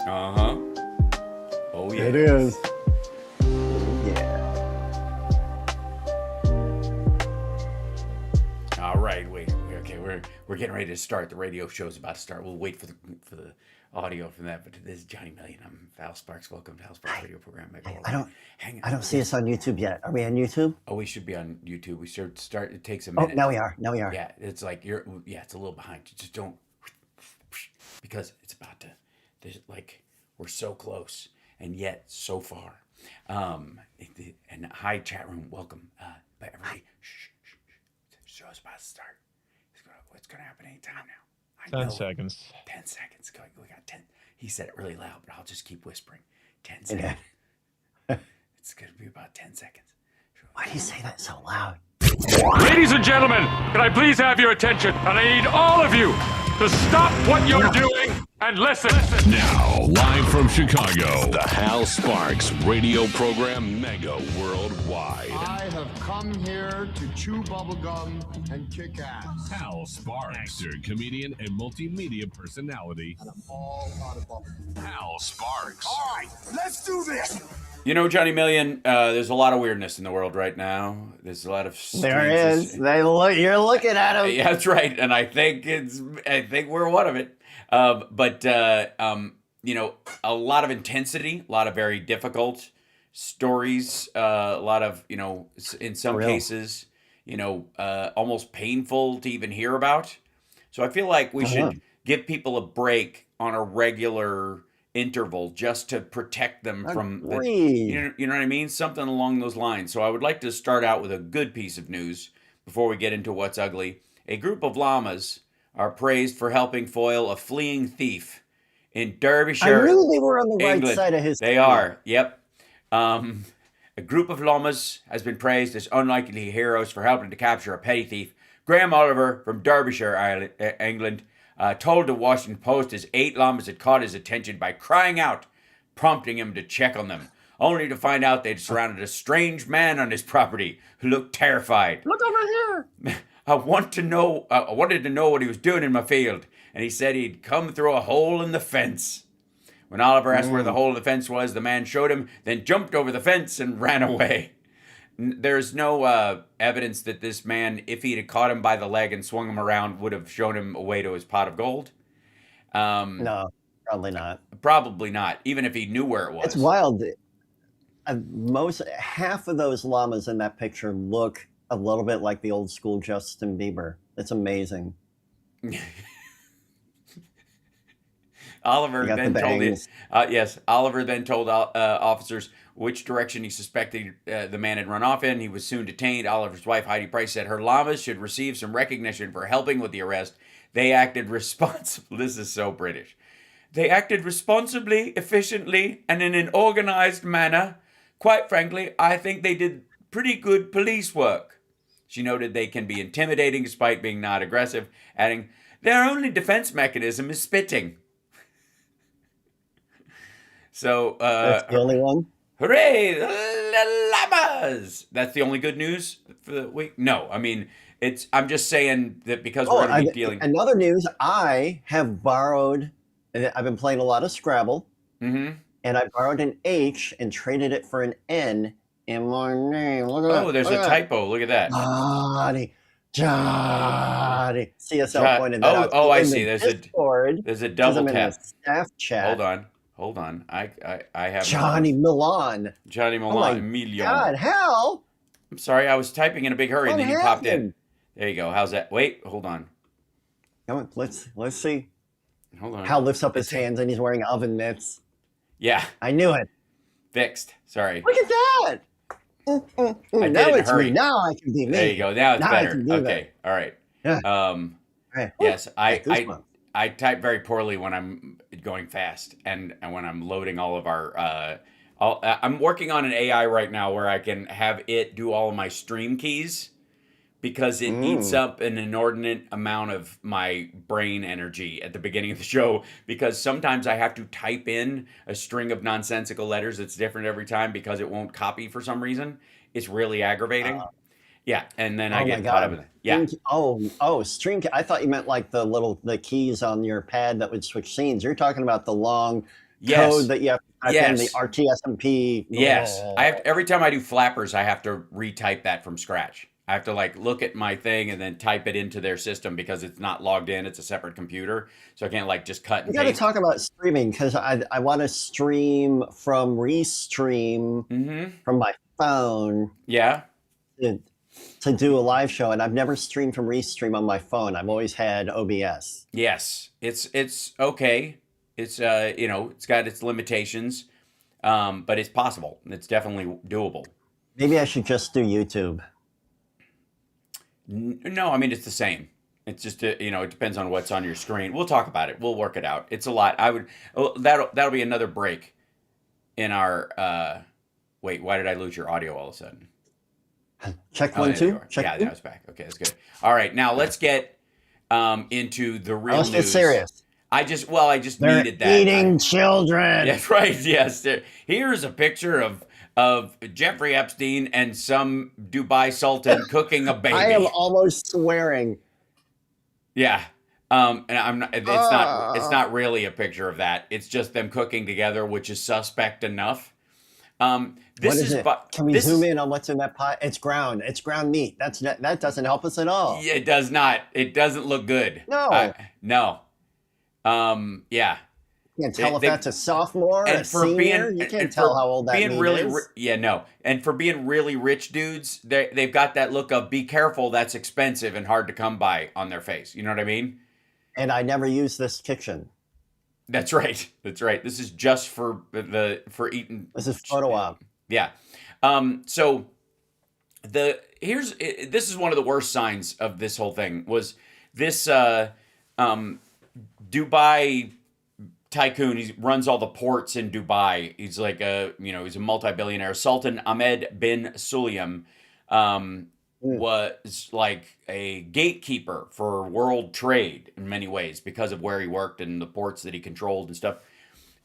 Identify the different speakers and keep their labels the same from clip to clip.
Speaker 1: Uh-huh. Oh, yeah.
Speaker 2: It is.
Speaker 1: Yeah. All right, okay, we're getting ready to start. The radio show's about to start. We'll wait for the audio from that. But this is Johnny Million. I'm Val Sparks. Welcome to Val Sparks Radio Program.
Speaker 2: I don't see us on YouTube yet. Are we on YouTube?
Speaker 1: Oh, we should be on YouTube. We should start. It takes a
Speaker 2: Oh,
Speaker 1: minute.
Speaker 2: now we are.
Speaker 1: Yeah, it's like it's a little behind. Just don't, because it's about to. Like, we're so close and yet so far. And hi, chat room. Welcome. But everybody, shh. The show's about to start. What's going to happen anytime now?
Speaker 3: 10 seconds.
Speaker 1: 10 seconds. We got 10. He said it really loud, but I'll just keep whispering. 10 seconds. It's going to be about 10 seconds.
Speaker 2: Why do you say that so loud?
Speaker 4: Ladies and gentlemen, can I please have your attention? And I need all of you to stop what you're doing and listen.
Speaker 5: Now, live from Chicago, the Hal Sparks radio program, Mega Worldwide.
Speaker 6: I have come here to chew bubblegum and kick ass.
Speaker 5: Hal Sparks, actor, comedian, and multimedia personality.
Speaker 6: And I'm all out of bubblegum.
Speaker 5: Hal Sparks.
Speaker 6: All right, let's do this.
Speaker 1: You know, Johnny Million, there's a lot of weirdness in the world right now. There's a lot of
Speaker 2: There is. You're looking at him.
Speaker 1: Yeah, that's right, and I think we're one of it. You know, a lot of intensity, a lot of very difficult stories, a lot of, you know, in some cases, you know, almost painful to even hear about. So I feel like we should give people a break on a regular interval just to protect them from you know what I mean? Something along those lines. So I would like to start out with a good piece of news before we get into what's ugly. A group of llamas are praised for helping foil a fleeing thief in Derbyshire.
Speaker 2: I knew they were on the
Speaker 1: England.
Speaker 2: right side of his.
Speaker 1: They are. Yep. A group of llamas has been praised as unlikely heroes for helping to capture a petty thief. Graham Oliver from Derbyshire, England, told the Washington Post his 8 llamas had caught his attention by crying out, prompting him to check on them, only to find out they'd surrounded a strange man on his property who looked terrified.
Speaker 2: Look over here.
Speaker 1: I wanted to know what he was doing in my field, and he said he'd come through a hole in the fence. When Oliver asked where the hole in the fence was, the man showed him, then jumped over the fence and ran away. There's no evidence that this man, if he'd caught him by the leg and swung him around, would have shown him a way to his pot of gold.
Speaker 2: No, probably not.
Speaker 1: Probably not, even if he knew where it was.
Speaker 2: It's wild. Half of those llamas in that picture look a little bit like the old school Justin Bieber. It's amazing.
Speaker 1: Oliver then told officers which direction he suspected the man had run off in. He was soon detained. Oliver's wife, Heidi Price, said her llamas should receive some recognition for helping with the arrest. They acted responsibly. This is so British. They acted responsibly, efficiently, and in an organized manner. Quite frankly, I think they did pretty good police work. She noted they can be intimidating despite being not aggressive, adding, their only defense mechanism is spitting. So,
Speaker 2: that's the only one?
Speaker 1: Hooray, the llamas! That's the only good news for the week? No, I mean, I'm just saying that because we're going to be dealing...
Speaker 2: Another news, I have borrowed, I've been playing a lot of Scrabble, and I borrowed an H and traded it for an N in my name. Look at that.
Speaker 1: Oh, there's a typo. Look at that.
Speaker 2: Johnny. CSL pointed that out.
Speaker 1: Oh, I see. There's a double tap.
Speaker 2: Staff chat.
Speaker 1: Hold on. I have
Speaker 2: Johnny Milan.
Speaker 1: Johnny Milan. Emilio.
Speaker 2: God, Hal.
Speaker 1: I'm sorry. I was typing in a big hurry and then you popped in. There you go. How's that? Wait, hold on.
Speaker 2: Come on, let's see.
Speaker 1: Hold on.
Speaker 2: Hal lifts up his hands and he's wearing oven mitts.
Speaker 1: Yeah.
Speaker 2: I knew it.
Speaker 1: Fixed. Sorry.
Speaker 2: Look at that. Now it's me. Now I can be me.
Speaker 1: There you go. Now it's better. Okay. All right.
Speaker 2: Yeah.
Speaker 1: Yes, I type very poorly when I'm going fast and when I'm loading all of our. I'm working on an AI right now where I can have it do all of my stream keys because it eats up an inordinate amount of my brain energy at the beginning of the show, because sometimes I have to type in a string of nonsensical letters that's different every time because it won't copy for some reason. It's really aggravating. Yeah, and then I get caught up in it. Yeah.
Speaker 2: Stream. I thought you meant like the keys on your pad that would switch scenes. You're talking about the long
Speaker 1: Yes.
Speaker 2: code that you have to type in, the
Speaker 1: Yes.
Speaker 2: RTSMP.
Speaker 1: Yes. I have to, every time I do flappers, I have to retype that from scratch. I have to like look at my thing and then type it into their system because it's not logged in. It's a separate computer. So I can't like just cut and
Speaker 2: We got to
Speaker 1: paste.
Speaker 2: talk about streaming because I want to stream from Restream from my phone
Speaker 1: Yeah.
Speaker 2: to do a live show, and I've never streamed from Restream on my phone. I've always had OBS.
Speaker 1: Yes. It's okay. It's it's got its limitations. But it's possible. It's definitely doable.
Speaker 2: Maybe I should just do YouTube.
Speaker 1: No, I mean it's the same. It's just it depends on what's on your screen. We'll talk about it. We'll work it out. It's a lot. That'll be another break in our. Wait, why did I lose your audio all of a sudden?
Speaker 2: Check
Speaker 1: Oh,
Speaker 2: one,
Speaker 1: there you
Speaker 2: two.
Speaker 1: are.
Speaker 2: Check
Speaker 1: Yeah,
Speaker 2: two.
Speaker 1: that was back. Okay, that's good. All right, now let's get into the real
Speaker 2: Let's get
Speaker 1: news.
Speaker 2: serious.
Speaker 1: I just
Speaker 2: They're
Speaker 1: needed that.
Speaker 2: eating children.
Speaker 1: That's right. Yes. Here's a picture of Jeffrey Epstein and some Dubai Sultan cooking a baby.
Speaker 2: I am almost swearing.
Speaker 1: Yeah. And I'm not. It's not really a picture of that. It's just them cooking together, which is suspect enough.
Speaker 2: What is it? Can we zoom in on what's in that pot? It's ground. It's ground meat. That doesn't help us at all.
Speaker 1: Yeah, it does not. It doesn't look good.
Speaker 2: No.
Speaker 1: No. Yeah.
Speaker 2: You can't tell if that's a sophomore, a senior. You can't tell how old that meat is.
Speaker 1: Yeah, no. And for being really rich dudes, they've got that look of be careful, that's expensive and hard to come by on their face. You know what I mean?
Speaker 2: And I never use this kitchen.
Speaker 1: That's right. That's right. This is just for eating.
Speaker 2: This is photo op.
Speaker 1: Yeah. So this is one of the worst signs of this whole thing was this Dubai tycoon. He runs all the ports in Dubai. He's like he's a multi-billionaire. Sultan Ahmed bin Sulayem was like a gatekeeper for world trade in many ways because of where he worked and the ports that he controlled and stuff.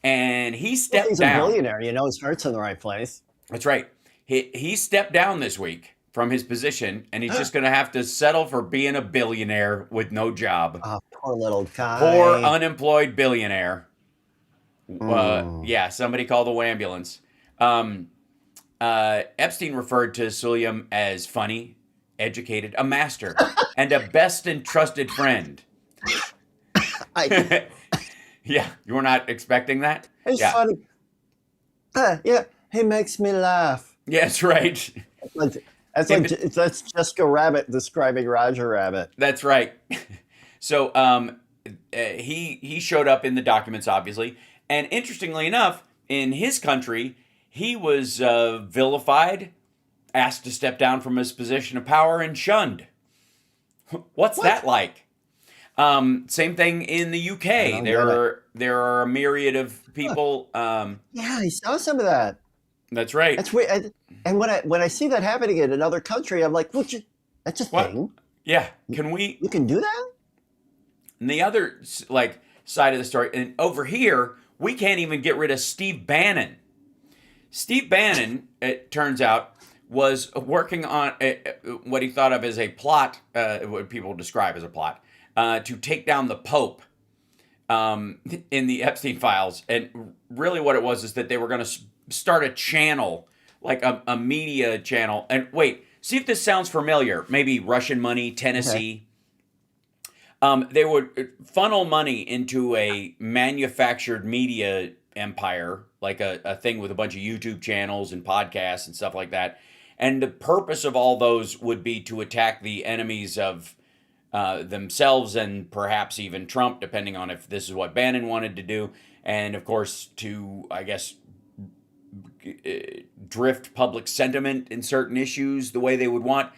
Speaker 1: And he stepped
Speaker 2: He's
Speaker 1: down.
Speaker 2: a billionaire. His heart's in the right place.
Speaker 1: That's right. He stepped down this week from his position, and he's just going to have to settle for being a billionaire with no job.
Speaker 2: Oh, poor little guy.
Speaker 1: Poor unemployed billionaire. Yeah, somebody call the ambulance. Epstein referred to Sulayem as funny, educated, a master, and a best and trusted friend. Yeah, you were not expecting that?
Speaker 2: It's
Speaker 1: Yeah.
Speaker 2: funny. Yeah, he makes me laugh.
Speaker 1: Yeah, that's right.
Speaker 2: That's Jessica Rabbit describing Roger Rabbit.
Speaker 1: That's right. So he showed up in the documents, obviously. And interestingly enough, in his country, he was vilified, asked to step down from his position of power, and shunned. What's that like? Same thing in the UK. There are a myriad of people.
Speaker 2: Yeah, I saw some of that.
Speaker 1: That's right.
Speaker 2: That's weird. And when I see that happening in another country, I'm like, well, that's a thing.
Speaker 1: Yeah. Can we?
Speaker 2: You can do that?
Speaker 1: And the other side of the story, and over here, we can't even get rid of Steve Bannon. Steve Bannon, it turns out, was working on what he thought of as a plot, what people describe as a plot, to take down the Pope in the Epstein files. And really what it was is that they were going to start a channel, like a media channel. And wait, see if this sounds familiar. Maybe Russian money, Tennessee. Okay. They would funnel money into a manufactured media empire, like a thing with a bunch of YouTube channels and podcasts and stuff like that. And the purpose of all those would be to attack the enemies of themselves and perhaps even Trump, depending on if this is what Bannon wanted to do. And of course, to, I guess, drift public sentiment in certain issues the way they would want.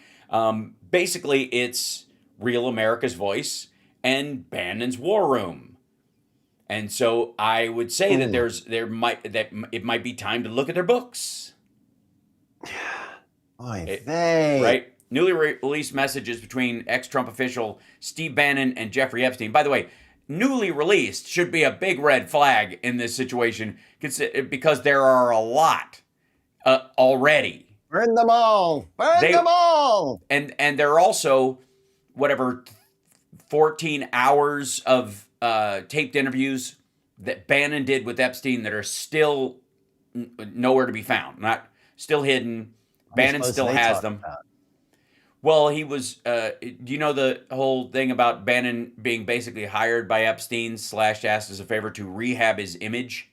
Speaker 1: Basically, it's Real America's Voice and Bannon's War Room. And so I would say that it might be time to look at their books. Right? Newly released messages between ex-Trump official Steve Bannon and Jeffrey Epstein. By the way, newly released should be a big red flag in this situation because there are a lot already.
Speaker 2: Burn them all! Burn them all!
Speaker 1: And there are also, 14 hours of taped interviews that Bannon did with Epstein that are still nowhere to be found, not still hidden. Bannon still has them. Well, he was. Do you know the whole thing about Bannon being basically hired by Epstein / asked as a favor to rehab his image?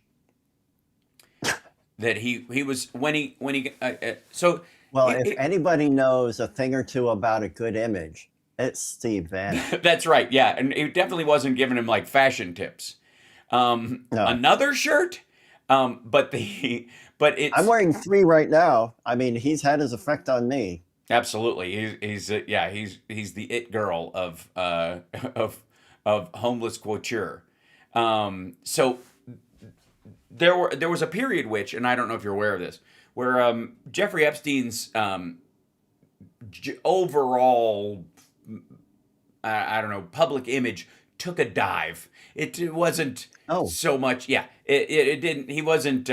Speaker 1: That he was when he so.
Speaker 2: Well, if anybody knows a thing or two about a good image, it's Steve Bannon.
Speaker 1: That's right. Yeah, and he definitely wasn't giving him like fashion tips. No. Another shirt, but it's.
Speaker 2: I'm wearing 3 right now. I mean, he's had his effect on me.
Speaker 1: Absolutely, he's the it girl of homeless couture. So there was a period which, and I don't know if you're aware of this, where Jeffrey Epstein's overall, I don't know, public image took a dive. It wasn't so much. Yeah, it didn't. He wasn't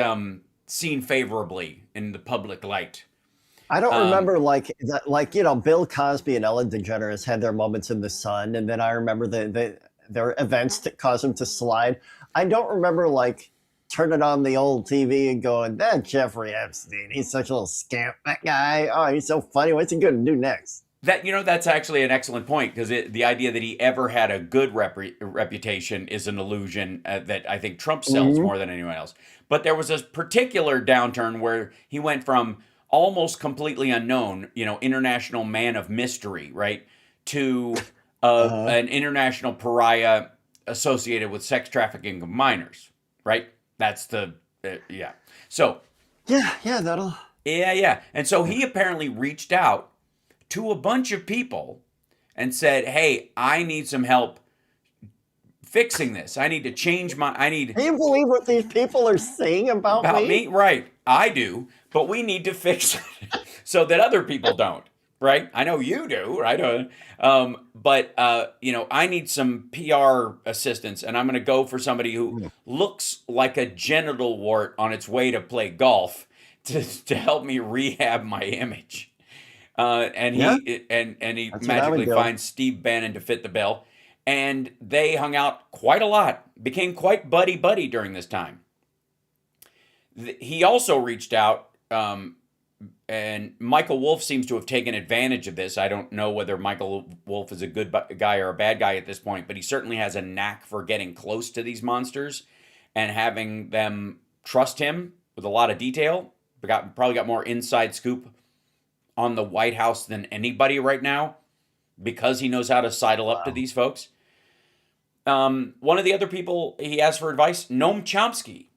Speaker 1: seen favorably in the public light.
Speaker 2: I don't remember Bill Cosby and Ellen DeGeneres had their moments in the sun, and then I remember their events that caused them to slide. I don't remember turning on the old TV and going, that Jeffrey Epstein, he's such a little scamp, that guy. Oh, he's so funny. What's he going to do next?
Speaker 1: That's actually an excellent point, because the idea that he ever had a good reputation is an illusion that I think Trump sells more than anyone else. But there was a particular downturn where he went from almost completely unknown, international man of mystery, right, to an international pariah associated with sex trafficking of minors, right? That's the So
Speaker 2: that'll
Speaker 1: and so he apparently reached out to a bunch of people and said, "Hey, I need some help fixing this. I need to change my.
Speaker 2: Can you believe what these people are saying about me?
Speaker 1: Right? I do, but we need to fix it so that other people don't. Right? I know you do. Right? But I need some PR assistance, and I'm going to go for somebody who looks like a genital wart on its way to play golf to help me rehab my image." And he magically finds Steve Bannon to fit the bill. And they hung out quite a lot, became quite buddy-buddy during this time. He also reached out, and Michael Wolff seems to have taken advantage of this. I don't know whether Michael Wolff is a good guy or a bad guy at this point, but he certainly has a knack for getting close to these monsters and having them trust him with a lot of detail. Probably got more inside scoop on the White House than anybody right now, because he knows how to sidle up to these folks. One of the other people he asked for advice, Noam Chomsky.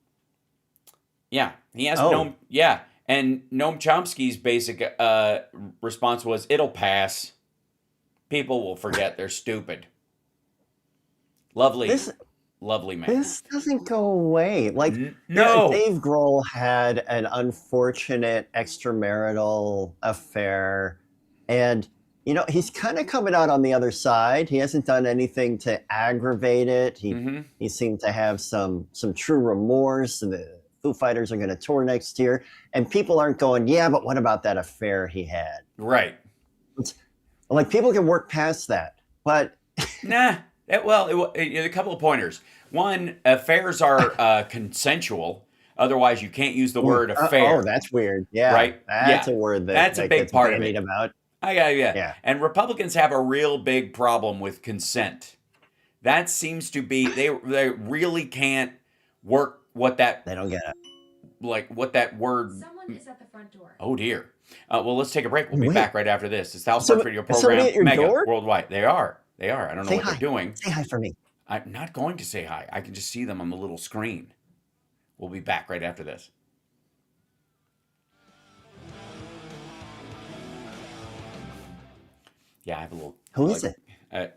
Speaker 1: Yeah, he asked Noam. Yeah, and Noam Chomsky's basic response was, "It'll pass. People will forget. They're stupid." Lovely man.
Speaker 2: This doesn't go away.
Speaker 1: No.
Speaker 2: Dave Grohl had an unfortunate extramarital affair, and he's kind of coming out on the other side. He hasn't done anything to aggravate it. He seemed to have some true remorse. And the Foo Fighters are going to tour next year, and people aren't going, yeah, but what about that affair he had?
Speaker 1: Right.
Speaker 2: It's, people can work past that, but
Speaker 1: nah. A couple of pointers. One, affairs are consensual. Otherwise, you can't use the word affair.
Speaker 2: That's weird. Yeah,
Speaker 1: right.
Speaker 2: That's a word
Speaker 1: that's a big part of it.
Speaker 2: About.
Speaker 1: Yeah. And Republicans have a real big problem with consent. That seems to be they really can't work what that.
Speaker 2: They don't get it.
Speaker 1: What that word.
Speaker 3: Someone is at the front door.
Speaker 1: Oh dear. Well, let's take a break. We'll be back right after this. It's the House Sparks Radio program, Mega Worldwide. They are. I don't know what they're doing.
Speaker 2: Say hi for me.
Speaker 1: I'm not going to say hi. I can just see them on the little screen. We'll be back right after this. Yeah, I have a little.
Speaker 2: Who is it?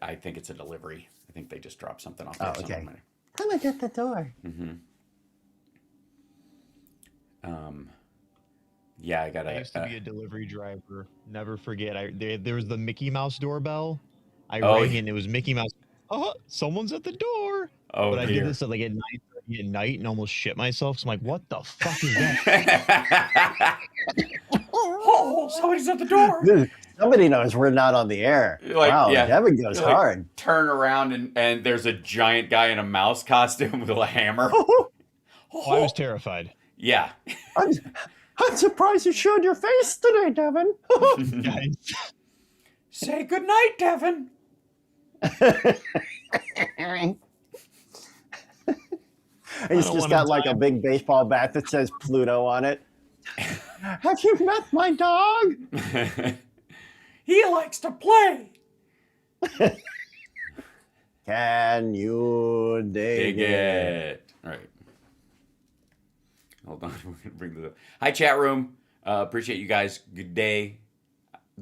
Speaker 1: I think it's a delivery. I think they just dropped something off.
Speaker 2: Oh, okay. Someone's at the door.
Speaker 1: Yeah, I
Speaker 7: used to be a delivery driver. Never forget. There was the Mickey Mouse doorbell. I rang and it was Mickey Mouse. Oh, someone's at the door.
Speaker 1: Oh,
Speaker 7: but I did this at 9:30 at night and almost shit myself. So I'm like, what the fuck is that?
Speaker 1: Oh, somebody's at the door.
Speaker 2: Somebody knows we're not on the air.
Speaker 1: Like,
Speaker 2: Wow,
Speaker 1: yeah,
Speaker 2: Devin goes
Speaker 1: like,
Speaker 2: hard.
Speaker 1: turn around and there's a giant guy in a mouse costume with a hammer.
Speaker 7: Oh, I was terrified.
Speaker 1: Yeah.
Speaker 2: I'm surprised you showed your face today, Devin.
Speaker 7: Guys,
Speaker 1: Say goodnight, Devin.
Speaker 2: He's just got like a big baseball bat that says Pluto on it. Have you met my dog?
Speaker 1: He likes to play.
Speaker 2: Can you dig it?
Speaker 1: All right. Hold on. We're going to bring this up. Hi, chat room. Appreciate you guys. Good day.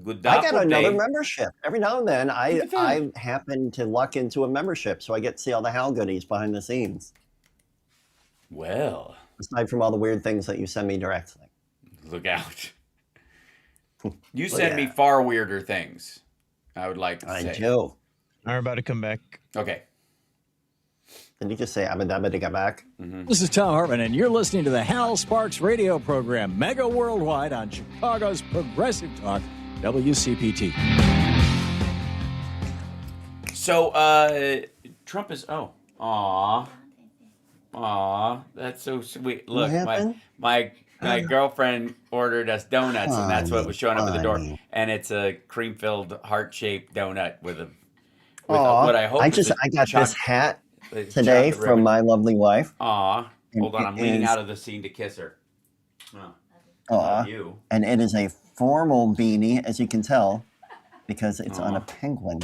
Speaker 1: Good
Speaker 2: I got another
Speaker 1: day.
Speaker 2: membership. Every now and then, I happen to luck into a membership, so I get to see all the Hal goodies behind the scenes.
Speaker 1: Well,
Speaker 2: Aside from all the weird things that you send me directly.
Speaker 1: look out. You send me far weirder things, I would like to say.
Speaker 2: I do.
Speaker 7: I'm about to come back.
Speaker 1: Okay.
Speaker 2: Did you just say Abba Dabba to get back?
Speaker 3: This is Tom Hartman, and you're listening to the Hal Sparks radio program, Mega Worldwide, on Chicago's Progressive Talk, WCPT.
Speaker 1: So, Trump is, aw, that's so sweet. Look,
Speaker 2: happened?
Speaker 1: my girlfriend ordered us donuts, and that's what was showing up at the door.
Speaker 2: Honey.
Speaker 1: And it's a cream-filled, heart-shaped donut with
Speaker 2: Aw,
Speaker 1: what I hope
Speaker 2: I
Speaker 1: is
Speaker 2: got
Speaker 1: choc-
Speaker 2: this hat
Speaker 1: chocolate
Speaker 2: today from
Speaker 1: ribbon.
Speaker 2: my lovely wife.
Speaker 1: Aw, hold on, I'm leaning
Speaker 2: is-
Speaker 1: out of the scene to kiss her. Oh,
Speaker 2: Aw,
Speaker 1: you.
Speaker 2: and it is a formal beanie, as you can tell, because it's on a penguin.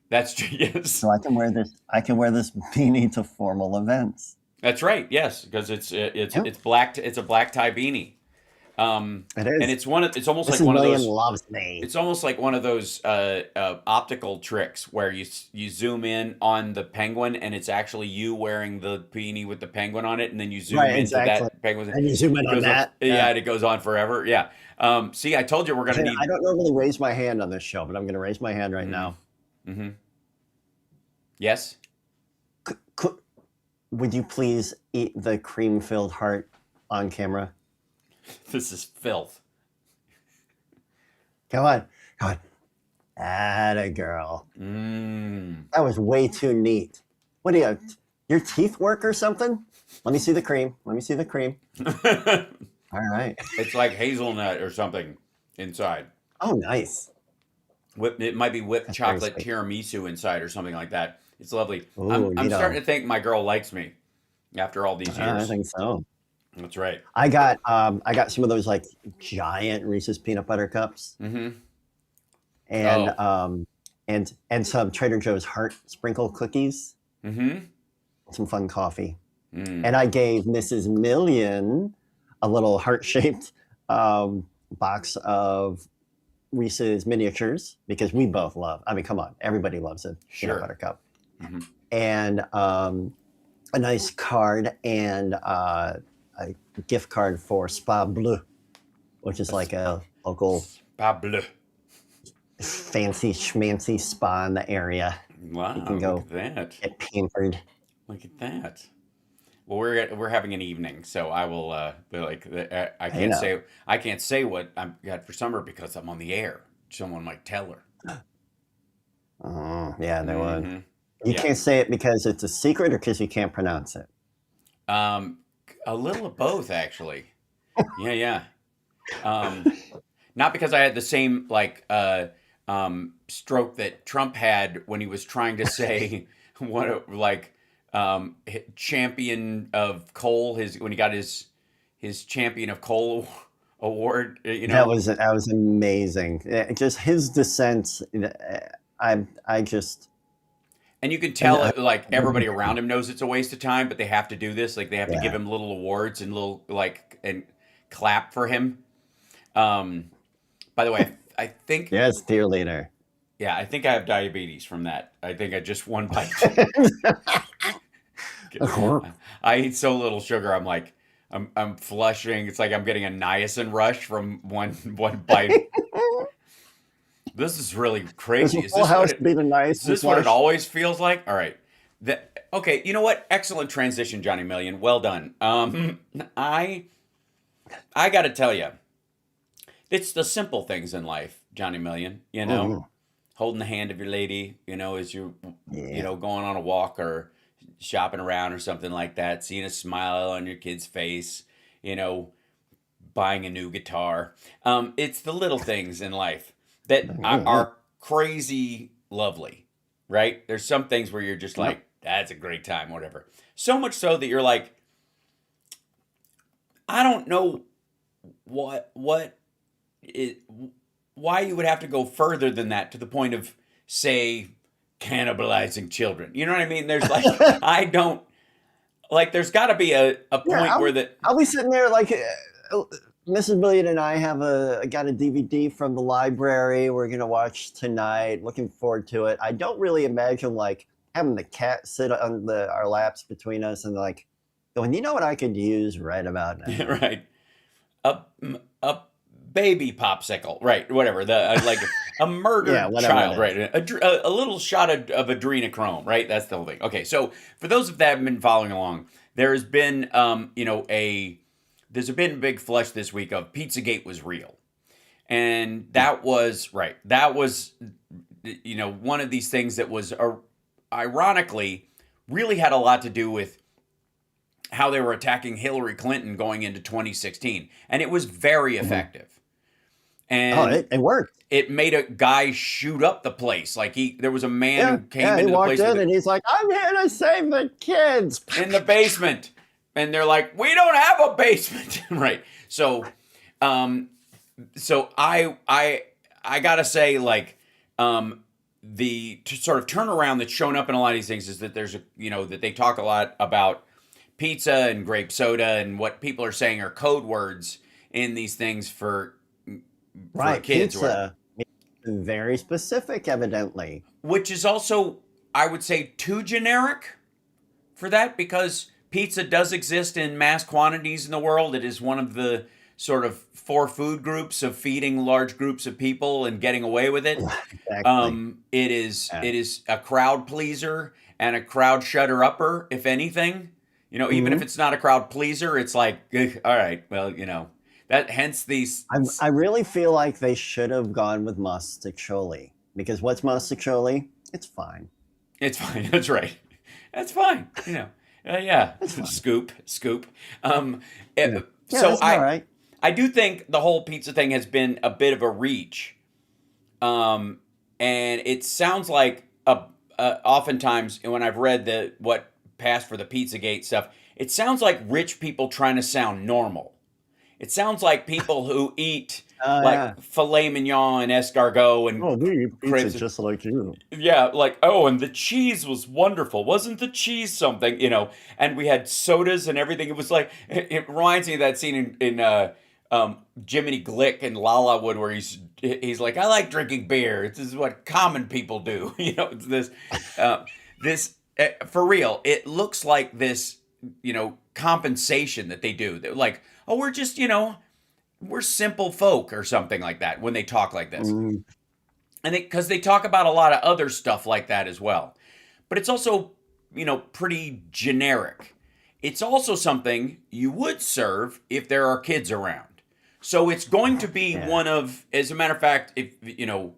Speaker 1: That's true. Yes,
Speaker 2: So I can wear this. I can wear this beanie to formal events.
Speaker 1: that's right. Yes, because it's black. It's a black tie beanie.
Speaker 2: It is.
Speaker 1: And it's almost
Speaker 2: Mrs.
Speaker 1: like one of
Speaker 2: Million
Speaker 1: those.
Speaker 2: loves me.
Speaker 1: It's almost like one of those optical tricks where you zoom in on the penguin and it's actually you wearing the beanie with the penguin on it, and then you zoom
Speaker 2: Right,
Speaker 1: into
Speaker 2: exactly.
Speaker 1: that penguin.
Speaker 2: And you zoom in
Speaker 1: It
Speaker 2: on
Speaker 1: goes
Speaker 2: that.
Speaker 1: yeah, and it goes on forever. Yeah. See, I told you we're gonna need.
Speaker 2: I don't normally raise my hand on this show, but I'm going to raise my hand right now.
Speaker 1: Mm-hmm. Yes.
Speaker 2: Would you please eat the cream-filled heart on camera?
Speaker 1: This is filth.
Speaker 2: Come on. Atta girl.
Speaker 1: Mm.
Speaker 2: That was way too neat. What do you? Your teeth work or something? Let me see the cream. All right.
Speaker 1: It's like hazelnut or something inside.
Speaker 2: Oh, nice.
Speaker 1: It might be whipped
Speaker 2: That's very
Speaker 1: chocolate
Speaker 2: sweet.
Speaker 1: tiramisu inside or something like that. It's lovely.
Speaker 2: Ooh,
Speaker 1: I'm
Speaker 2: neato.
Speaker 1: starting to think my girl likes me after all these years.
Speaker 2: I think so.
Speaker 1: That's right.
Speaker 2: I got some of those like giant Reese's peanut butter cups,
Speaker 1: Mm-hmm.
Speaker 2: and some Trader Joe's heart sprinkle cookies,
Speaker 1: Mm-hmm.
Speaker 2: some fun coffee,
Speaker 1: Mm.
Speaker 2: and I gave Mrs. Million a little heart-shaped box of Reese's miniatures because we both love. I mean, come on, everybody loves a
Speaker 1: Sure.
Speaker 2: peanut butter cup,
Speaker 1: Mhm.
Speaker 2: and a nice card and a gift card for Spa Bleu, which is like a local
Speaker 1: Pablo.
Speaker 2: fancy schmancy spa in the area.
Speaker 1: Wow.
Speaker 2: You can go
Speaker 1: Look at that.
Speaker 2: get pampered.
Speaker 1: Look at that. Well, we're having an evening, so I will. I can't say what I've got for summer because I'm on the air. Someone might tell her.
Speaker 2: Oh, yeah, they would.
Speaker 1: Mhm.
Speaker 2: You
Speaker 1: Yeah.
Speaker 2: can't say it because it's a secret or because you can't pronounce it.
Speaker 1: A little of both, actually. Yeah. Not because I had the same stroke that Trump had when he was trying to say champion of coal. When he got his champion of coal award.
Speaker 2: That was amazing. Just his dissent. I just.
Speaker 1: And you can tell, everybody around him knows it's a waste of time, but they have to do this. Like, they have to give him little awards and and clap for him. By the way, I think...
Speaker 2: Yes, dear leader.
Speaker 1: Yeah, I think I have diabetes from that. I think I just one bite. I eat so little sugar, I'm flushing. It's like I'm getting a niacin rush from one bite. This is really crazy. Is this what it always feels like? All right. Okay, you know what? Excellent transition, Johnny Million. Well done. I got to tell you, it's the simple things in life Johnny Million,
Speaker 2: Mhm.
Speaker 1: holding the hand of your lady, as you're,
Speaker 2: Yeah.
Speaker 1: going on a walk or shopping around or something like that, seeing a smile on your kid's face, you know, buying a new guitar. It's the little things in life that
Speaker 2: Mhm.
Speaker 1: are crazy lovely, right? There's some things where you're just
Speaker 2: Yep.
Speaker 1: like, that's a great time, whatever. So much so that you're like, I don't know what it, why you would have to go further than that to the point of, say, cannibalizing children. You know what I mean? There's like, I don't, like, there's got to be a
Speaker 2: Yeah,
Speaker 1: point where that,
Speaker 2: I'll be sitting there like Mrs. Million and I got a DVD from the library. We're gonna watch tonight. Looking forward to it. I don't really imagine like having the cat sit on our laps between us and like going, you know what I could use right about now.
Speaker 1: right? A, a baby popsicle, right? Whatever. Like a
Speaker 2: Yeah,
Speaker 1: murdered
Speaker 2: whatever
Speaker 1: child,
Speaker 2: it is.
Speaker 1: right? A little shot of adrenochrome, right? That's the whole thing. Okay, so for those of that have been following along, there has been, there's been a big flush this week of Pizzagate was real, and that was right. That was, one of these things that was, ironically, really had a lot to do with how they were attacking Hillary Clinton going into 2016, and it was very
Speaker 2: Mhm.
Speaker 1: effective.
Speaker 2: Oh,
Speaker 1: And
Speaker 2: it worked.
Speaker 1: it made a guy shoot up the place. Like there was a man
Speaker 2: Yeah,
Speaker 1: who came
Speaker 2: yeah. He
Speaker 1: into the
Speaker 2: walked
Speaker 1: place with
Speaker 2: in and he's like, "I'm here to save the kids."
Speaker 1: in the basement, and they're like, "We don't have a basement," right? So, um, I gotta say, like, the sort of turnaround that's shown up in a lot of these things is that there's that they talk a lot about pizza and grape soda and what people are saying are code words in these things for
Speaker 2: Right,
Speaker 1: kids or whatever.
Speaker 2: pizza. Very specific, evidently.
Speaker 1: Which is also, I would say, too generic for that, because pizza does exist in mass quantities in the world. It is one of the sort of four food groups of feeding large groups of people and getting away with it.
Speaker 2: Exactly. Yeah.
Speaker 1: It is a crowd pleaser and a crowd shutter upper, if anything. Even if
Speaker 2: Mhm.
Speaker 1: it's not a crowd pleaser, it's like, all right, well, that hence these.
Speaker 2: I really feel like they should have gone with Mostaccioli because what's Mostaccioli? It's fine.
Speaker 1: It's fine. That's right. That's fine. Yeah.
Speaker 2: It's fine.
Speaker 1: Scoop.
Speaker 2: Yeah, yeah,
Speaker 1: So
Speaker 2: that's all right.
Speaker 1: I do think the whole pizza thing has been a bit of a reach. And it sounds like oftentimes when I've read what passed for the Pizzagate stuff, it sounds like rich people trying to sound normal. It sounds like people who eat
Speaker 2: Oh yeah.
Speaker 1: like filet mignon and escargot and
Speaker 2: Oh, we eat pizza
Speaker 1: crepes.
Speaker 2: just like you.
Speaker 1: Yeah, like, oh, and the cheese was wonderful. Wasn't the cheese something, And we had sodas and everything. It was like, it reminds me of that scene in Jiminy Glick and Lalawood where he's like, I like drinking beer. This is what common people do. It's for real. It looks like this, compensation that they do. They're like, oh, we're just, we're simple folk or something like that when they talk like this.
Speaker 2: Mm,
Speaker 1: And because they talk about a lot of other stuff like that as well. But it's also, pretty generic. It's also something you would serve if there are kids around. So it's going to be
Speaker 2: yeah.
Speaker 1: one of, as a matter of fact, if you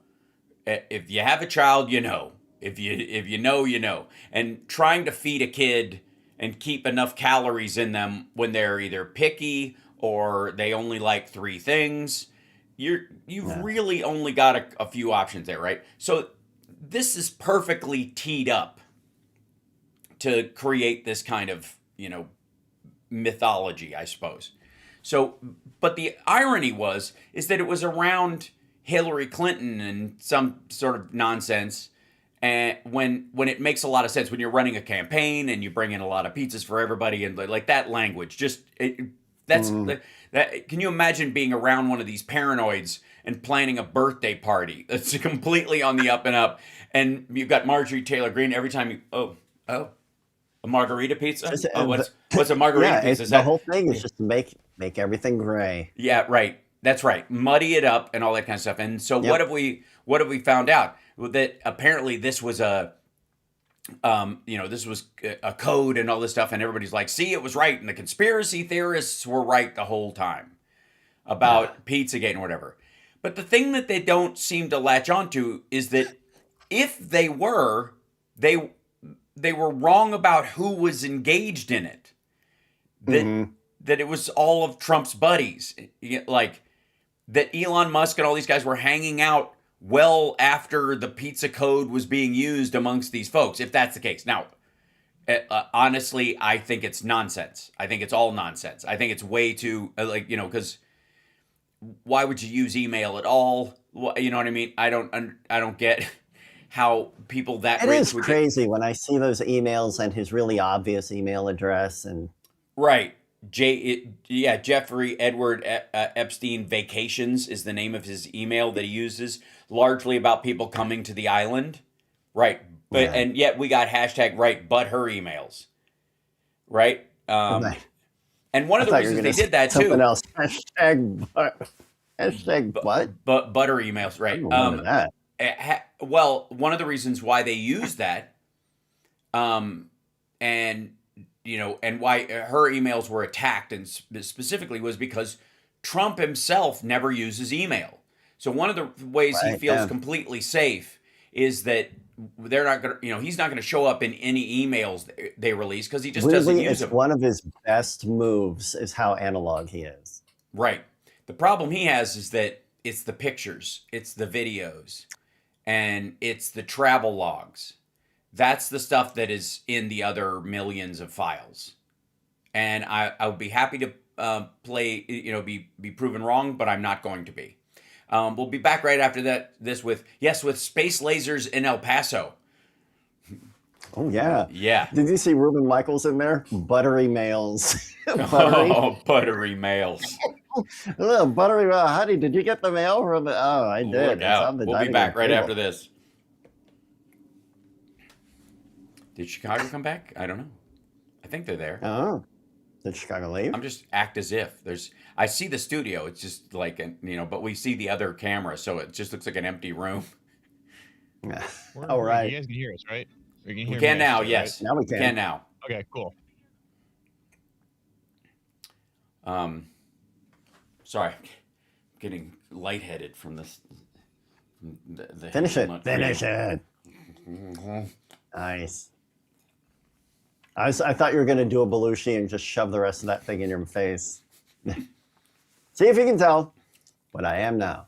Speaker 1: have a child, if you know, and trying to feed a kid and keep enough calories in them when they're either picky or they only like three things, you've
Speaker 2: Yeah.
Speaker 1: really only got a few options there, right? So this is perfectly teed up to create this kind of, mythology, I suppose. So, but the irony is that it was around Hillary Clinton and some sort of nonsense. And when it makes a lot of sense when you're running a campaign and you bring in a lot of pizzas for everybody and like that language, that. Can you imagine being around one of these paranoids and planning a birthday party that's completely on the up and up, and you've got Marjorie Taylor Greene every time a margarita pizza?
Speaker 2: Just,
Speaker 1: What's a margarita
Speaker 2: yeah,
Speaker 1: pizza? Is
Speaker 2: the
Speaker 1: that
Speaker 2: whole thing is just to make everything gray.
Speaker 1: Yeah, right. That's right. Muddy it up and all that kind of stuff. And so
Speaker 2: Yep.
Speaker 1: what have we found out? That apparently this was this was a code and all this stuff, and everybody's like, see, it was right, and the conspiracy theorists were right the whole time about Pizzagate and whatever. But the thing that they don't seem to latch onto is that if they were, they were wrong about who was engaged in it. That it was all of Trump's buddies, like that Elon Musk and all these guys were hanging out well after the pizza code was being used amongst these folks, if that's the case. Now, honestly, I think it's nonsense. I think it's all nonsense. I think it's way too, because why would you use email at all? You know what I mean? I don't get how people that
Speaker 2: It
Speaker 1: rich
Speaker 2: is
Speaker 1: would
Speaker 2: crazy when I see those emails and his really obvious email address and
Speaker 1: right. Jeffrey Edward Epstein Vacations is the name of his email that he uses, largely about people coming to the island. Right. But and yet we got hashtag right but her emails. Right? And one of the reasons they did that
Speaker 2: something
Speaker 1: too.
Speaker 2: Else. Hashtag what?
Speaker 1: But butter emails, right?
Speaker 2: That.
Speaker 1: Well, one of the reasons why they use that, and why her emails were attacked and specifically was because Trump himself never uses email. So one of the ways he feels completely safe is that they're not going to, he's not going to show up in any emails they release because he just doesn't use them.
Speaker 2: One of his best moves is how analog he is.
Speaker 1: Right. The problem he has is that it's the pictures, it's the videos, and it's the travel logs. That's the stuff that is in the other millions of files. And I would be happy to be proven wrong, but I'm not going to be. We'll be back right after this with space lasers in El Paso.
Speaker 2: Oh, yeah.
Speaker 1: Yeah.
Speaker 2: Did you see Ruben Michaels in there? Buttery mails.
Speaker 1: Oh, buttery mails.
Speaker 2: Hello, buttery mail. Honey, did you get the mail from the... Oh, I did.
Speaker 1: We'll be back right after this. Did Chicago come back? I don't know. I think they're there.
Speaker 2: Oh. Did Chicago leave?
Speaker 1: I'm just act as if I see the studio. It's just like, but we see the other camera, so it just looks like an empty room.
Speaker 2: All right.
Speaker 7: You guys can hear us, right?
Speaker 1: We can now, yes.
Speaker 2: Now we can.
Speaker 1: We can now.
Speaker 7: Okay, cool.
Speaker 1: Sorry, I'm getting lightheaded from this.
Speaker 2: Finish it. Nice. I thought you were going to do a Belushi and just shove the rest of that thing in your face. See if you can tell what I am now.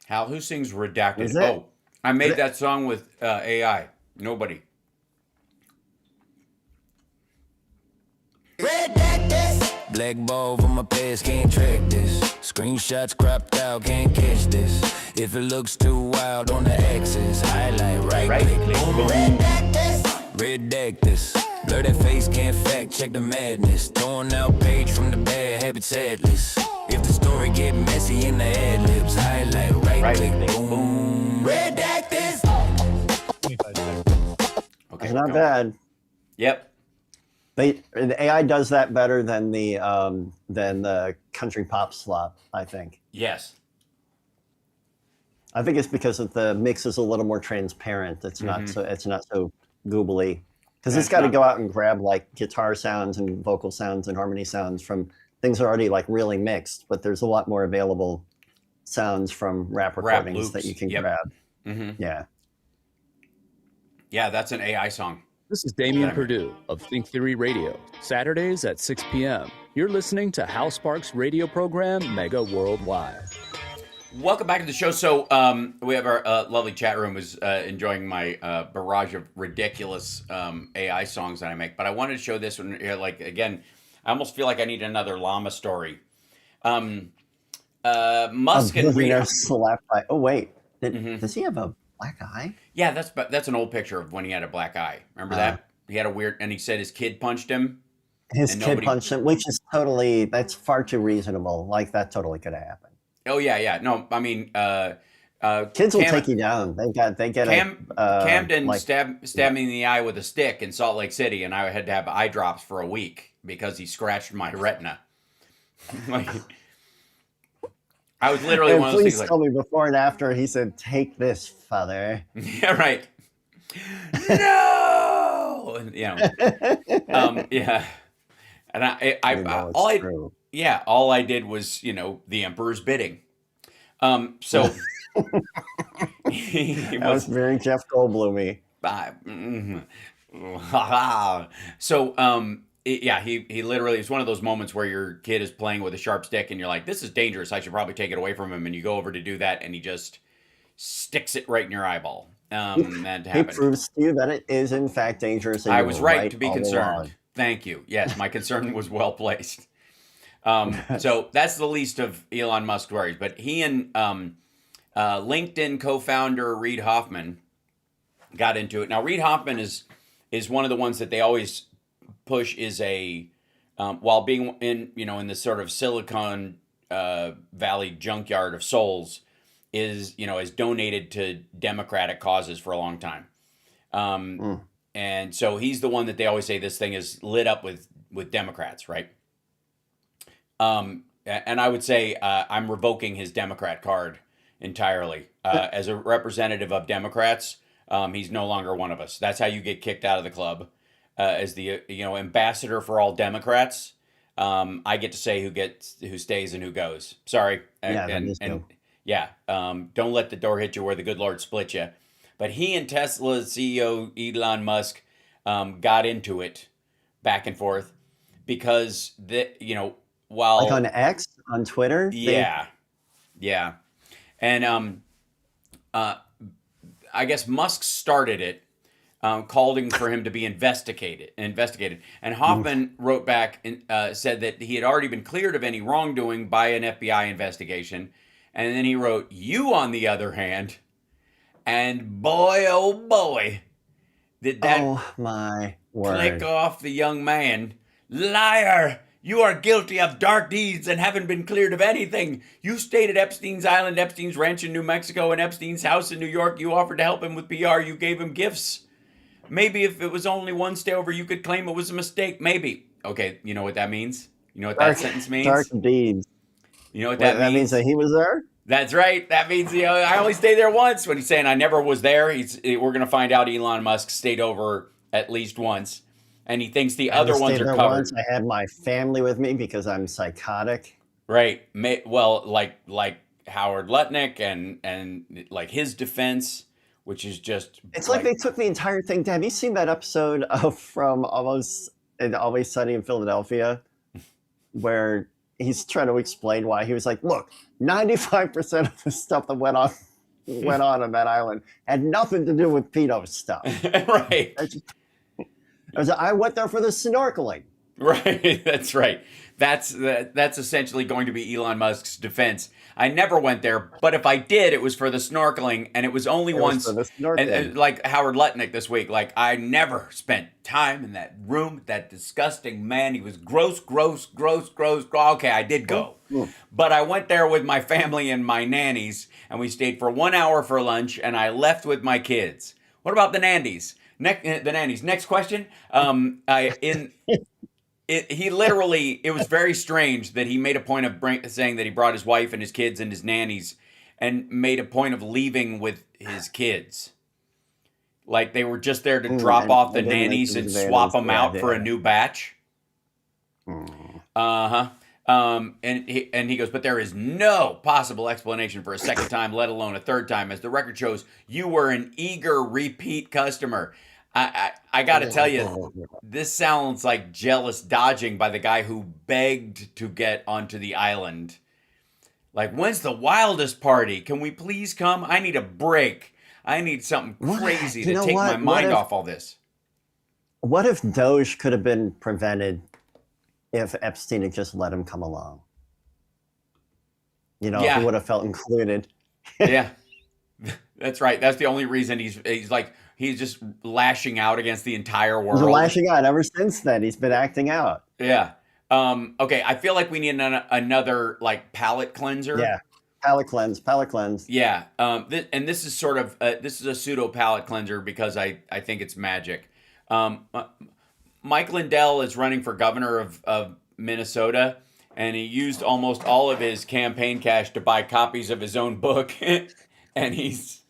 Speaker 1: Hal, who sings Redacted?
Speaker 2: Is it?
Speaker 1: Oh, I made that song with AI. Nobody.
Speaker 8: Black ball over my past, can't track this. Screenshots cropped out, can't catch this. If it looks too wild on the axis, highlight right click, boom. Redact this. Blur that face, can't fact check the madness. Torn out page from the bad habits atlas. If the story get messy in the ad libs, highlight right click, boom. Redact this.
Speaker 1: Okay,
Speaker 2: It's not bad.
Speaker 1: Yep.
Speaker 2: The AI does that better than the country pop slop, I think.
Speaker 1: Yes.
Speaker 2: I think it's because the mix is a little more transparent. It's not so googly. Because it's got to go out and grab like guitar sounds and vocal sounds and harmony sounds from things that are already like really mixed, but there's a lot more available sounds from rap recordings that you can grab.
Speaker 1: Mm-hmm.
Speaker 2: Yeah.
Speaker 1: Yeah, that's an AI song.
Speaker 9: This is Damian Perdue of Think Theory Radio, Saturdays at 6 p.m. You're listening to Hal Sparks' radio program, Mega Worldwide.
Speaker 1: Welcome back to the show. So we have our lovely chat room was enjoying my barrage of ridiculous AI songs that I make. But I wanted to show this one here. Like, again, I almost feel like I need another llama story. Musk and Rita.
Speaker 2: Slapped by. Oh, wait. Does he have a black eye?
Speaker 1: Yeah, that's an old picture of when he had a black eye. Remember that? He had a weird, and he said his kid punched him.
Speaker 2: His kid punched him, which is that's far too reasonable. Like, that totally could have happened.
Speaker 1: Oh, yeah. No, I mean,
Speaker 2: kids will take you down.
Speaker 1: Camden stabbed me in the eye with a stick in Salt Lake City, and I had to have eye drops for a week because he scratched my retina. Like, I was literally one of those things.
Speaker 2: Please tell me before and after he said, "Take this, father."
Speaker 1: Yeah, right. No, and, yeah, and all I did was, the emperor's bidding. So
Speaker 2: That was very Jeff Goldblum-y.
Speaker 1: So, he literally, it's one of those moments where your kid is playing with a sharp stick and you're like, this is dangerous. I should probably take it away from him. And you go over to do that and he just sticks it right in your eyeball. That
Speaker 2: He
Speaker 1: happened.
Speaker 2: proves to you that it is in fact dangerous. And
Speaker 1: I
Speaker 2: you
Speaker 1: was
Speaker 2: were
Speaker 1: right to be
Speaker 2: all
Speaker 1: concerned.
Speaker 2: along.
Speaker 1: Thank you. Yes, my concern was well placed. So that's the least of Elon Musk's worries. But he and LinkedIn co-founder Reid Hoffman got into it. Now, Reid Hoffman is one of the ones that they always push is a while being in this sort of Silicon Valley junkyard of souls, is donated to Democratic causes for a long time. And so he's the one that they always say this thing is lit up with Democrats, right? And I would say I'm revoking his Democrat card entirely. As a representative of Democrats, he's no longer one of us. That's how you get kicked out of the club. As the ambassador for all Democrats, I get to say who stays and who goes. Sorry, don't let the door hit you where the good Lord split you. But he and Tesla's CEO Elon Musk got into it back and forth because while
Speaker 2: Like on X, on Twitter.
Speaker 1: Yeah. And I guess Musk started it, calling for him to be investigated. And Hoffman wrote back and said that he had already been cleared of any wrongdoing by an FBI investigation. And then he wrote, "You, on the other hand," and boy, oh boy, did that
Speaker 2: Oh my word!
Speaker 1: click off the young man. "Liar! You are guilty of dark deeds and haven't been cleared of anything. You stayed at Epstein's Island, Epstein's Ranch in New Mexico, and Epstein's house in New York. You offered to help him with PR. You gave him gifts. Maybe if it was only one stayover, you could claim it was a mistake. Maybe." Okay, you know what that means? You know what that sentence means?
Speaker 2: Dark deeds.
Speaker 1: You know what that means?
Speaker 2: That means that he was there?
Speaker 1: That's right. That means I only stayed there once. When he's saying I never was there, we're going to find out Elon Musk stayed over at least once. And he thinks the other ones are covered.
Speaker 2: Once I had my family with me because I'm psychotic.
Speaker 1: Right. Well, like Howard Lutnick and like his defense, which is just.
Speaker 2: It's like they took the entire thing. Have you seen that episode from Always Sunny in Philadelphia, where he's trying to explain why he was like, "Look, 95% of the stuff that went on that island had nothing to do with pedo stuff."
Speaker 1: Right.
Speaker 2: I went there for the snorkeling.
Speaker 1: Right, that's right. That's essentially going to be Elon Musk's defense. I never went there, but if I did, it was for the snorkeling, and it was only once.
Speaker 2: For the snorkeling.
Speaker 1: And like Howard Lutnick this week, like I never spent time in that room with that disgusting man. He was gross. Okay, I did go, but I went there with my family and my nannies, and we stayed for 1 hour for lunch, and I left with my kids. What about the nannies? The nannies. Next question. It was very strange that he made a point of saying that he brought his wife and his kids and his nannies and made a point of leaving with his kids. Like they were just there to drop off the nannies and swap them out for a new batch. And he goes, "But there is no possible explanation for a second time, let alone a third time. As the record shows, you were an eager repeat customer." I got to tell you, this sounds like jealous dodging by the guy who begged to get onto the island. Like, when's the wildest party? Can we please come? I need a break. I need something crazy to take my mind off all this.
Speaker 2: What if Doge could have been prevented if Epstein had just let him come along? He would have felt included.
Speaker 1: Yeah, that's right. That's the only reason he's just lashing out against the entire world.
Speaker 2: He's lashing out ever since then. He's been acting out.
Speaker 1: Yeah. Okay. I feel like we need another like palate cleanser.
Speaker 2: Yeah. Palate cleanse.
Speaker 1: Yeah. This is sort of this is a pseudo palate cleanser because I think it's magic. Mike Lindell is running for governor of Minnesota, and he used almost all of his campaign cash to buy copies of his own book, and he's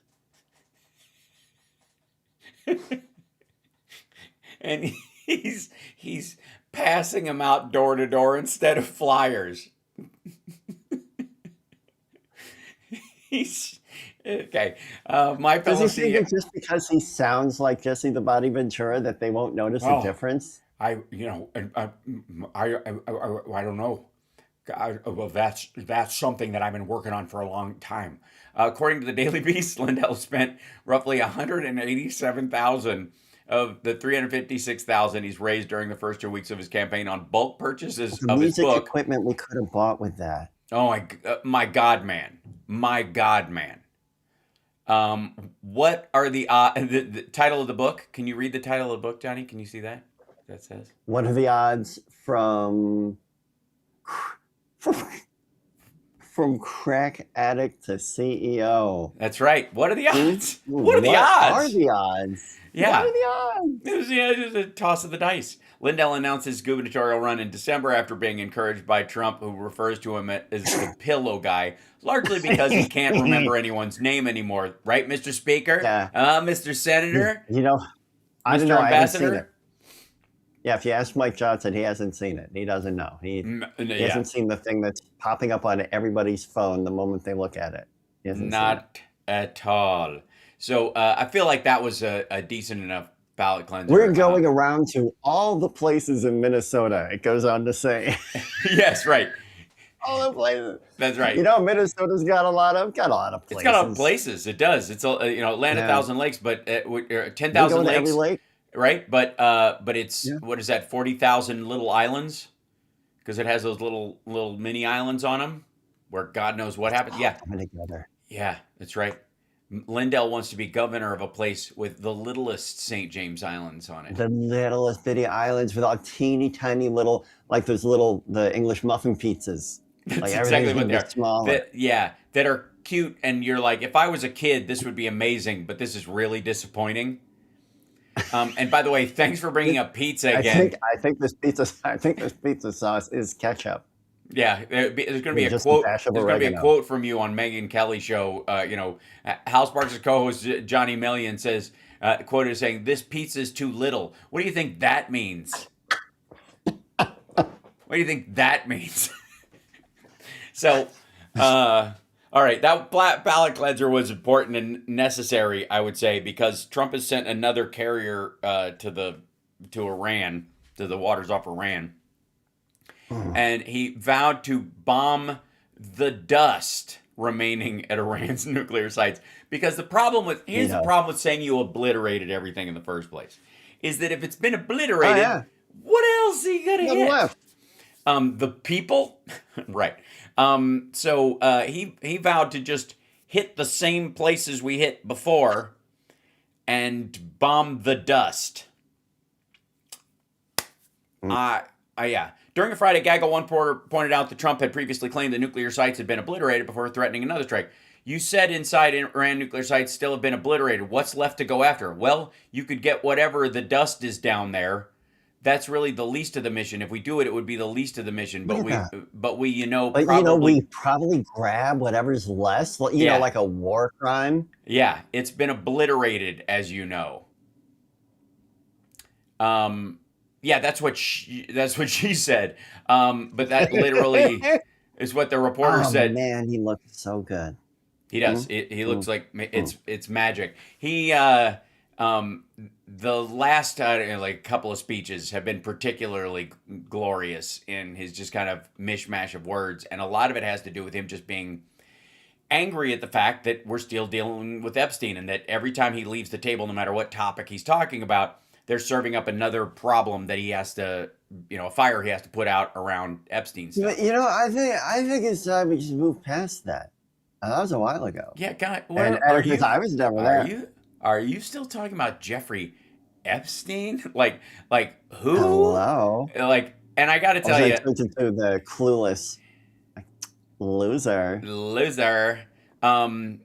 Speaker 1: passing them out door to door instead of flyers. He's okay. My
Speaker 2: Does he think
Speaker 1: policy.
Speaker 2: that just because he sounds like Jesse the Body Ventura that they won't notice a
Speaker 1: Oh,
Speaker 2: difference?
Speaker 1: I don't know. Well, that's something that I've been working on for a long time. According to the Daily Beast, Lindell spent roughly 187,000 of the 356,000 he's raised during the first 2 weeks of his campaign on bulk purchases
Speaker 2: The
Speaker 1: of his
Speaker 2: music
Speaker 1: book.
Speaker 2: equipment we could have bought with that.
Speaker 1: Oh my God, man! My God, man! What are the title of the book? Can you read the title of the book, Johnny? Can you see that? That says.
Speaker 2: What are the odds from crack addict to CEO?
Speaker 1: That's right. What are the odds?
Speaker 2: What
Speaker 1: What are the odds?
Speaker 2: Are the odds?
Speaker 1: Yeah.
Speaker 2: What are the odds?
Speaker 1: It was just a toss of the dice. Lindell announced his gubernatorial run in December after being encouraged by Trump, who refers to him as the pillow guy, largely because he can't remember anyone's name anymore. Right, Mr. Speaker?
Speaker 2: Yeah.
Speaker 1: Mr. Senator?
Speaker 2: You know, I don't
Speaker 1: Mr.
Speaker 2: know. I haven't seen
Speaker 1: Ambassador?
Speaker 2: it. Yeah, if you ask Mike Johnson, he hasn't seen it. He doesn't know. He hasn't seen the thing that's popping up on everybody's phone the moment they look at it. He hasn't seen it.
Speaker 1: Not at all. So I feel like that was a decent enough palate cleanser.
Speaker 2: We're going around to all the places in Minnesota, it goes on to say.
Speaker 1: Yes, right.
Speaker 2: All the places.
Speaker 1: That's right.
Speaker 2: You know, Minnesota's got a lot of places.
Speaker 1: It's got a lot of places. It does. It's Atlanta, 1,000 lakes, but 10,000
Speaker 2: We go to
Speaker 1: lakes.
Speaker 2: every lake.
Speaker 1: Right, but it's what is that? 40,000 little islands, because it has those little mini islands on them, where God knows what happened. Yeah,
Speaker 2: Coming together.
Speaker 1: yeah, that's right. Lindell wants to be governor of a place with the littlest St. James Islands on it.
Speaker 2: The littlest bitty islands with all teeny tiny little, like those the English muffin pizzas.
Speaker 1: That's
Speaker 2: Like
Speaker 1: exactly what they are.
Speaker 2: Smaller.
Speaker 1: That are cute, and you're like, if I was a kid, this would be amazing, but this is really disappointing. And by the way, thanks for bringing up pizza again.
Speaker 2: I think this pizza sauce is ketchup.
Speaker 1: Yeah, there's going to be a
Speaker 2: Just
Speaker 1: quote.
Speaker 2: a dash of
Speaker 1: There's going to be a
Speaker 2: oregano.
Speaker 1: quote from you on Megyn Kelly's show. Hal Sparks' co-host Johnny Million says, quoted as saying, "This pizza is too little." What do you think that means? What do you think that means? So, all right, that ballot cleanser was important and necessary, I would say, because Trump has sent another carrier to Iran, to the waters off Iran. And he vowed to bomb the dust remaining at Iran's nuclear sites. Because the problem with saying you obliterated everything in the first place is that if it's been obliterated, what else are you gonna hit?
Speaker 2: Left.
Speaker 1: The people, right? So he vowed to just hit the same places we hit before and bomb the dust. Yeah. During a Friday, Gaggle One pointed out that Trump had previously claimed that nuclear sites had been obliterated before threatening another strike. You said inside Iran nuclear sites still have been obliterated. What's left to go after? Well, you could get whatever the dust is down there. That's really the least of the mission. If we do it, it would be the least of the mission. But we
Speaker 2: we probably grab whatever's less. You know, like a war crime.
Speaker 1: Yeah, it's been obliterated, as you know. Yeah, that's what she said. But that literally is what the reporter said.
Speaker 2: Man, he looks so good.
Speaker 1: He does. He looks like it's magic. He the last couple of speeches have been particularly glorious in his just kind of mishmash of words, and a lot of it has to do with him just being angry at the fact that we're still dealing with Epstein, and that every time he leaves the table, no matter what topic he's talking about, they're serving up another problem that he has to, a fire he has to put out around Epstein stuff.
Speaker 2: I think it's time we just move past that. That was a while ago.
Speaker 1: Yeah, God.
Speaker 2: I was never there.
Speaker 1: Are you still talking about Jeffrey Epstein? Like who?
Speaker 2: Hello.
Speaker 1: And I got to tell you,
Speaker 2: to the clueless loser.
Speaker 1: And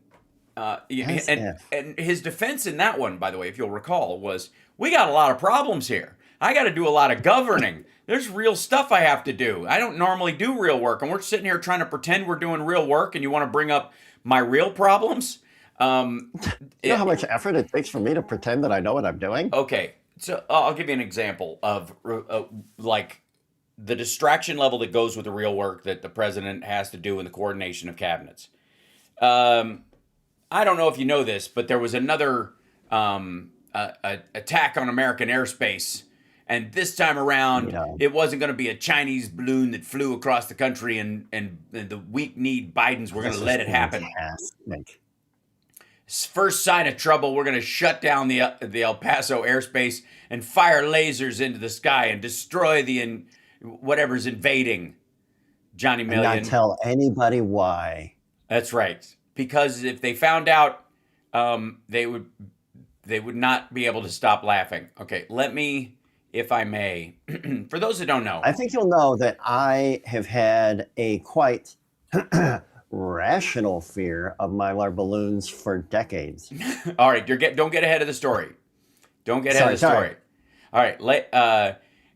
Speaker 1: his defense in that one, by the way, if you'll recall, was, we got a lot of problems here. I got to do a lot of governing. There's real stuff I have to do. I don't normally do real work, and we're sitting here trying to pretend we're doing real work, and you want to bring up my real problems?
Speaker 2: You know how much effort it takes for me to pretend that I know what I'm doing?
Speaker 1: Okay, so I'll give you an example of the distraction level that goes with the real work that the president has to do in the coordination of cabinets. I don't know if you know this, but there was another attack on American airspace. And this time around, it wasn't going to be a Chinese balloon that flew across the country and the weak-kneed Bidens were going to let it happen.
Speaker 2: Fantastic.
Speaker 1: First sign of trouble, we're going to shut down the El Paso airspace and fire lasers into the sky and destroy whatever's invading. Johnny Million.
Speaker 2: And not tell anybody why.
Speaker 1: That's right. Because if they found out, they would not be able to stop laughing. Okay, let me, if I may, for those that don't know.
Speaker 2: I think you'll know that I have had a quite rational fear of Mylar balloons for decades.
Speaker 1: All right, don't get ahead of the story. Don't get ahead of the story. All right,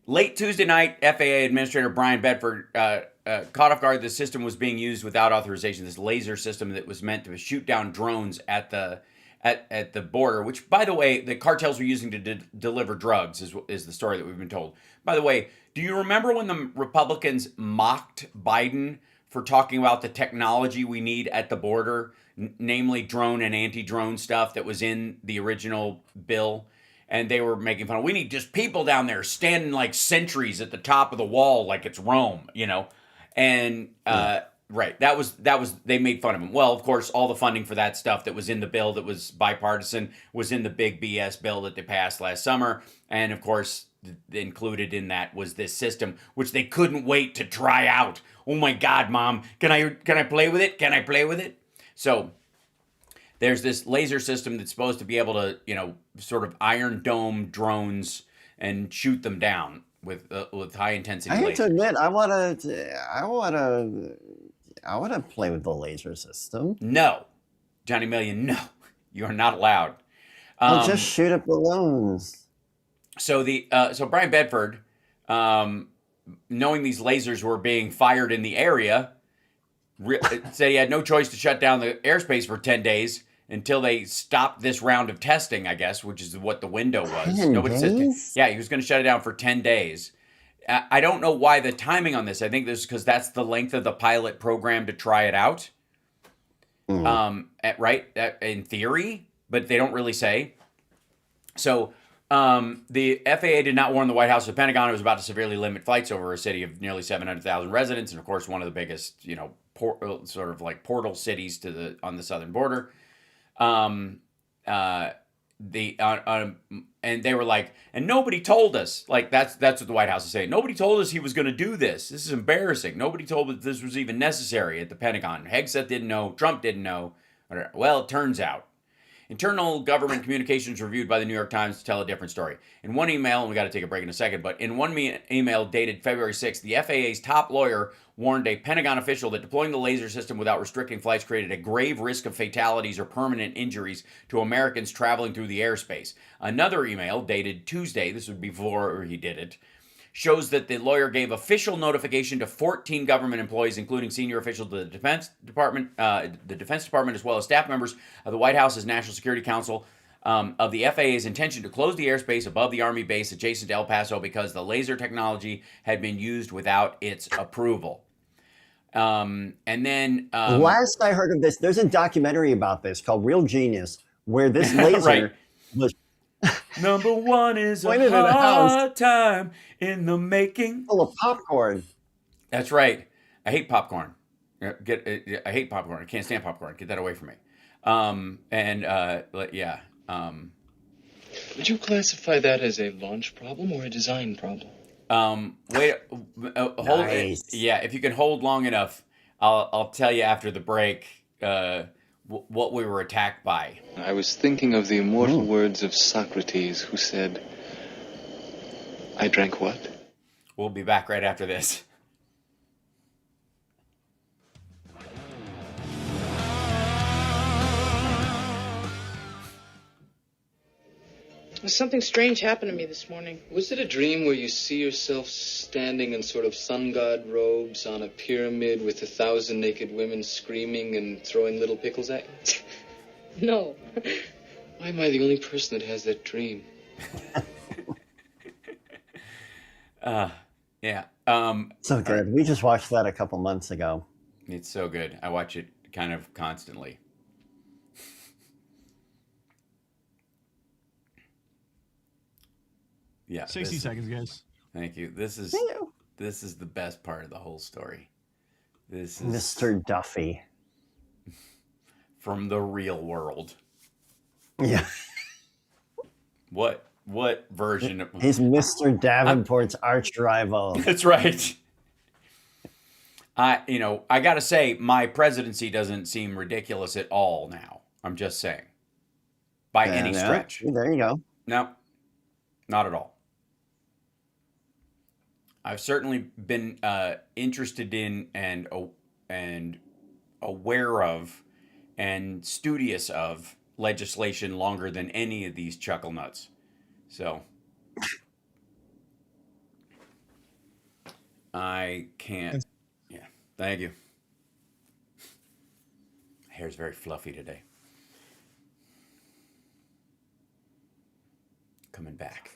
Speaker 1: late Tuesday night, FAA Administrator Brian Bedford caught off guard. The system was being used without authorization. This laser system that was meant to shoot down drones at the border, which, by the way, the cartels were using to deliver drugs, is the story that we've been told. By the way, do you remember when the Republicans mocked Biden for talking about the technology we need at the border, namely drone and anti-drone stuff that was in the original bill? And they were making fun of, we need just people down there standing like sentries at the top of the wall like it's Rome, you know? And, right, that was, they made fun of him. Well, of course, all the funding for that stuff that was in the bill that was bipartisan was in the big BS bill that they passed last summer. And, of course, included in that was this system, which they couldn't wait to try out. Oh, my God, Mom, can I play with it? Can I play with it? So there's this laser system that's supposed to be able to, sort of Iron Dome drones and shoot them down with high intensity.
Speaker 2: I have to admit, I want to play with the laser system.
Speaker 1: No, Johnny Million, no, you are not allowed.
Speaker 2: I'll just shoot at balloons.
Speaker 1: So Brian Bedford, knowing these lasers were being fired in the area, said he had no choice to shut down the airspace for 10 days until they stopped this round of testing, I guess, which is what the window was.
Speaker 2: 10 days?
Speaker 1: Yeah, he was going to shut it down for 10 days. I don't know why the timing on this. I think this is because that's the length of the pilot program to try it out. Right? In theory, but they don't really say. So the FAA did not warn the White House or the Pentagon it was about to severely limit flights over a city of nearly 700,000 residents, and of course one of the biggest, sort of like portal cities on the southern border. And they were like, and nobody told us. Like that's what the White House is saying. Nobody told us he was going to do this. This is embarrassing. Nobody told us this was even necessary at the Pentagon. Hegseth didn't know. Trump didn't know. Well, it turns out. Internal government communications reviewed by the New York Times tell a different story. In one email, and we got to take a break in a second, but in one email dated February 6th, the FAA's top lawyer warned a Pentagon official that deploying the laser system without restricting flights created a grave risk of fatalities or permanent injuries to Americans traveling through the airspace. Another email dated Tuesday, this was before he did it, shows that the lawyer gave official notification to 14 government employees, including senior officials of the Defense Department, as well as staff members of the White House's National Security Council, of the FAA's intention to close the airspace above the Army base adjacent to El Paso because the laser technology had been used without its approval. And then
Speaker 2: last I heard of this, there's a documentary about this called Real Genius, where this laser was
Speaker 1: number one is a hard time in the making.
Speaker 2: Full of popcorn.
Speaker 1: That's right. I hate popcorn. I hate popcorn. I can't stand popcorn. Get that away from me.
Speaker 10: Would you classify that as a launch problem or a design problem?
Speaker 1: Hold.
Speaker 2: Nice.
Speaker 1: If you can hold long enough, I'll tell you after the break what we were attacked by.
Speaker 10: I was thinking of the immortal words of Socrates, who said, I drank what?
Speaker 1: We'll be back right after this.
Speaker 11: Something strange happened to me this morning.
Speaker 10: Was it a dream where you see yourself standing in sort of sun god robes on a pyramid with 1,000 naked women screaming and throwing little pickles at you?
Speaker 11: No.
Speaker 10: Why am I the only person that has that dream?
Speaker 2: So good. We just watched that a couple months ago.
Speaker 1: It's so good. I watch it kind of constantly. Yeah.
Speaker 12: 60 seconds, guys.
Speaker 1: Thank you. This is the best part of the whole story. This is
Speaker 2: Mr. Duffy
Speaker 1: from the real world.
Speaker 2: Yeah.
Speaker 1: What version of
Speaker 2: He's Mr. Davenport's arch rival.
Speaker 1: That's right. I got to say, my presidency doesn't seem ridiculous at all now. I'm just saying. By any stretch.
Speaker 2: There you go.
Speaker 1: No, not at all. I've certainly been interested in and aware of and studious of legislation longer than any of these chuckle nuts. So I can't. Yeah. Thank you. Hair's very fluffy today. Coming back.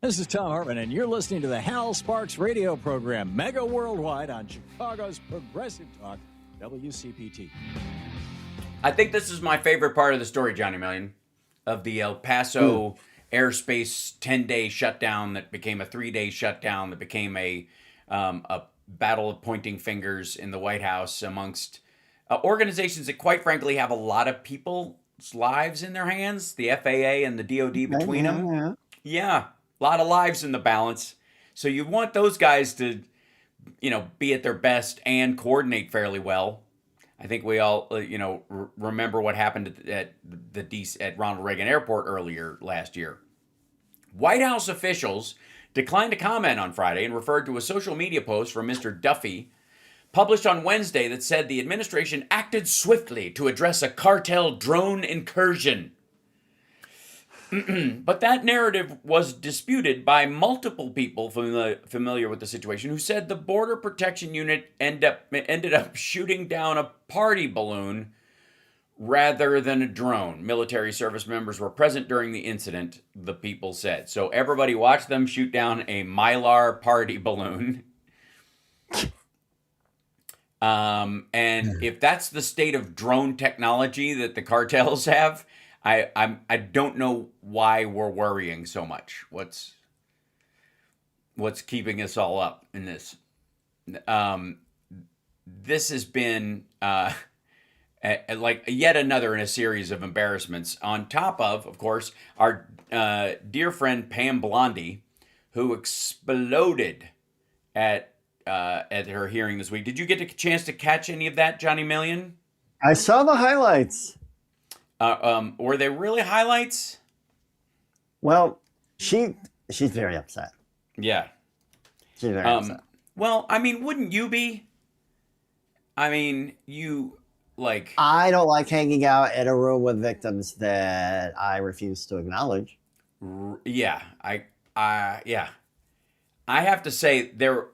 Speaker 3: This is Tom Hartman, and you're listening to the Hal Sparks radio program, Mega Worldwide, on Chicago's Progressive Talk, WCPT.
Speaker 1: I think this is my favorite part of the story, Johnny Million, of the El Paso airspace 10-day shutdown that became a 3-day shutdown that became a battle of pointing fingers in the White House amongst organizations that, quite frankly, have a lot of people's lives in their hands, the FAA and the DOD between them. Yeah, a lot of lives in the balance. So you want those guys to, be at their best and coordinate fairly well. I think we all, remember what happened at Ronald Reagan Airport earlier last year. White House officials declined to comment on Friday and referred to a social media post from Mr. Duffy, published on Wednesday, that said the administration acted swiftly to address a cartel drone incursion. But that narrative was disputed by multiple people familiar with the situation, who said the Border Protection Unit ended up shooting down a party balloon rather than a drone. Military service members were present during the incident, the people said. So everybody watched them shoot down a Mylar party balloon. And if that's the state of drone technology that the cartels have, I don't know why we're worrying so much. What's keeping us all up in this? This has been like yet another in a series of embarrassments. On top of course, our dear friend Pam Blondie, who exploded at her hearing this week. Did you get a chance to catch any of that, Johnny Million?
Speaker 2: I saw the highlights.
Speaker 1: Were they really highlights?
Speaker 2: Well, she's very upset.
Speaker 1: Yeah.
Speaker 2: She's very upset.
Speaker 1: Well, I mean, wouldn't you be? I mean, you like...
Speaker 2: I don't like hanging out in a room with victims that I refuse to acknowledge.
Speaker 1: Yeah. Yeah. I have to say they're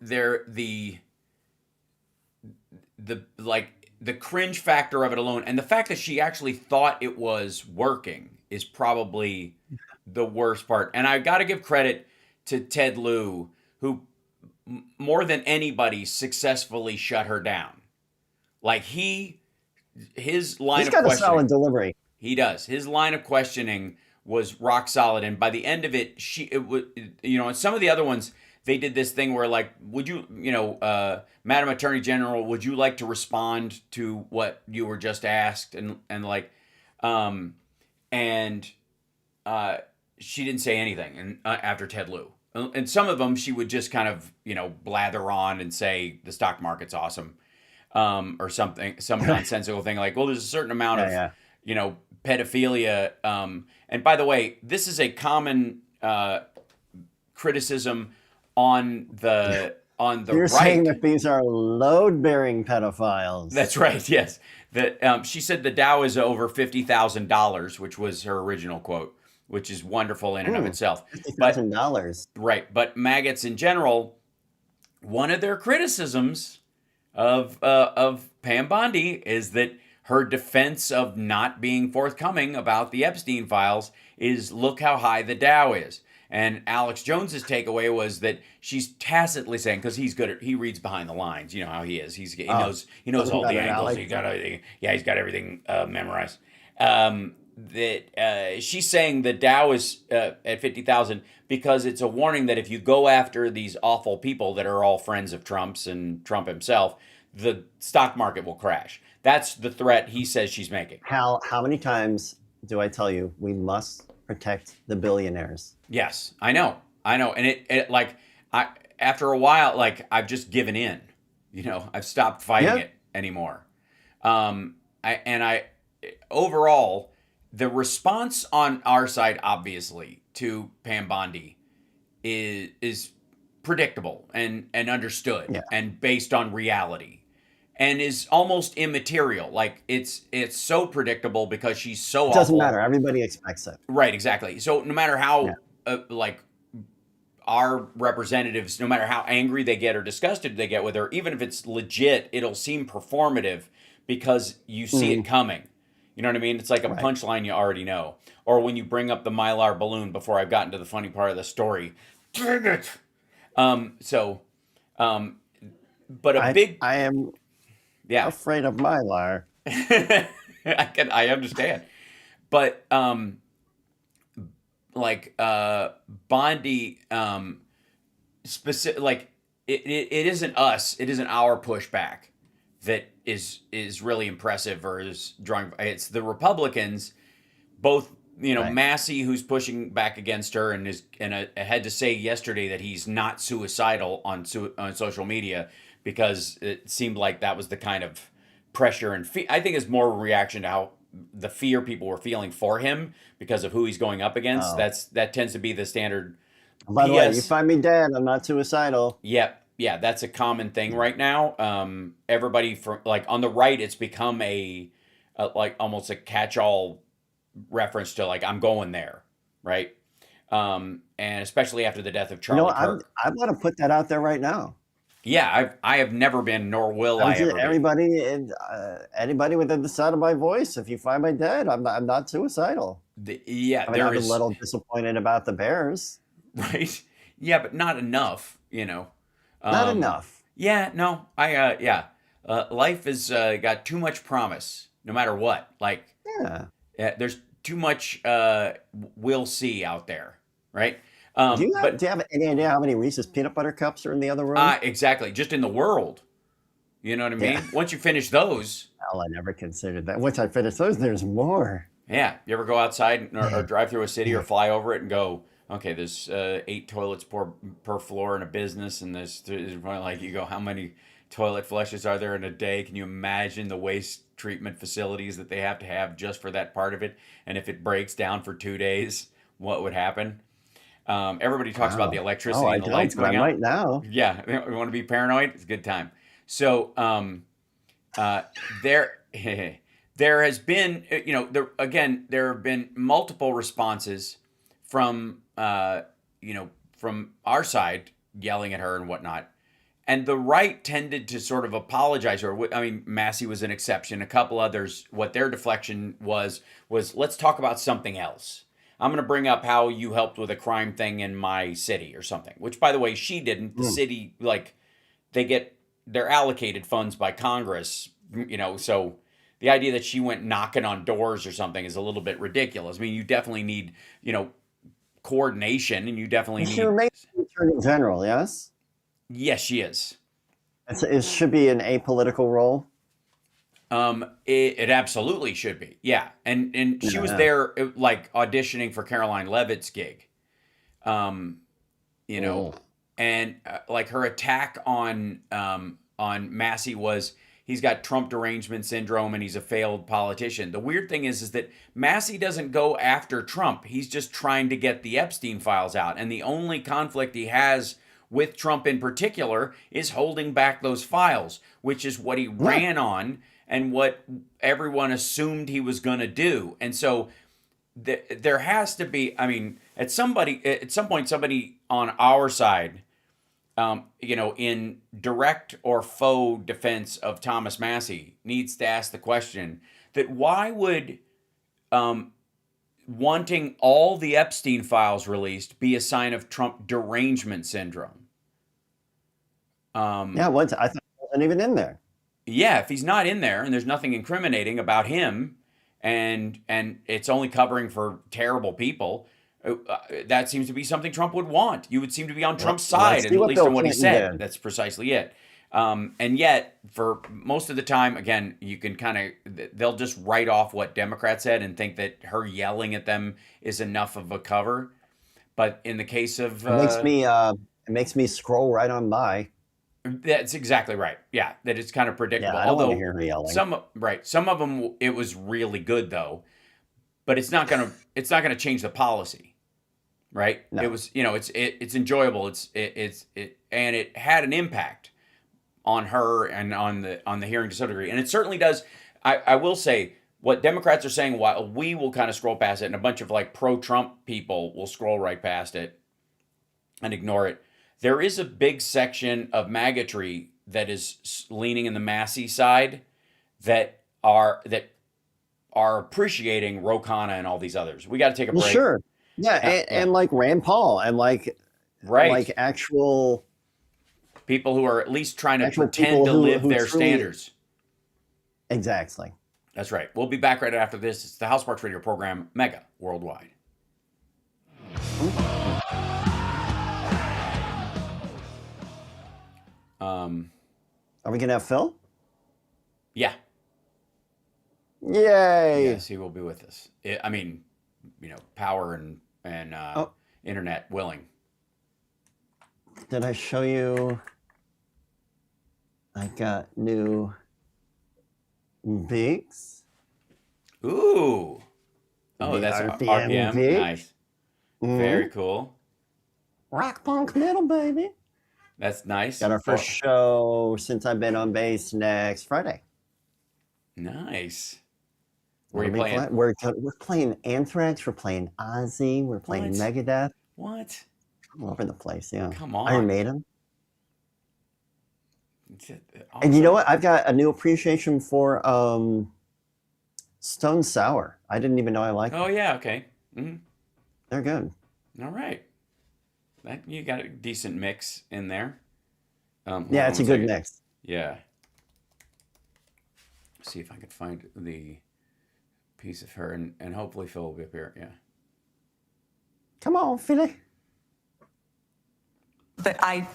Speaker 1: the cringe factor of it alone, and the fact that she actually thought it was working, is probably the worst part. And I got to give credit to Ted Lieu, who more than anybody successfully shut her down. Like his line
Speaker 2: He's
Speaker 1: of
Speaker 2: got
Speaker 1: questioning,
Speaker 2: a solid delivery.
Speaker 1: He does. His line of questioning was rock solid, and by the end of it, and some of the other ones, they did this thing where, like, would you, Madam Attorney General, would you like to respond to what you were just asked? And she didn't say anything. And after Ted Lieu, and some of them she would just kind of, blather on and say the stock market's awesome, or something, some nonsensical thing like, well, there's a certain amount of, pedophilia. And by the way, this is a common criticism on the
Speaker 2: You're
Speaker 1: right.
Speaker 2: saying that these are load-bearing pedophiles.
Speaker 1: That's right. Yes. That she said the Dow is over $50,000, which was her original quote, which is wonderful in and of itself.
Speaker 2: $50,000.
Speaker 1: Right. But maggots in general, one of their criticisms of Pam Bondi is that her defense of not being forthcoming about the Epstein files is, look how high the Dow is. And Alex Jones's takeaway was that she's tacitly saying, because he reads behind the lines. You know how he is. He knows all the angles. He's got everything memorized. That she's saying the Dow is at 50,000 because it's a warning that if you go after these awful people that are all friends of Trump's and Trump himself, the stock market will crash. That's the threat he says she's making.
Speaker 2: Hal, how many times do I tell you we must protect the billionaires?
Speaker 1: Yes, I know. And it like, after a while, like, I've just given in. You know, I've stopped fighting it anymore. Overall, the response on our side, obviously, to Pam Bondi is predictable and understood and based on reality, and is almost immaterial. Like, it's so predictable because she's so awful.
Speaker 2: It doesn't matter. Everybody expects it.
Speaker 1: Right, exactly. So no matter how like our representatives, no matter how angry they get or disgusted they get with her, even if it's legit, it'll seem performative because you see it coming. You know what I mean? It's like a punchline you already know. Or when you bring up the Mylar balloon before I've gotten to the funny part of the story. Dang it! But I
Speaker 2: am afraid of Mylar.
Speaker 1: I understand. But Bondi specific, like it isn't us, it isn't our pushback that is really impressive or is drawing. It's the Republicans, both, Massey, who's pushing back against her and had to say yesterday that he's not suicidal on social media because it seemed like that was the kind of pressure and I think it's more a reaction to how the fear people were feeling for him because of who he's going up against. That tends to be the standard.
Speaker 2: By the way, you find me dead, I'm not suicidal.
Speaker 1: Yeah, that's a common thing right now. Everybody on the right, it's become a like almost a catch-all reference to like I'm going there, right? And especially after the death of Charlie Kirk.
Speaker 2: I want to put that out there right now.
Speaker 1: Yeah, I have never been, nor will I ever be.
Speaker 2: Anybody within the sound of my voice, if you find me dead, I'm not suicidal.
Speaker 1: I'm
Speaker 2: a little disappointed about the Bears.
Speaker 1: Right? Yeah, but not enough,
Speaker 2: Not enough.
Speaker 1: Yeah, no, life has got too much promise, no matter what. Like, there's too much we'll see out there, right?
Speaker 2: Do you have any idea how many Reese's peanut butter cups are in the other room?
Speaker 1: Exactly, just in the world. You know what I mean? Once you finish those.
Speaker 2: Oh, I never considered that. Once I finish those, there's more.
Speaker 1: Yeah, you ever go outside or drive through a city or fly over it and go, okay, there's 8 toilets per floor in a business, and there's like, you go, how many toilet flushes are there in a day? Can you imagine the waste treatment facilities that they have to have just for that part of it? And if it breaks down for 2 days, what would happen? Everybody talks about the electricity and the lights going out.
Speaker 2: Right now.
Speaker 1: Yeah, you want to be paranoid? It's a good time. So there has been, there have been multiple responses from from our side yelling at her and whatnot. And the right tended to sort of apologize. Massey was an exception. A couple others, what their deflection was let's talk about something else. I'm going to bring up how you helped with a crime thing in my city or something, which, by the way, she didn't. The city, they're allocated funds by Congress, so the idea that she went knocking on doors or something is a little bit ridiculous. I mean, you definitely need, coordination, and you definitely need.
Speaker 2: She remains Attorney General, yes?
Speaker 1: Yes, she is.
Speaker 2: It should be an apolitical role.
Speaker 1: It absolutely should be. Yeah. And she was there like auditioning for Caroline Leavitt's gig. And like her attack on Massey was he's got Trump derangement syndrome and he's a failed politician. The weird thing is that Massey doesn't go after Trump. He's just trying to get the Epstein files out. And the only conflict he has with Trump in particular is holding back those files, which is what he ran on and what everyone assumed he was going to do. And so there has to be, at some point, somebody on our side, in direct or faux defense of Thomas Massey needs to ask the question that why would wanting all the Epstein files released be a sign of Trump derangement syndrome.
Speaker 2: Yeah, I thought he wasn't even in there.
Speaker 1: Yeah, if he's not in there and there's nothing incriminating about him, and it's only covering for terrible people, that seems to be something Trump would want. You would seem to be on Trump's side, at least on what he said. That's precisely it. And yet, for most of the time, again, you can they'll just write off what Democrats said and think that her yelling at them is enough of a cover. But in the case of...
Speaker 2: it makes me scroll right on by.
Speaker 1: That's exactly right. Yeah, that it's kind of predictable.
Speaker 2: Yeah, I don't want to hear her yelling.
Speaker 1: Some of them, it was really good though, but it's not gonna change the policy, right?
Speaker 2: No.
Speaker 1: It was, it's enjoyable. And it had an impact on her and on the hearing to some degree, and it certainly does. I will say what Democrats are saying, while we will kind of scroll past it, and a bunch of like pro-Trump people will scroll right past it and ignore it. There is a big section of maggotry that is leaning in the Massey side that are appreciating Ro Khanna and all these others. We got to take a break.
Speaker 2: Well, sure. Yeah, and like Rand Paul and like actual
Speaker 1: people who are at least trying to pretend to live their standards.
Speaker 2: Exactly.
Speaker 1: That's right. We'll be back right after this. It's the House Sparks Radio program, Mega Worldwide.
Speaker 2: Are we gonna have Phil?
Speaker 1: Yeah.
Speaker 2: Yay!
Speaker 1: Yes, he will be with us. Power and internet willing.
Speaker 2: Did I show you? I got new beaks.
Speaker 1: Ooh. Oh, that's RPM.
Speaker 2: Beak.
Speaker 1: Nice. Very cool.
Speaker 2: Rock punk metal, baby.
Speaker 1: That's nice.
Speaker 2: Got our first show since I've been on bass next Friday.
Speaker 1: Nice. Where are you playing?
Speaker 2: We're playing Anthrax. We're playing Ozzy. We're playing Megadeth.
Speaker 1: What?
Speaker 2: All over the place, yeah.
Speaker 1: Come on.
Speaker 2: Iron Maiden.
Speaker 1: Awesome.
Speaker 2: And you know what? I've got a new appreciation for Stone Sour. I didn't even know I liked them.
Speaker 1: Oh, yeah, okay. Mm-hmm.
Speaker 2: They're good.
Speaker 1: All right. You got a decent mix in there.
Speaker 2: Yeah, it's a good mix.
Speaker 1: Yeah. See if I could find the piece of her, and hopefully Phil will be up here. Yeah.
Speaker 2: Come on, Philly.
Speaker 12: But I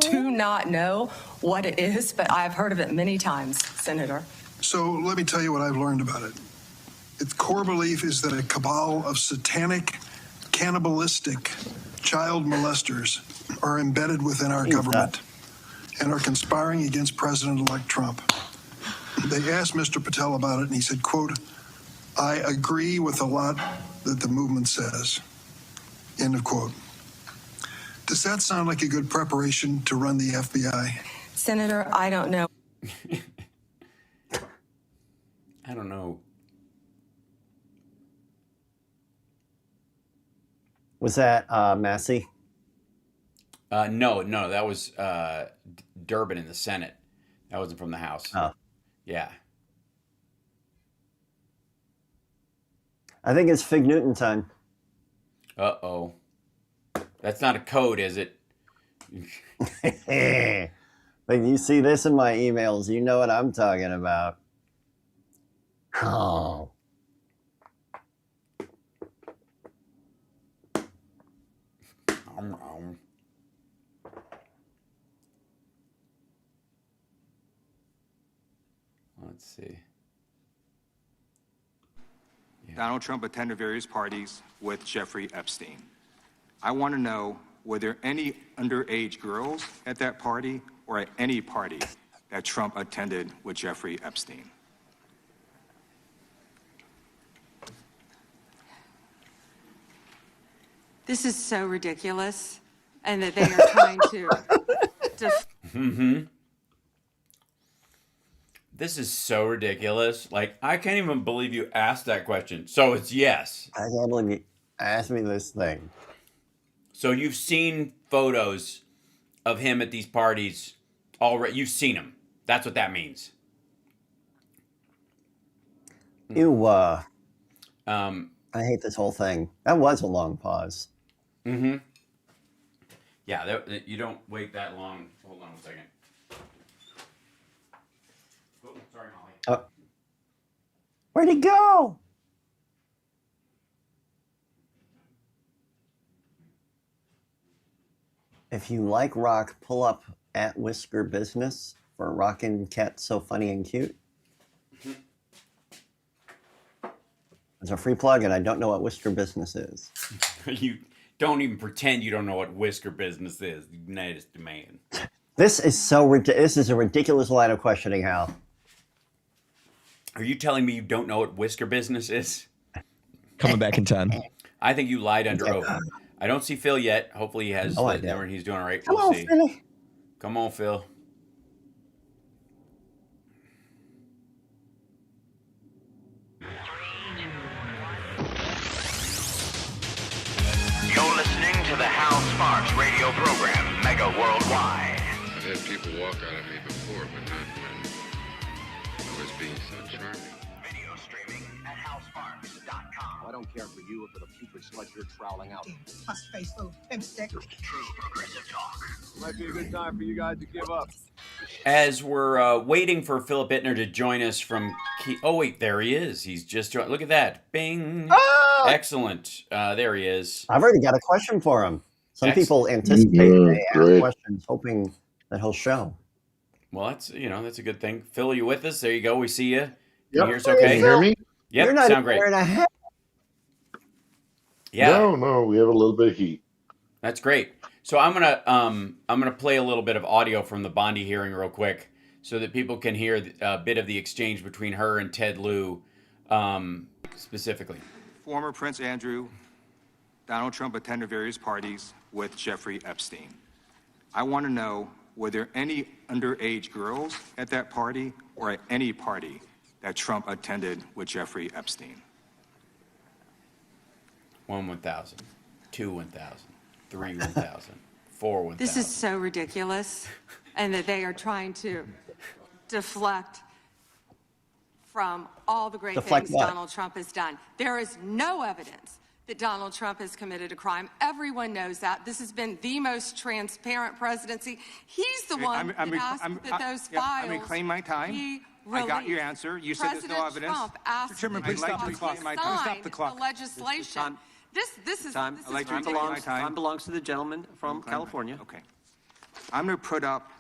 Speaker 12: do not know what it is, but I've heard of it many times, Senator.
Speaker 13: So let me tell you what I've learned about it. Its core belief is that a cabal of satanic, cannibalistic child molesters are embedded within our government and are conspiring against President-elect Trump. They asked Mr. Patel about it, and he said, quote, "I agree with a lot that the movement says," end of quote. Does that sound like a good preparation to run the FBI?
Speaker 12: Senator, I don't know.
Speaker 1: I don't know.
Speaker 2: Was that Massey?
Speaker 1: No, that was Durbin in the Senate. That wasn't from the House.
Speaker 2: Oh.
Speaker 1: Yeah.
Speaker 2: I think it's Fig Newton time.
Speaker 1: Uh-oh. That's not a code, is it?
Speaker 2: Like, you see this in my emails, you know what I'm talking about. Oh.
Speaker 1: Let's see. Yeah.
Speaker 14: Donald Trump attended various parties with Jeffrey Epstein. I want to know, were there any underage girls at that party or at any party that Trump attended with Jeffrey Epstein?
Speaker 15: This is so ridiculous, and that they are trying to
Speaker 1: Mm-hmm. This is so ridiculous. Like, I can't even believe you asked that question. So it's yes.
Speaker 2: I can't believe you asked me this thing.
Speaker 1: So you've seen photos of him at these parties already. You've seen him. That's what that means.
Speaker 2: Ew. I hate this whole thing. That was a long pause.
Speaker 1: Mm-hmm. Yeah, you don't wait that long. Hold on a second. Oh, sorry, Molly.
Speaker 2: Oh. Where'd he go? If you like rock, pull up at Whisker Business for Rockin' Cat So Funny and Cute. It's a free plug, and I don't know what Whisker Business is.
Speaker 1: You don't even pretend you don't know what Whisker Business is. You nicest man.
Speaker 2: This is this is a ridiculous line of questioning, Hal.
Speaker 1: Are you telling me you don't know what Whisker Business is?
Speaker 16: Coming back in 10.
Speaker 1: I think you lied under oath. I don't see Phil yet. Hopefully he has. He's doing all right. We'll see.
Speaker 2: Philly.
Speaker 1: Come on, Phil.
Speaker 17: You're listening to the Hal Sparks radio program, Mega Worldwide.
Speaker 18: I've had people walk out of me before, but not when I was being so charming.
Speaker 17: Video streaming at halsparks.com.
Speaker 19: I don't care for you or for the putrid slut you're troweling out.
Speaker 20: Plus face little pimp stick.
Speaker 17: True progressive talk.
Speaker 19: Might be a good time for you guys to give up.
Speaker 1: As we're waiting for Philip Ittner to join us from oh wait, there he is. He's just joined. Look at that. Bing.
Speaker 2: Oh!
Speaker 1: Excellent. There he is.
Speaker 2: I've already got a question for him. Some people anticipate they ask questions hoping that he'll show.
Speaker 1: Well, that's a good thing. Phil, are you with us? There you go. We see you.
Speaker 21: Yep.
Speaker 1: You hear us okay?
Speaker 21: Can you hear me?
Speaker 1: Yep,
Speaker 2: You're not
Speaker 1: sound great.
Speaker 2: wearing a hat.
Speaker 1: Yeah.
Speaker 21: No, we have a little bit of heat.
Speaker 1: That's great. So I'm gonna play a little bit of audio from the Bondi hearing real quick, so that people can hear a bit of the exchange between her and Ted Lieu, specifically.
Speaker 14: Former Prince Andrew, Donald Trump attended various parties with Jeffrey Epstein. I want to know, were there any underage girls at that party or at any party that Trump attended with Jeffrey Epstein?
Speaker 1: 1 1,000, 2 1,000, 3 1,000, 4 1,000.
Speaker 15: This is so ridiculous, and that they are trying to deflect from all the great things Donald Trump has done. There is no evidence that Donald Trump has committed a crime. Everyone knows that. This has been the most transparent presidency. He's the one that asked that those files
Speaker 14: I'm reclaiming my time.
Speaker 15: be
Speaker 14: I got
Speaker 15: released.
Speaker 14: your answer. You said there's no evidence.
Speaker 15: Trump asked
Speaker 14: Mr. Chairman, please stop the clock. Stop the clock.
Speaker 15: The legislation. This is
Speaker 14: I'd like to reclaim my time.
Speaker 22: Time belongs to the gentleman from California.
Speaker 14: Okay. I'm going to put up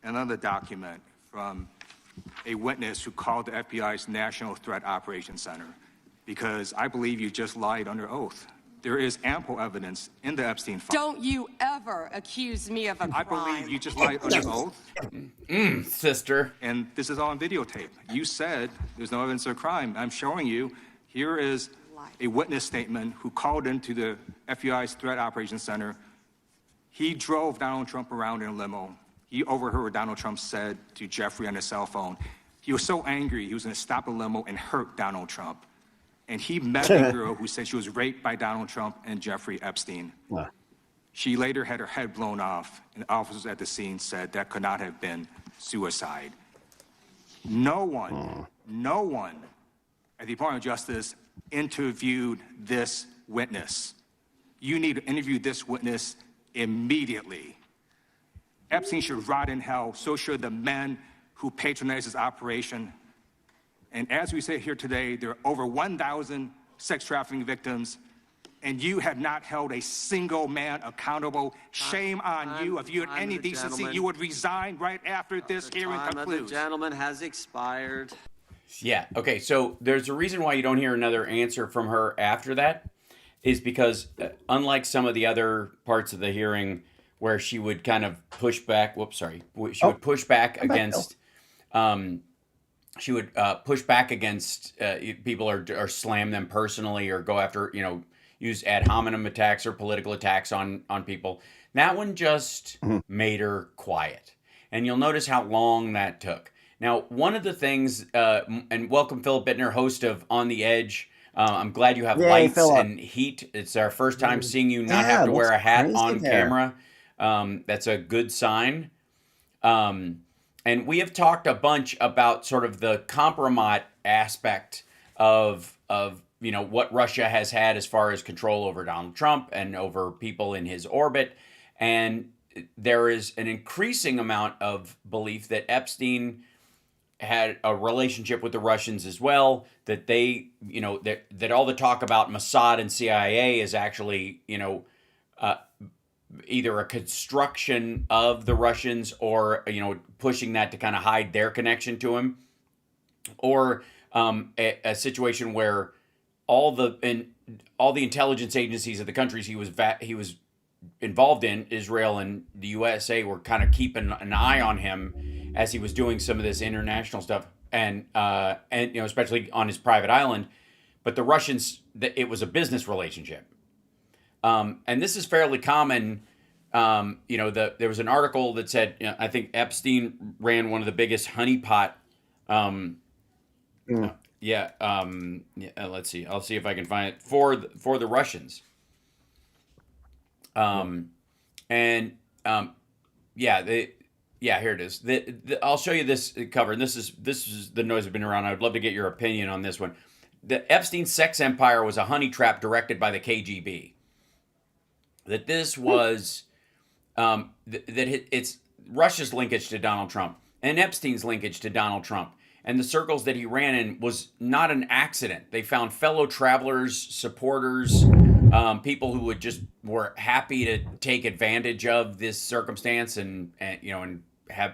Speaker 14: another document from a witness who called the FBI's National Threat Operations Center, because I believe you just lied under oath. There is ample evidence in the Epstein file.
Speaker 15: Don't you ever accuse me of a crime.
Speaker 14: I believe you just lied under oath.
Speaker 1: Sister.
Speaker 14: And this is all on videotape. You said there's no evidence of a crime. I'm showing you. Here is a witness statement who called into the FBI's Threat Operations Center. He drove Donald Trump around in a limo. He overheard what Donald Trump said to Jeffrey on his cell phone. He was so angry, he was going to stop the limo and hurt Donald Trump. And he met a girl who said she was raped by Donald Trump and Jeffrey Epstein.
Speaker 2: Wow.
Speaker 14: She later had her head blown off, and officers at the scene said that could not have been suicide. No one at the Department of Justice interviewed this witness. You need to interview this witness immediately. Epstein should rot in hell. So should the men who patronized his operation. And as we sit here today, there are over 1,000 sex trafficking victims, and you have not held a single man accountable. Shame on you. If you had any decency, you would resign right after this hearing concludes.
Speaker 22: The gentleman has expired.
Speaker 1: Yeah. Okay. So there's a reason why you don't hear another answer from her after that, is because unlike some of the other parts of the hearing where she would kind of push back. She would push back against. She would push back against people or slam them personally or go after, use ad hominem attacks or political attacks on people. That one just made her quiet. And you'll notice how long that took. Now, one of the things, and welcome Philip Ittner, host of On the Edge. I'm glad you have lights and heat. It's our first time seeing you not have to wear a hat on camera. That's a good sign. And we have talked a bunch about sort of the compromise aspect of what Russia has had as far as control over Donald Trump and over people in his orbit. And there is an increasing amount of belief that Epstein had a relationship with the Russians as well, that they, that all the talk about Mossad and CIA is actually, either a construction of the Russians or, pushing that to kind of hide their connection to him, or a situation where all the intelligence agencies of the countries he was involved in, Israel and the USA, were kind of keeping an eye on him as he was doing some of this international stuff, and especially on his private island. But the Russians, it was a business relationship, and this is fairly common. There was an article that said, I think Epstein ran one of the biggest honeypot. Let's see. I'll see if I can find it for the Russians. Here it is. I'll show you this cover, and this is the noise that's been around. I'd love to get your opinion on this one. The Epstein sex empire was a honey trap directed by the KGB. That this was it's Russia's linkage to Donald Trump and Epstein's linkage to Donald Trump. And the circles that he ran in was not an accident. They found fellow travelers, supporters, people who were happy to take advantage of this circumstance and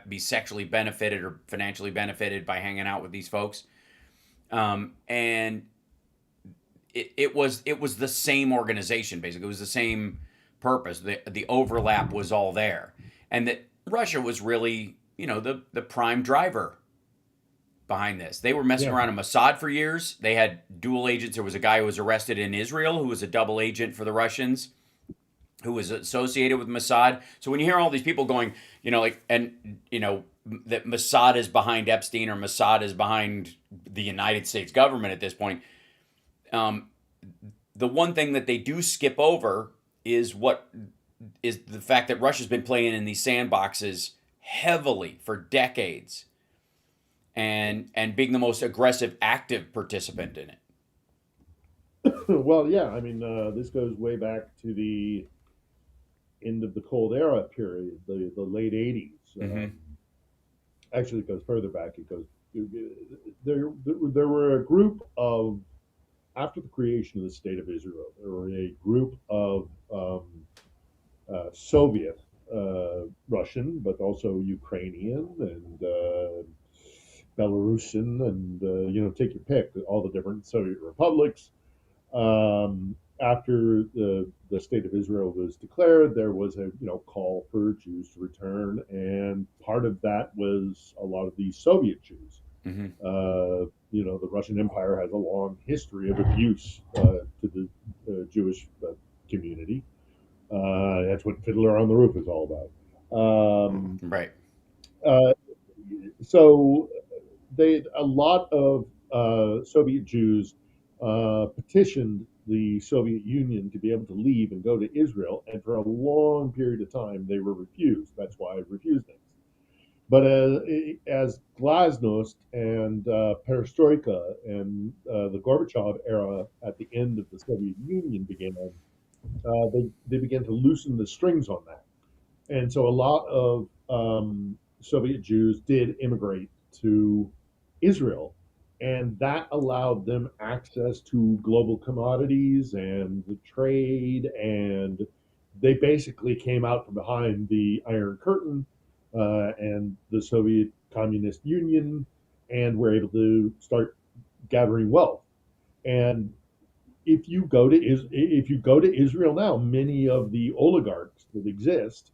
Speaker 1: be sexually benefited or financially benefited by hanging out with these folks. And it was the same organization, basically. It was the same purpose. The overlap was all there, and that Russia was really the prime driver behind this. They were messing around in Mossad for years. They had dual agents. There was a guy who was arrested in Israel who was a double agent for the Russians, who was associated with Mossad. So when you hear all these people going, that Mossad is behind Epstein or Mossad is behind the United States government at this point, the one thing that they do skip over is the fact that Russia's been playing in these sandboxes heavily for decades, and being the most aggressive, active participant in it.
Speaker 4: Well, yeah, I mean, this goes way back to the end of the Cold Era period, the late 80s.
Speaker 1: Mm-hmm.
Speaker 4: Actually, it goes further back. It goes there were a group of, after the creation of the State of Israel, there were a group of Soviet, Russian, but also Ukrainian and Belarusian, and take your pick, all the different Soviet republics. After the State of Israel was declared, there was a call for Jews to return, and part of that was a lot of these Soviet Jews.
Speaker 1: Mm-hmm.
Speaker 4: The Russian Empire has a long history of abuse to the Jewish community. That's what Fiddler on the Roof is all about.
Speaker 1: Right.
Speaker 4: So a lot of Soviet Jews petitioned the Soviet Union to be able to leave and go to Israel, and for a long period of time they were refused. That's why I refused things. But as Glasnost and Perestroika and the Gorbachev era at the end of the Soviet Union began, they began to loosen the strings on that. And so a lot of Soviet Jews did immigrate to Israel, and that allowed them access to global commodities and the trade, and they basically came out from behind the Iron Curtain and the Soviet Communist Union, and were able to start gathering wealth. And if you go to Israel now, many of the oligarchs that exist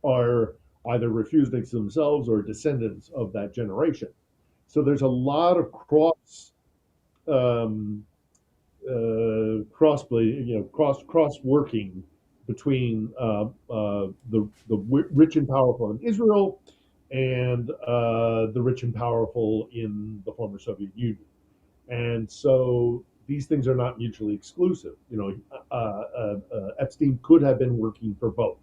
Speaker 4: are either refuseniks themselves or descendants of that generation. So there's a lot of cross working between the rich and powerful in Israel and the rich and powerful in the former Soviet Union. And so these things are not mutually exclusive. Epstein could have been working for both,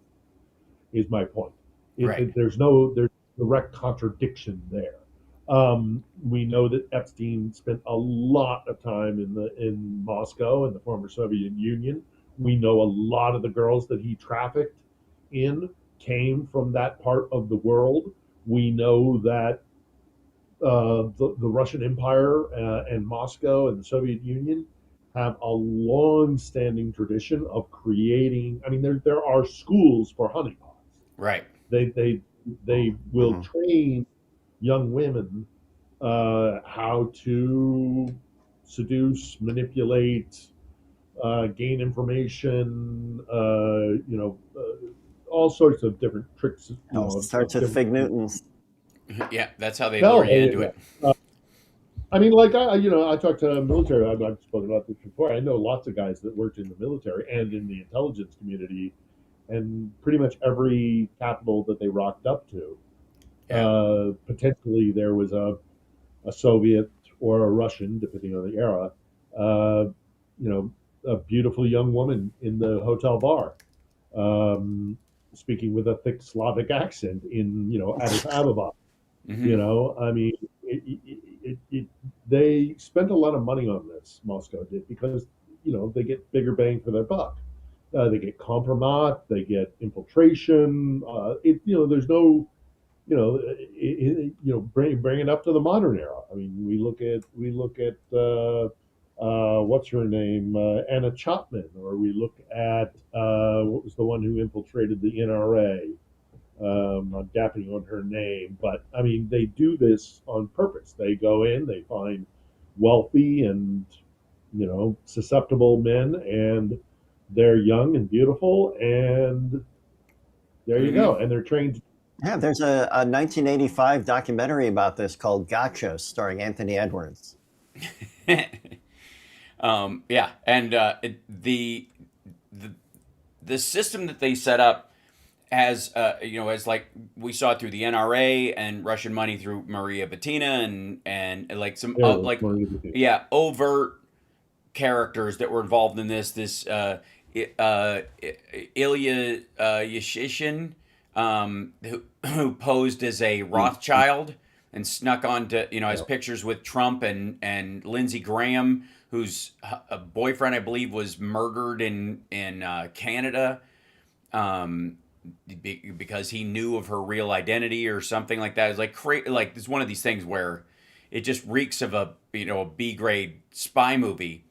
Speaker 4: is my point.
Speaker 1: Right.
Speaker 4: There's no direct contradiction there. We know that Epstein spent a lot of time in Moscow in the former Soviet Union. We know a lot of the girls that he trafficked in came from that part of the world. We know that the Russian Empire and Moscow and the Soviet Union have a long-standing tradition of creating. I mean, there are schools for honeypots.
Speaker 1: Right.
Speaker 4: They will train young women how to seduce, manipulate, gain information. All sorts of different tricks.
Speaker 2: Starts with Fig Newtons.
Speaker 1: Yeah, that's how they lure you into it.
Speaker 4: I mean, like I talked to military. I've spoken about this before. I know lots of guys that worked in the military and in the intelligence community, and pretty much every capital that they rocked up to, potentially there was a Soviet or a Russian, depending on the era, a beautiful young woman in the hotel bar, speaking with a thick Slavic accent in Addis Ababa. I mean, they spent a lot of money on this. Moscow did, because they get bigger bang for their buck. They get compromat, they get infiltration. There's no, bring it up to the modern era. I mean, we look at what's her name, Anna Chapman, or we look at what was the one who infiltrated the NRA. I'm dapping on her name, but I mean, they do this on purpose. They go in, they find wealthy and susceptible men, and they're young and beautiful, and there you go. And they're trained.
Speaker 2: Yeah, there's a 1985 documentary about this called Gotcha, starring Anthony Edwards.
Speaker 1: Yeah, and the system that they set up as as like we saw through the NRA and Russian money through Maria Butina and like some overt characters that were involved in this. Ilya Yashishin, who posed as a Rothschild and snuck onto has pictures with Trump and Lindsey Graham, whose boyfriend I believe was murdered in Canada. Because he knew of her real identity or something like that. It's like it's one of these things where it just reeks of a B grade spy movie.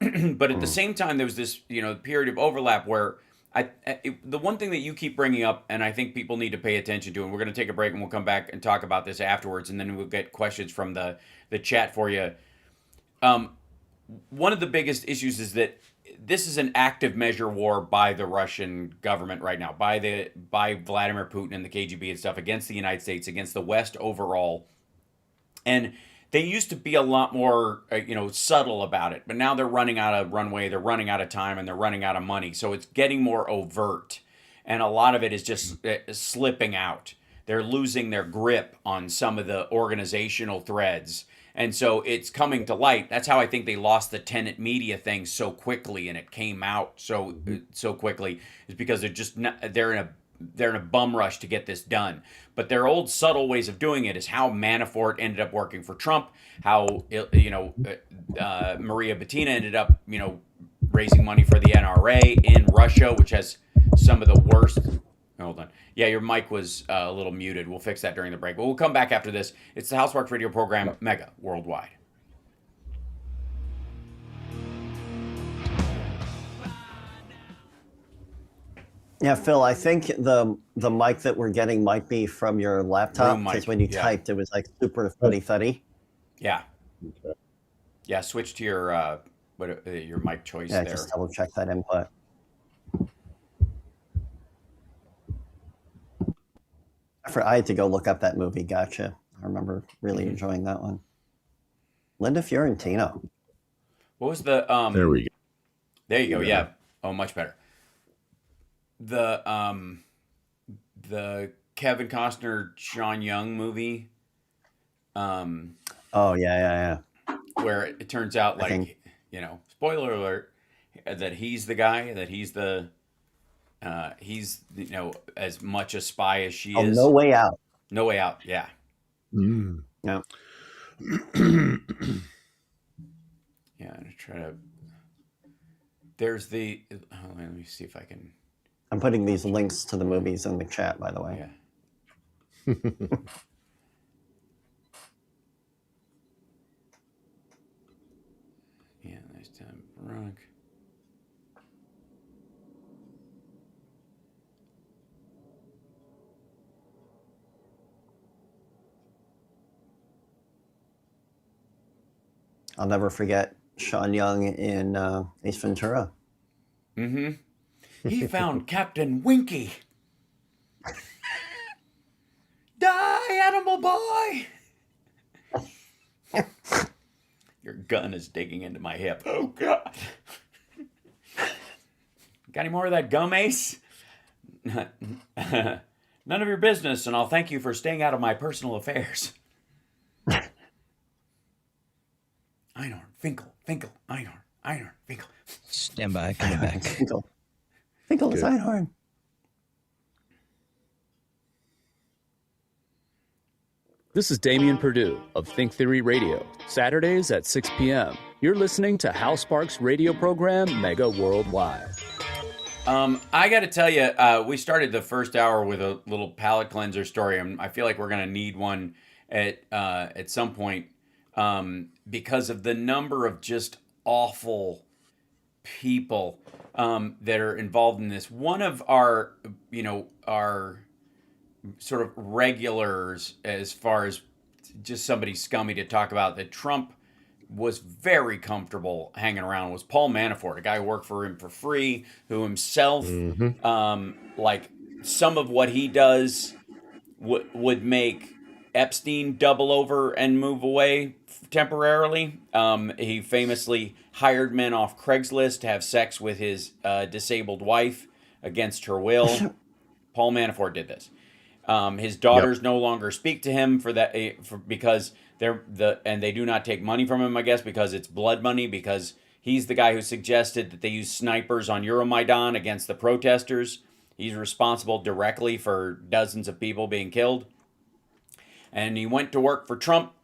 Speaker 1: But at the same time, there was this period of overlap where the one thing that you keep bringing up, and I think people need to pay attention to, and we're going to take a break and we'll come back and talk about this afterwards, and then we'll get questions from the chat for you. One of the biggest issues is that this is an active measure war by the Russian government right now, by Vladimir Putin and the KGB and stuff, against the United States, against the West overall. And they used to be a lot more, subtle about it, but now they're running out of runway, they're running out of time, and they're running out of money. So it's getting more overt, and a lot of it is just slipping out. They're losing their grip on some of the organizational threads. And so it's coming to light. That's how I think they lost the Tenet Media thing so quickly, and it came out so quickly, is because they're in a bum rush to get this done. But their old subtle ways of doing it is how Manafort ended up working for Trump, how Maria Butina ended up raising money for the NRA in Russia, which has some of the worst. Hold on. Yeah, your mic was a little muted. We'll fix that during the break. But we'll come back after this. It's the Houseparks Radio program, Mega Worldwide.
Speaker 2: Yeah, Phil, I think the mic that we're getting might be from your laptop, because when you typed, it was like super fuddy-thuddy.
Speaker 1: Yeah. Okay. Yeah, switch to your mic choice there.
Speaker 2: Yeah, just double check that input. I had to go look up that movie, Gotcha. I remember really enjoying that one. Linda Fiorentino.
Speaker 1: What was the
Speaker 21: There we go.
Speaker 1: There you go. Yeah. Oh, much better. The Kevin Costner Sean Young movie.
Speaker 2: Oh yeah.
Speaker 1: Where it turns out spoiler alert, that he's the guy, that he's as much a spy as she is.
Speaker 2: No Way Out.
Speaker 1: No Way Out, yeah.
Speaker 2: Yeah.
Speaker 1: Yeah, I'm gonna try to. There's the. Let me see if I can.
Speaker 2: I'm putting these links to the movies in the chat, by the way.
Speaker 1: Yeah. Yeah, nice time, Barack.
Speaker 2: I'll never forget Sean Young in Ace Ventura.
Speaker 1: Mm-hmm. He found Captain Winky. Die, animal boy! Your gun is digging into my hip. Oh, God. Got any more of that gum, Ace? None of your business, and I'll thank you for staying out of my personal affairs. Einar, Finkel, Einar, Finkel.
Speaker 16: Stand by, coming back.
Speaker 2: Finkel is Einhorn.
Speaker 9: This is Damian Perdue of Think Theory Radio, Saturdays at 6 p.m. You're listening to Hal Sparks' radio program, Mega Worldwide.
Speaker 1: I got to tell you, we started the first hour with a little palate cleanser story, and I feel like we're going to need one at some point because of the number of just awful people that are involved in this. One of our sort of regulars, as far as just somebody scummy to talk about, that Trump was very comfortable hanging around, was Paul Manafort, a guy who worked for him for free, who himself, like some of what he does would make Epstein double over and move away temporarily. He famously hired men off Craigslist to have sex with his disabled wife against her will. Paul Manafort did this. His daughters no longer speak to him because they do not take money from him, I guess, because it's blood money, because he's the guy who suggested that they use snipers on Euromaidan against the protesters. He's responsible directly for dozens of people being killed. And he went to work for Trump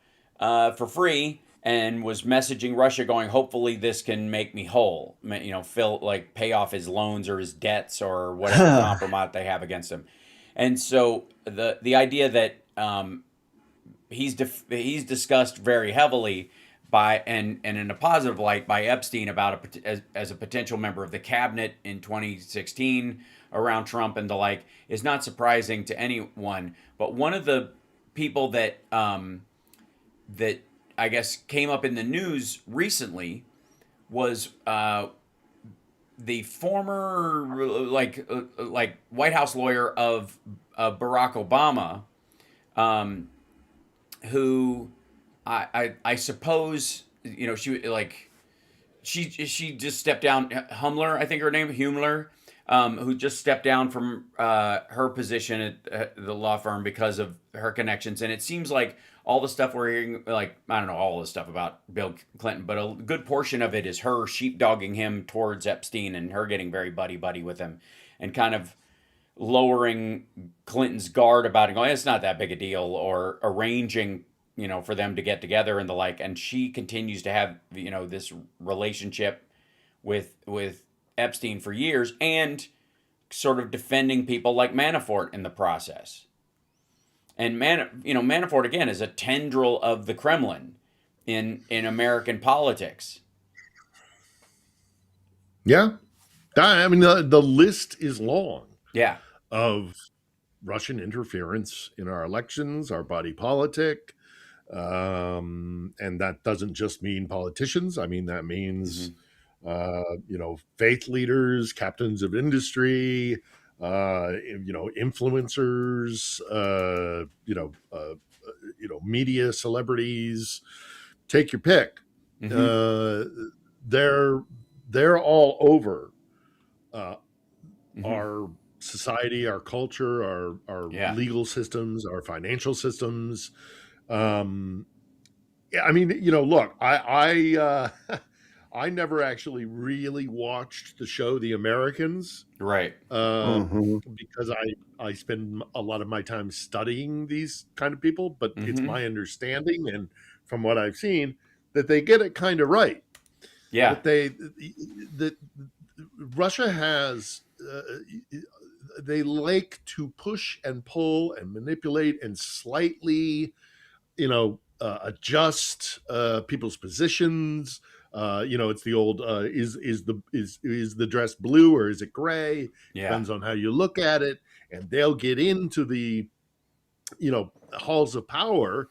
Speaker 1: for free and was messaging Russia going, hopefully this can make me whole. Pay off his loans or his debts or whatever compromise they have against him. And so the idea that he's discussed very heavily and in a positive light by Epstein about as a potential member of the cabinet in 2016 around Trump and the like is not surprising to anyone. But one of the people that that I guess came up in the news recently was the former like White House lawyer of Barack Obama, who I suppose she just stepped down. Humler, I think her name, Humler, who just stepped down from her position at the law firm because of her connections. And it seems like all the stuff we're hearing, I don't know all the stuff about Bill Clinton, but a good portion of it is her sheepdogging him towards Epstein and her getting very buddy-buddy with him and kind of lowering Clinton's guard about it, going, it's not that big a deal, or arranging, for them to get together and the like. And she continues to have, this relationship with Epstein for years and sort of defending people like Manafort in the process. And Manafort, again, is a tendril of the Kremlin in American politics.
Speaker 4: Yeah. I mean, the list is long.
Speaker 1: Yeah.
Speaker 4: Of Russian interference in our elections, our body politic. And that doesn't just mean politicians. I mean, that means, faith leaders, captains of industry, influencers, media celebrities, take your pick.
Speaker 1: Mm-hmm.
Speaker 4: They're all over our society, our culture, our legal systems, our financial systems. I mean, look, I I never actually really watched the show The Americans,
Speaker 1: right?
Speaker 4: Because I spend a lot of my time studying these kind of people, but it's my understanding, and from what I've seen, that they get it kind of right.
Speaker 1: Yeah.
Speaker 4: That Russia has, they like to push and pull and manipulate and slightly, adjust people's positions. It's the old is the dress blue or is it gray?
Speaker 1: Yeah.
Speaker 4: Depends on how you look at it, and they'll get into the halls of power,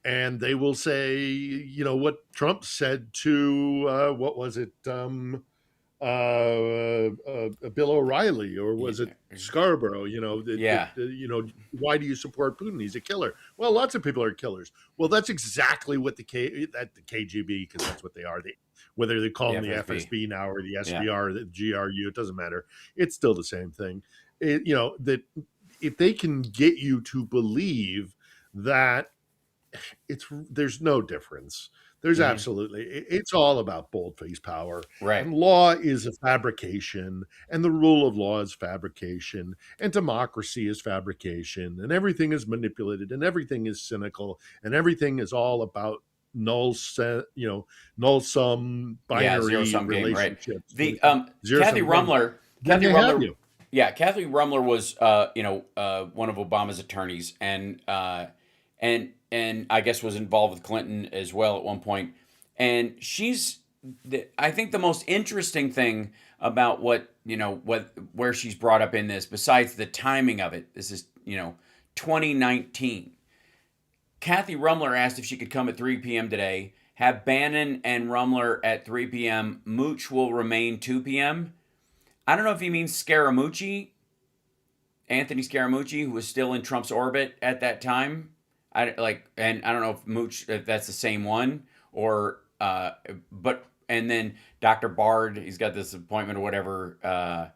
Speaker 4: and they will say, what Trump said to what was it, Bill O'Reilly, or was it Scarborough? Why do you support Putin? He's a killer. Well, lots of people are killers. Well, that's exactly what the KGB, because that's what they are. Whether they call them the FSB now or the SVR or the GRU, it doesn't matter. It's still the same thing. That if they can get you to believe that there's no difference. There's absolutely, it's all about boldface power.
Speaker 1: Right.
Speaker 4: And law is a fabrication, and the rule of law is fabrication, and democracy is fabrication, and everything is manipulated, and everything is cynical, and everything is all about null sum binary
Speaker 1: zero-sum
Speaker 4: relationships.
Speaker 1: Game, right? Kathy Rumler. Yeah, Kathy Rumler was one of Obama's attorneys, and I guess was involved with Clinton as well at one point. And I think the most interesting thing about where she's brought up in this, besides the timing of it, this is 2019. Kathy Rumler asked if she could come at 3 p.m. today, have Bannon and Rumler at 3 p.m. Mooch will remain 2 p.m. I don't know if he means Scaramucci, Anthony Scaramucci, who was still in Trump's orbit at that time. And I don't know if Mooch, if that's the same one, or and then Dr. Bard, he's got this appointment or whatever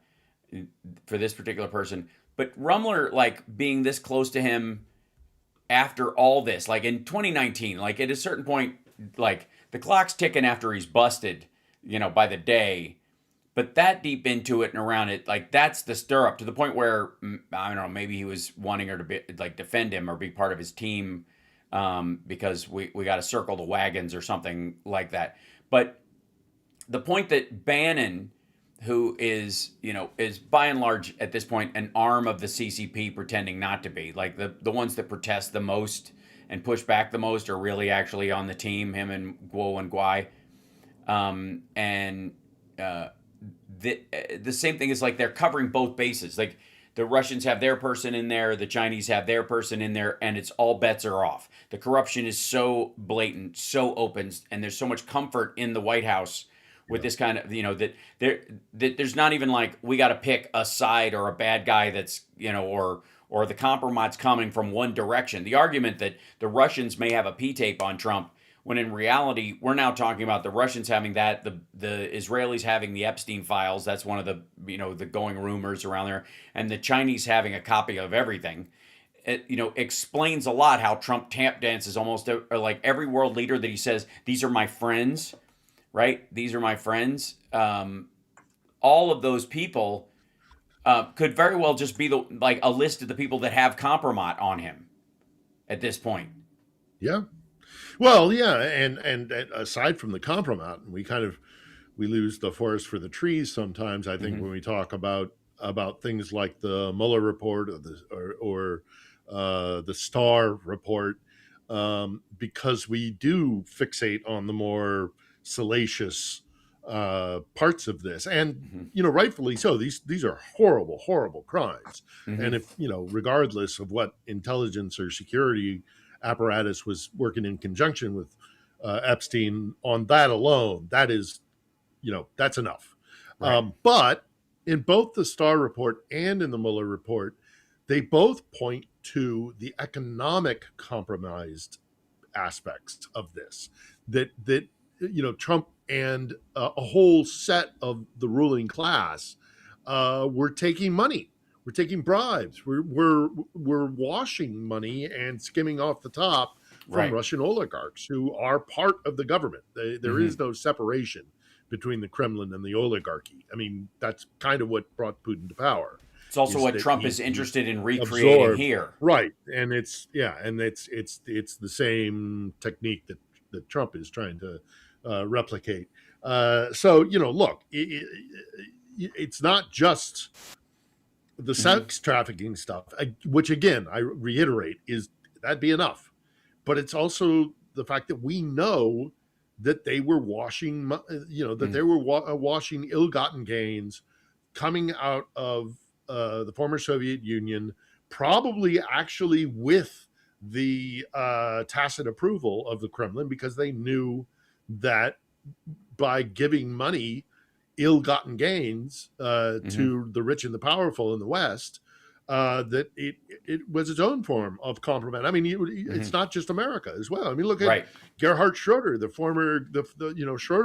Speaker 1: for this particular person. But Rumler, being this close to him after all this, in 2019, at a certain point, the clock's ticking after he's busted, by the day. But that deep into it and around it, that's the stirrup, to the point where, I don't know, maybe he was wanting her to be, defend him or be part of his team, because we got to circle the wagons or something like that. But the point that Bannon, who is by and large at this point an arm of the CCP pretending not to be, the ones that protest the most and push back the most are really actually on the team, him and Guo and Guai. The same thing is they're covering both bases. The Russians have their person in there, the Chinese have their person in there, and it's all bets are off. The corruption is so blatant, so open, and there's so much comfort in the White House with this kind of, that there's not even we got to pick a side or a bad guy that's, or the compromise coming from one direction. The argument that the Russians may have a P-tape on Trump, when in reality, we're now talking about the Russians having that, the Israelis having the Epstein files. That's one of the, the going rumors around there. And the Chinese having a copy of everything. It, explains a lot how Trump tap dances almost every world leader that he says, these are my friends, right? These are my friends. All of those people could very well just be a list of the people that have compromise on him at this point.
Speaker 4: Yeah. Well, yeah, and aside from the compromise, we lose the forest for the trees sometimes. I think when we talk about things like the Mueller report or the Starr report, because we do fixate on the more salacious parts of this, and rightfully so. These are horrible crimes, and if regardless of what intelligence or security apparatus was working in conjunction with Epstein on that alone, that is, that's enough. Right. But in both the Starr report and in the Mueller report, they both point to the economic compromised aspects of this, that Trump and a whole set of the ruling class were taking money. We're taking bribes. We're washing money and skimming off the top from Russian oligarchs who are part of the government. There is no separation between the Kremlin and the oligarchy. I mean, that's kind of what brought Putin to power.
Speaker 1: It's also what Trump is interested in recreating here.
Speaker 4: Right. And it's the same technique that Trump is trying to replicate. So, look, it's not just the sex trafficking stuff, which again, I reiterate, that'd be enough. But it's also the fact that we know that they were washing, they were washing ill-gotten gains coming out of the former Soviet Union, probably actually with the tacit approval of the Kremlin, because they knew that by giving money, ill-gotten gains to the rich and the powerful in the West, that it was its own form of compliment. I mean, it's not just America as well. I mean, look at Gerhard Schroeder, Schroeder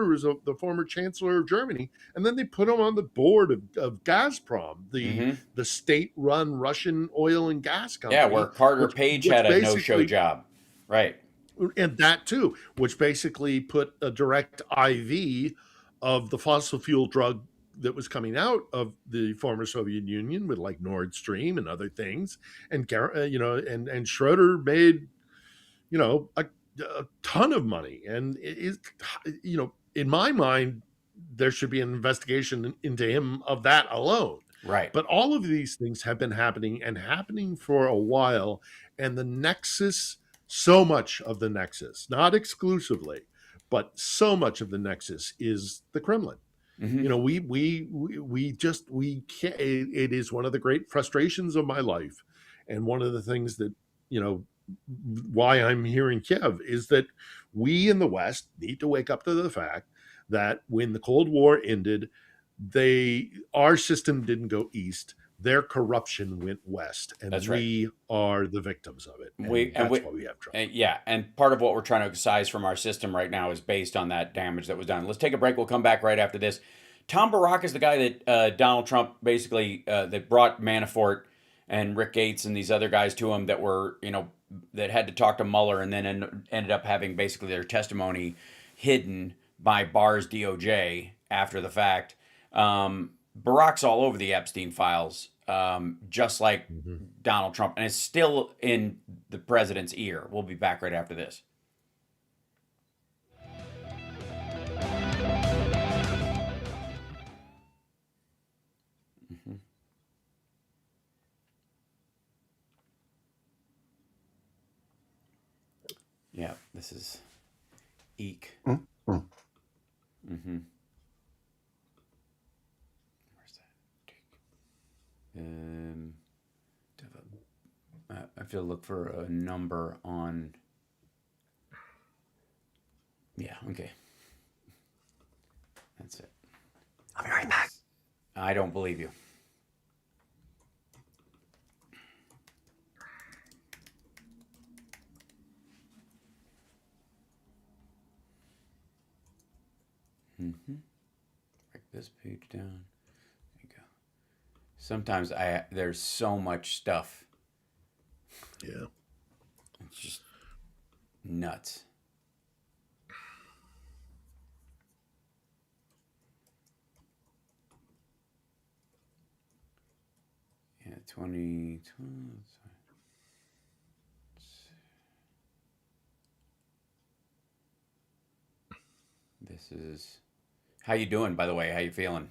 Speaker 4: was the former chancellor of Germany, and then they put him on the board of Gazprom, the state-run Russian oil and gas company.
Speaker 1: Yeah, where Carter Page had a no-show job, right?
Speaker 4: And that too, which basically put a direct IV of the fossil fuel drug that was coming out of the former Soviet Union with like Nord Stream and other things. And, and Schroeder made, a ton of money. And, in my mind, there should be an investigation into him of that alone.
Speaker 1: Right.
Speaker 4: But all of these things have been happening for a while. And the nexus, so much of the nexus, not exclusively, but so much of the nexus is the Kremlin. We can't. It is one of the great frustrations of my life, and one of the things that why I'm here in Kiev is that we in the West need to wake up to the fact that when the Cold War ended, our system didn't go east. Their corruption went west, and we are the victims of it. And that's why we have trouble.
Speaker 1: And part of what we're trying to excise from our system right now is based on that damage that was done. Let's take a break. We'll come back right after this. Tom Barrack is the guy that Donald Trump basically that brought Manafort and Rick Gates and these other guys to him that were, that had to talk to Mueller and then ended up having basically their testimony hidden by Barr's DOJ after the fact. Barack's all over the Epstein files, just like Donald Trump, and it's still in the president's ear. We'll be back right after this. Yeah, this is Eek. Where's that? I have to look for a number on. Yeah, okay. That's it.
Speaker 2: I'll be right back.
Speaker 1: I don't believe you. Break this page down. There you go. Sometimes there's so much stuff.
Speaker 4: Yeah.
Speaker 1: It's just nuts. Yeah, 20. This is. How you doing, by the way? How you feeling?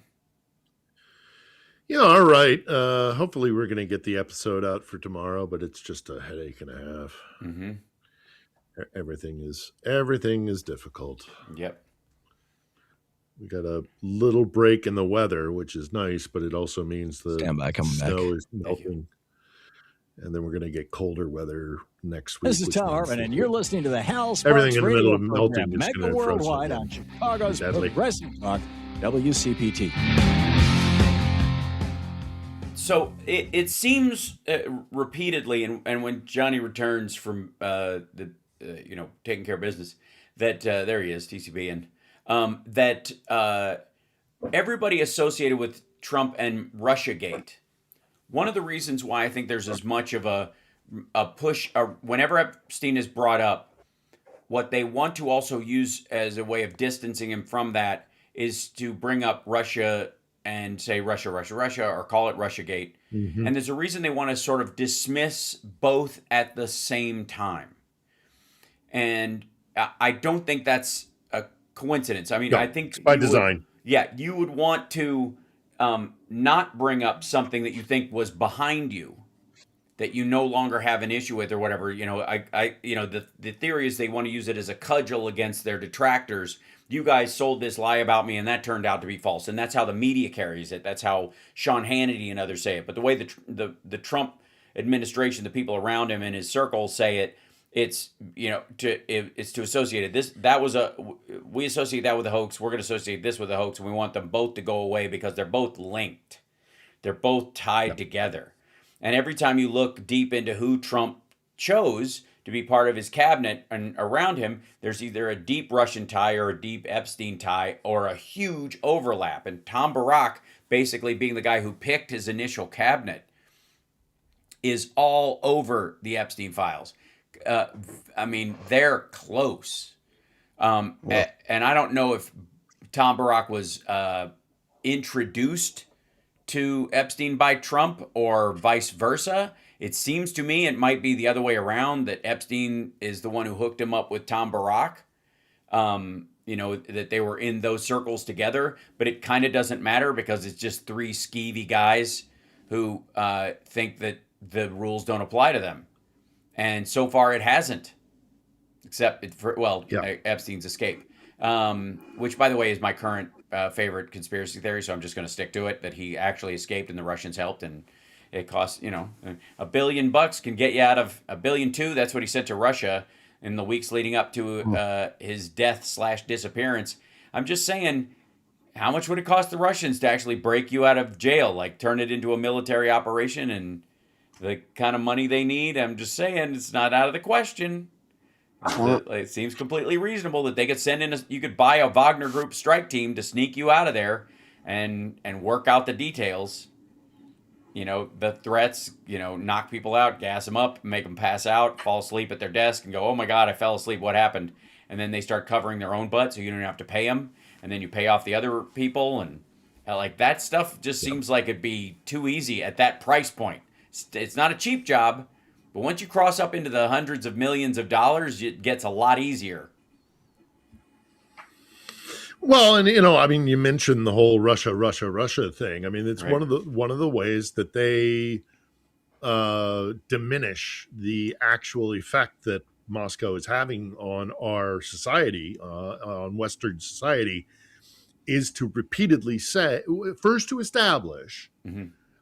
Speaker 4: Yeah, all right. Hopefully we're going to get the episode out for tomorrow, but it's just a headache and a half. Everything is difficult.
Speaker 1: Yep.
Speaker 4: We got a little break in the weather, which is nice, but it also means the snow is melting. And then we're going to get colder weather next week.
Speaker 3: This is Tom Hartman, and you're listening to the Hal Sparks
Speaker 4: everything in the middle of
Speaker 3: program,
Speaker 4: melting is
Speaker 3: Mega Worldwide on Chicago's Progressive Talk, WCPT.
Speaker 1: So it seems repeatedly, and when Johnny returns from taking care of business, that there he is, TCB, and that everybody associated with Trump and Russiagate. One of the reasons why I think there's as much of a push, whenever Epstein is brought up, what they want to also use as a way of distancing him from that is to bring up Russia and say Russia, Russia, Russia, or call it Russiagate.
Speaker 4: Mhm.
Speaker 1: And there's a reason they want to sort of dismiss both at the same time. And I don't think that's a coincidence. I mean,
Speaker 4: No,
Speaker 1: I think
Speaker 4: it's by
Speaker 1: you would-
Speaker 4: design.
Speaker 1: yeah, you would want to not bring up something that you think was behind you, that you no longer have an issue with or whatever. You know, the theory is they want to use it as a cudgel against their detractors. You guys sold this lie about me, and that turned out to be false. And that's how the media carries it. That's how Sean Hannity and others say it. But the way the Trump administration, the people around him and his circles say it, it's it's to associate it. We associate that with a hoax. We're going to associate this with a hoax, and we want them both to go away because they're both linked. They're both tied together. And every time you look deep into who Trump chose to be part of his cabinet and around him, there's either a deep Russian tie or a deep Epstein tie or a huge overlap. And Tom Barack, basically being the guy who picked his initial cabinet, is all over the Epstein files. I mean, they're close. And I don't know if Tom Barack was introduced to Epstein by Trump or vice versa. It seems to me it might be the other way around, that Epstein is the one who hooked him up with Tom Barack. That they were in those circles together, but it kind of doesn't matter because it's just three skeevy guys who think that the rules don't apply to them. And so far it hasn't, except Epstein's escape, which, by the way, is my current favorite conspiracy theory. So I'm just going to stick to it, that he actually escaped and the Russians helped. And it costs, $1 billion can get you out of $1.2 billion. That's what he sent to Russia in the weeks leading up to his death/disappearance. I'm just saying, how much would it cost the Russians to actually break you out of jail, like turn it into a military operation, and the kind of money they need? I'm just saying, it's not out of the question. It seems completely reasonable that they could send in you could buy a Wagner Group strike team to sneak you out of there and work out the details. The threats, knock people out, gas them up, make them pass out, fall asleep at their desk and go, oh my God, I fell asleep. What happened? And then they start covering their own butt so you don't have to pay them. And then you pay off the other people. And like that stuff just seems like it'd be too easy at that price point. It's not a cheap job. But once you cross up into the hundreds of millions of dollars, it gets a lot easier.
Speaker 4: Well, and you mentioned the whole Russia thing. I mean, it's
Speaker 1: right.
Speaker 4: one of the ways that they diminish the actual effect that Moscow is having on our society, on Western society, is to repeatedly say, first to establish,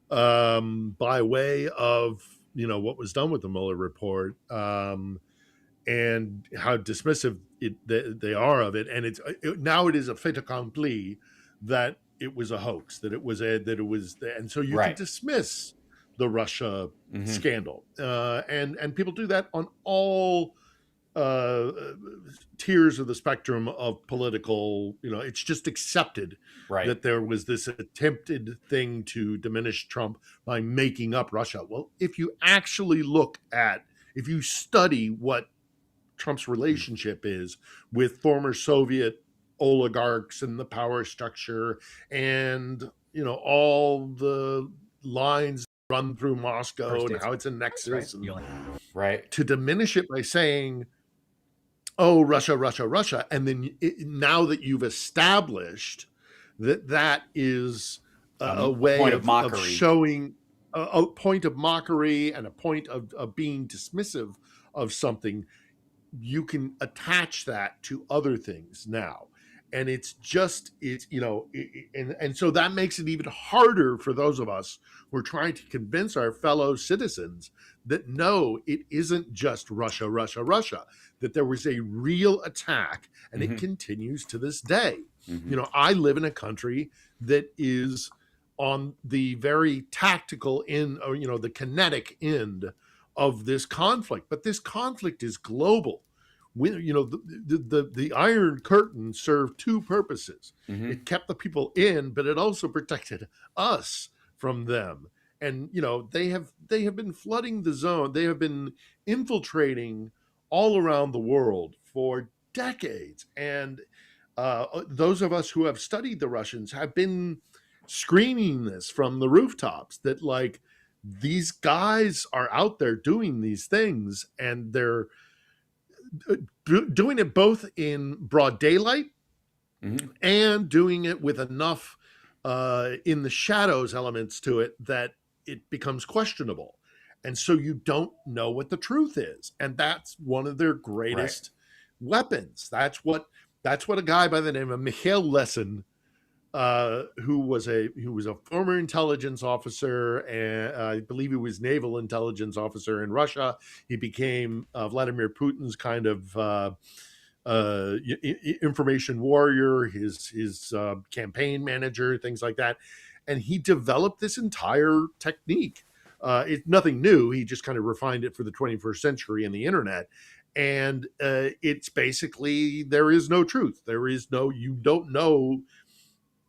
Speaker 4: by way of what was done with the Mueller report, and how dismissive they are of it, and now it is a fait accompli that it was a hoax, and so you can dismiss the Russia scandal, and people do that on all tiers of the spectrum of political. It's just accepted that there was this attempted thing to diminish Trump by making up Russia. Well, if you actually if you study what Trump's relationship is with former Soviet oligarchs and the power structure, and all the lines run through Moscow and how it's a nexus,
Speaker 1: right?
Speaker 4: To diminish it by saying, "Oh, Russia," and then now that you've established that is a way of showing a point of mockery and a point of being dismissive of something, you can attach that to other things now. And and so that makes it even harder for those of us who are trying to convince our fellow citizens that no, it isn't just Russia, that there was a real attack, and it continues to this day. I live in a country that is on the very tactical end, or the kinetic end of this conflict, but this conflict is global. The Iron Curtain served two purposes. It kept the people in, but it also protected us from them. And they have been flooding the zone. They have been infiltrating all around the world for decades. And those of us who have studied the Russians have been screaming this from the rooftops that like these guys are out there doing these things, and they're doing it both in broad daylight and doing it with enough in the shadows elements to it that it becomes questionable. And so you don't know what the truth is. And that's one of their greatest weapons. That's what a guy by the name of Mikhail Lesin, who was a former intelligence officer, and I believe he was naval intelligence officer in Russia. He became Vladimir Putin's kind of information warrior, his campaign manager, things like that, and he developed this entire technique. It's nothing new. He just kind of refined it for the 21st century and the internet. And it's basically, there is no truth. You don't know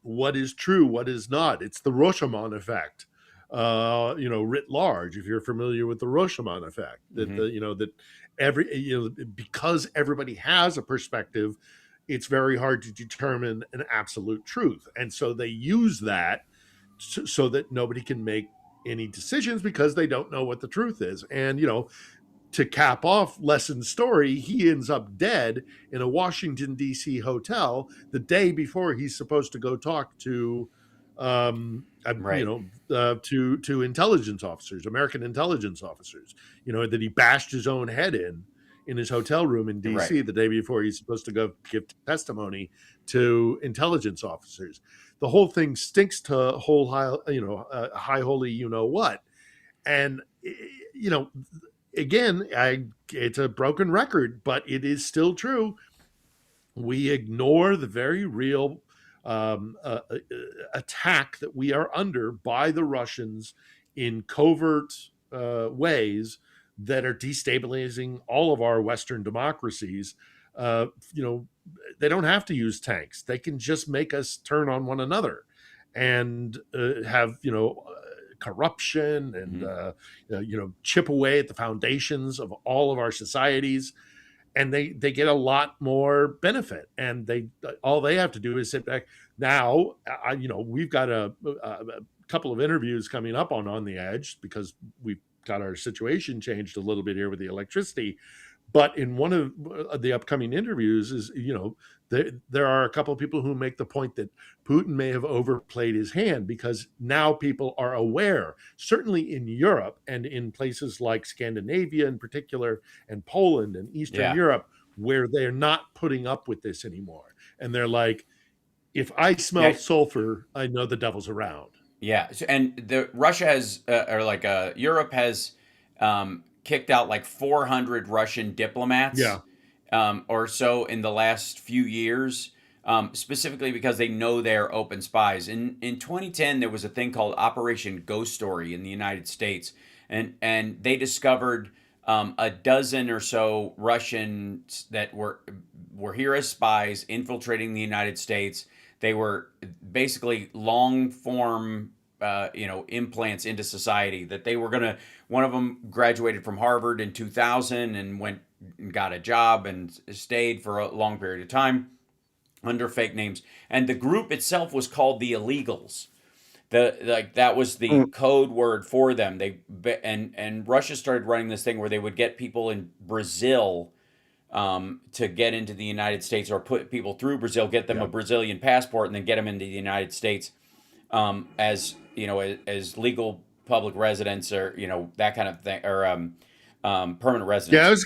Speaker 4: what is true, what is not. It's the Rashomon effect, writ large. If you're familiar with the Rashomon effect, because everybody has a perspective, it's very hard to determine an absolute truth. And so they use that so that nobody can make any decisions because they don't know what the truth is. And, to cap off Lesin's story, he ends up dead in a Washington, D.C. hotel the day before he's supposed to go talk to, to intelligence officers, American intelligence officers, that he bashed his own head in his hotel room in D.C. the day before he's supposed to go give testimony to intelligence officers. The whole thing stinks to high holy, what. And, again, it's a broken record, but it is still true. We ignore the very real attack that we are under by the Russians in covert ways that are destabilizing all of our Western democracies. They don't have to use tanks. They can just make us turn on one another and have, corruption and chip away at the foundations of all of our societies, and they get a lot more benefit. And all they have to do is sit back. Now, we've got a couple of interviews coming up on the Edge because we've got our situation changed a little bit here with the electricity. But in one of the upcoming interviews is, there are a couple of people who make the point that Putin may have overplayed his hand because now people are aware, certainly in Europe and in places like Scandinavia in particular, and Poland and Eastern Europe, where they're not putting up with this anymore. And they're like, if I smell sulfur, I know the devil's around.
Speaker 1: Yeah. And Russia has, Europe has kicked out like 400 Russian diplomats or so in the last few years, specifically because they know they're open spies. In 2010, there was a thing called Operation Ghost Story in the United States, and they discovered a dozen or so Russians that were here as spies infiltrating the United States. They were basically long form implants into society that they were going to. One of them graduated from Harvard in 2000 and went and got a job and stayed for a long period of time under fake names. And the group itself was called the Illegals. That was the code word for them. And Russia started running this thing where they would get people in Brazil to get into the United States, or put people through Brazil, get them a Brazilian passport, and then get them into the United States as legal public residents, or that kind of thing, or permanent residents.
Speaker 4: Yeah, it was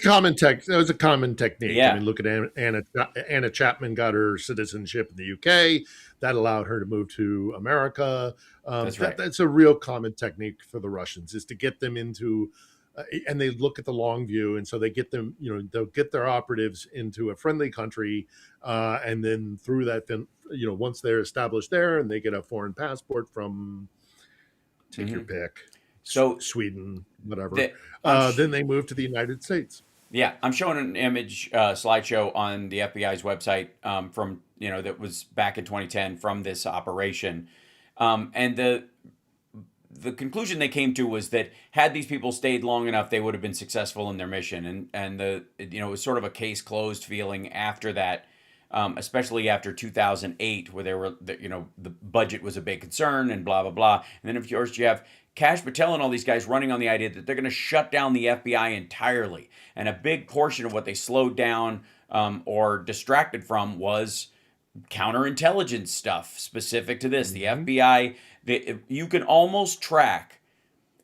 Speaker 4: a common technique. Yeah. I mean, look at Anna Chapman got her citizenship in the UK. That allowed her to move to America. That's right. That's a real common technique for the Russians, is to get them into, and they look at the long view, and so they get them. They'll get their operatives into a friendly country, and then through that, then once they're established there, and they get a foreign passport from. Take your pick. So Sweden, whatever. Then they move to the United States.
Speaker 1: Yeah, I'm showing an image slideshow on the FBI's website from that was back in 2010 from this operation, and the conclusion they came to was that had these people stayed long enough, they would have been successful in their mission, and it was sort of a case closed feeling after that. especially after 2008, where the budget was a big concern and blah blah blah. And then of course you have Kash Patel and all these guys running on the idea that they're going to shut down the FBI entirely, and a big portion of what they slowed down or distracted from was counterintelligence stuff specific to this. The FBI, you can almost track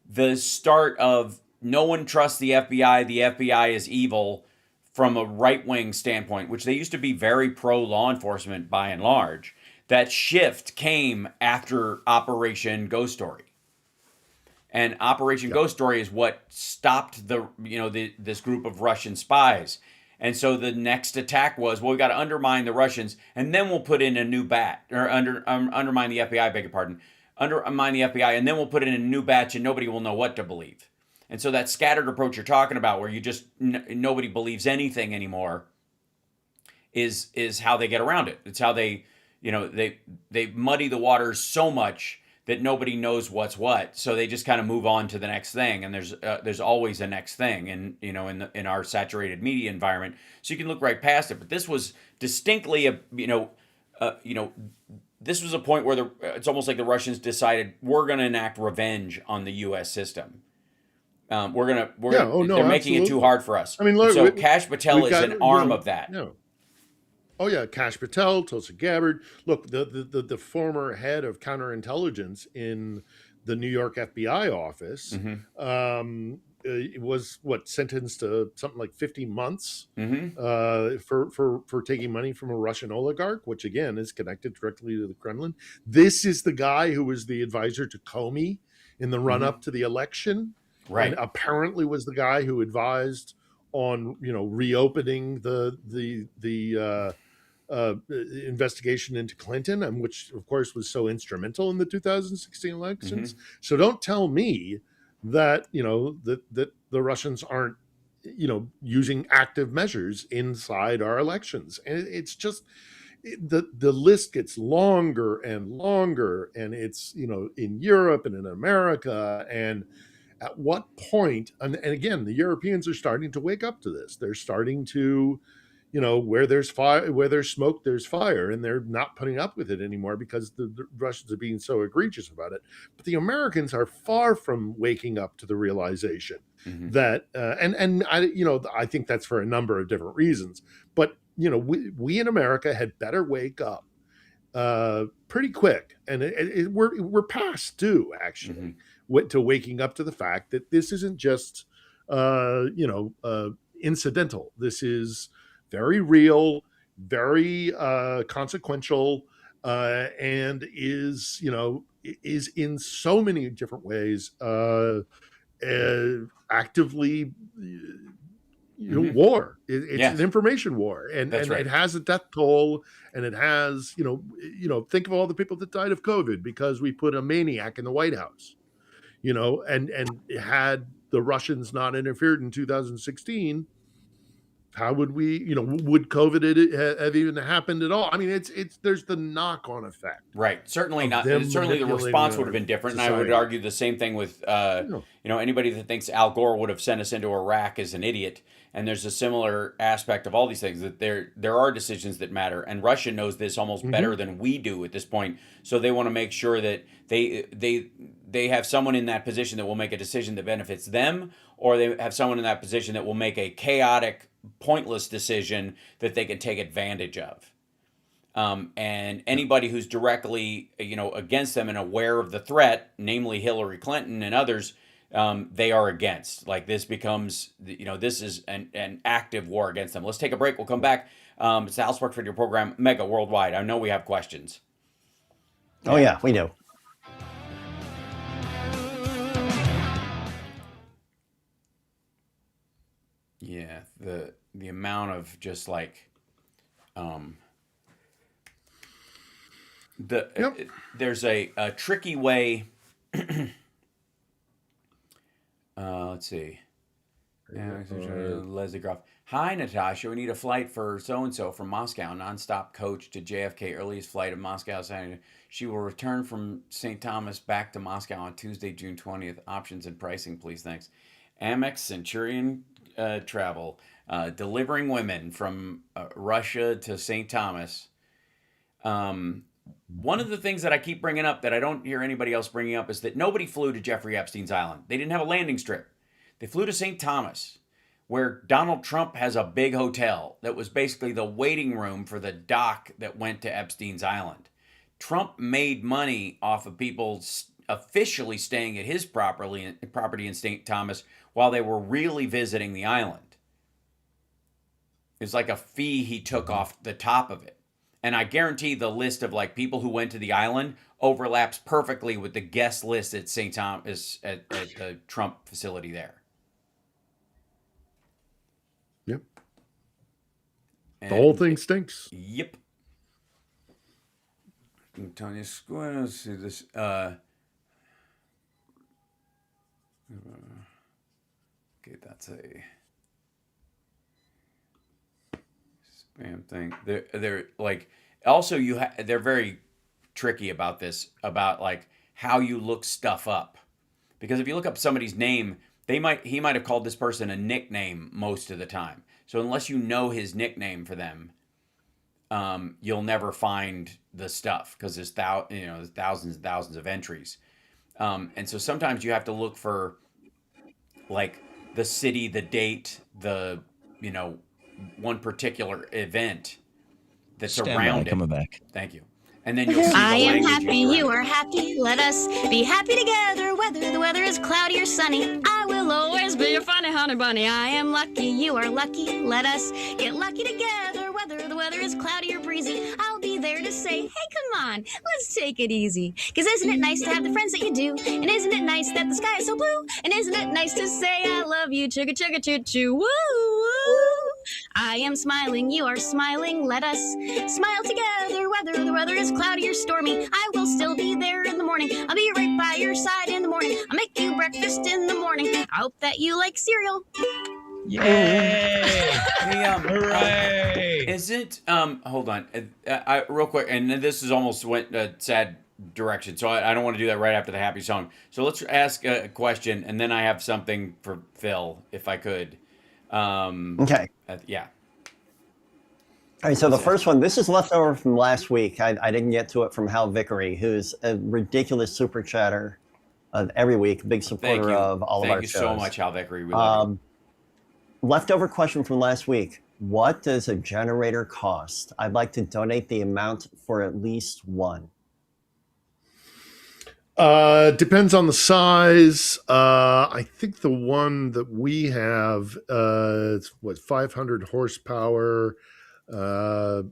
Speaker 1: the start of no one trusts the FBI is evil from a right-wing standpoint, which they used to be very pro-law enforcement by and large. That shift came after Operation Ghost Story. And Operation Ghost Story is what stopped this group of Russian spies. And so the next attack was, well, we got to undermine the Russians, and then we'll put in a new undermine the FBI, beg your pardon, undermine the FBI, and then we'll put in a new batch, and nobody will know what to believe. And so that scattered approach you're talking about, where you just nobody believes anything anymore, is how they get around it. It's how they muddy the waters so much that nobody knows what's what. So they just kind of move on to the next thing, and there's always a next thing, and in our saturated media environment, so you can look right past it. But this was distinctly this was a point where it's almost like the Russians decided we're going to enact revenge on the U.S. system. They're making it too hard for us.
Speaker 5: I mean, look,
Speaker 1: so Kash Patel is an arm of that.
Speaker 5: No. Oh yeah, Kash Patel, Tulsi Gabbard. Look, the former head of counterintelligence in the New York FBI office was sentenced to something like 50 months for taking money from a Russian oligarch, which again is connected directly to the Kremlin. This is the guy who was the advisor to Comey in the run up to the election.
Speaker 1: Right.
Speaker 5: And apparently was the guy who advised on, reopening the investigation into Clinton, and which of course was so instrumental in the 2016 elections. So don't tell me that, that the Russians aren't, using active measures inside our elections. And it's just, the list gets longer and longer, and it's, in Europe and in America. And at what point, and again, the Europeans are starting to wake up to this. They're starting to, where there's fire, where there's smoke, there's fire, and they're not putting up with it anymore because the Russians are being so egregious about it. But the Americans are far from waking up to the realization that, and I think that's for a number of different reasons. But we in America had better wake up pretty quick, and we're past due actually to waking up to the fact that this isn't just incidental. This is very real, very consequential, and is in so many different ways actively war. It's an information war, and it has a death toll, and it has think of all the people that died of COVID because we put a maniac in the White House. And had the Russians not interfered in 2016, how would we, would COVID have even happened at all? I mean, there's the knock-on effect.
Speaker 1: Right. Certainly not. Certainly the response would have been different. Society. And I would argue the same thing with, anybody that thinks Al Gore would have sent us into Iraq is an idiot. And there's a similar aspect of all these things, that there are decisions that matter. And Russia knows this almost better than we do at this point. So they want to make sure that they have someone in that position that will make a decision that benefits them, or they have someone in that position that will make a chaotic, pointless decision that they can take advantage of. And anybody who's directly, against them and aware of the threat, namely Hillary Clinton and others, they are against. Like, this becomes, this is an active war against them. Let's take a break. We'll come back. It's the House Sparks Radio program, Mega Worldwide. I know we have questions.
Speaker 2: Oh yeah, we do.
Speaker 1: Yeah, the amount of just like, there's a tricky way. Let's see. Leslie Groff. Hi, Natasha. We need a flight for so-and-so from Moscow. Nonstop coach to JFK. Earliest flight of Moscow. She will return from St. Thomas back to Moscow on Tuesday, June 20th. Options and pricing, please. Thanks. Amex Centurion Travel. delivering women from Russia to St. Thomas. One of the things that I keep bringing up that I don't hear anybody else bringing up is that nobody flew to Jeffrey Epstein's island. They didn't have a landing strip. They flew to St. Thomas, where Donald Trump has a big hotel that was basically the waiting room for the dock that went to Epstein's island. Trump made money off of people officially staying at his property in St. Thomas while they were really visiting the island. It's like a fee he took off the top of it. And I guarantee the list of like people who went to the island overlaps perfectly with the guest list at St. Thomas at the Trump facility there.
Speaker 5: Yep.
Speaker 1: And
Speaker 5: the whole thing stinks.
Speaker 1: Yep. Antonio Square, let's see this. Okay, that's a spam thing. They're like also they're very tricky about this, about like how you look stuff up, because if you look up somebody's name, he might have called this person a nickname most of the time. So unless you know his nickname for them, you'll never find the stuff, because there's thousands and thousands of entries, and so sometimes you have to look for like the city, the date, the one particular event that's around it.
Speaker 16: Coming back.
Speaker 1: Thank you. And then you'll see
Speaker 6: I
Speaker 1: the
Speaker 6: am
Speaker 1: language
Speaker 6: happy,
Speaker 1: used
Speaker 6: you
Speaker 1: around
Speaker 6: are happy. Let us be happy together, whether the weather is cloudy or sunny. I will always be your funny honey bunny. I am lucky, you are lucky. Let us get lucky together, whether the weather is cloudy or breezy. I'll be there to say, hey, come on, let's take it easy. Because isn't it nice to have the friends that you do? And isn't it nice that the sky is so blue? And isn't it nice to say I love you, chugga chugga choo choo, woo woo. I am smiling, you are smiling. Let us smile together, whether the weather is cloudy or stormy. I will still be there in the morning. I'll be right by your side in the morning. I'll make you breakfast in the morning. I hope that you like cereal.
Speaker 16: Yay!
Speaker 1: Hooray! Is it? Hold on, real quick, and this is almost went a sad direction, so I don't want to do that right after the happy song. So let's ask a question, and then I have something for Phil, if I could.
Speaker 2: Okay.
Speaker 1: Yeah.
Speaker 2: All right, so the first one, this is leftover from last week. I didn't get to it from Hal Vickery, who's a ridiculous super chatter every week, big supporter of all of our shows.
Speaker 1: Thank you so much, Hal Vickery. We love you.
Speaker 2: Leftover question from last week. What does a generator cost? I'd like to donate the amount for at least one.
Speaker 5: Depends on the size. I think the one that we have, it's 500 horsepower. I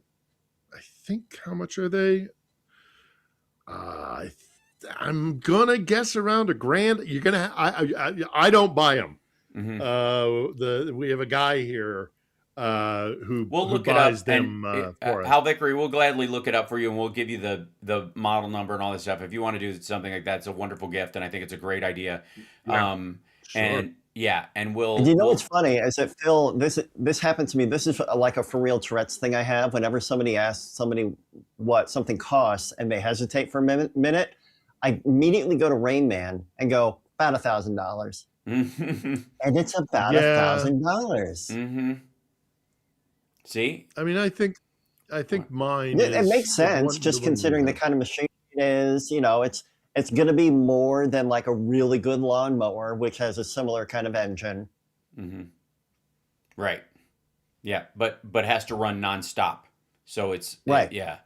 Speaker 5: think, how much are they? I'm gonna guess around $1,000. You're gonna. I don't buy them. Mm-hmm. We have a guy here who buys them for us.
Speaker 1: Hal Vickery will gladly look it up for you, and we'll give you the model number and all this stuff. If you want to do something like that, it's a wonderful gift, and I think it's a great idea.
Speaker 5: Yeah, sure.
Speaker 1: And we'll.
Speaker 2: And you know what's funny is that Phil, this happened to me. This is like a for real Tourette's thing I have. Whenever somebody asks somebody what something costs and they hesitate for a minute, I immediately go to Rain Man and go about $1,000, and it's about $1,000.
Speaker 1: Mm-hmm. See,
Speaker 5: I mean, I think mine.
Speaker 2: It makes sense, just considering the kind of machine it is. It's going to be more than like a really good lawnmower, which has a similar kind of engine.
Speaker 1: Mm-hmm. Right. Yeah, but has to run nonstop. So it's
Speaker 2: right.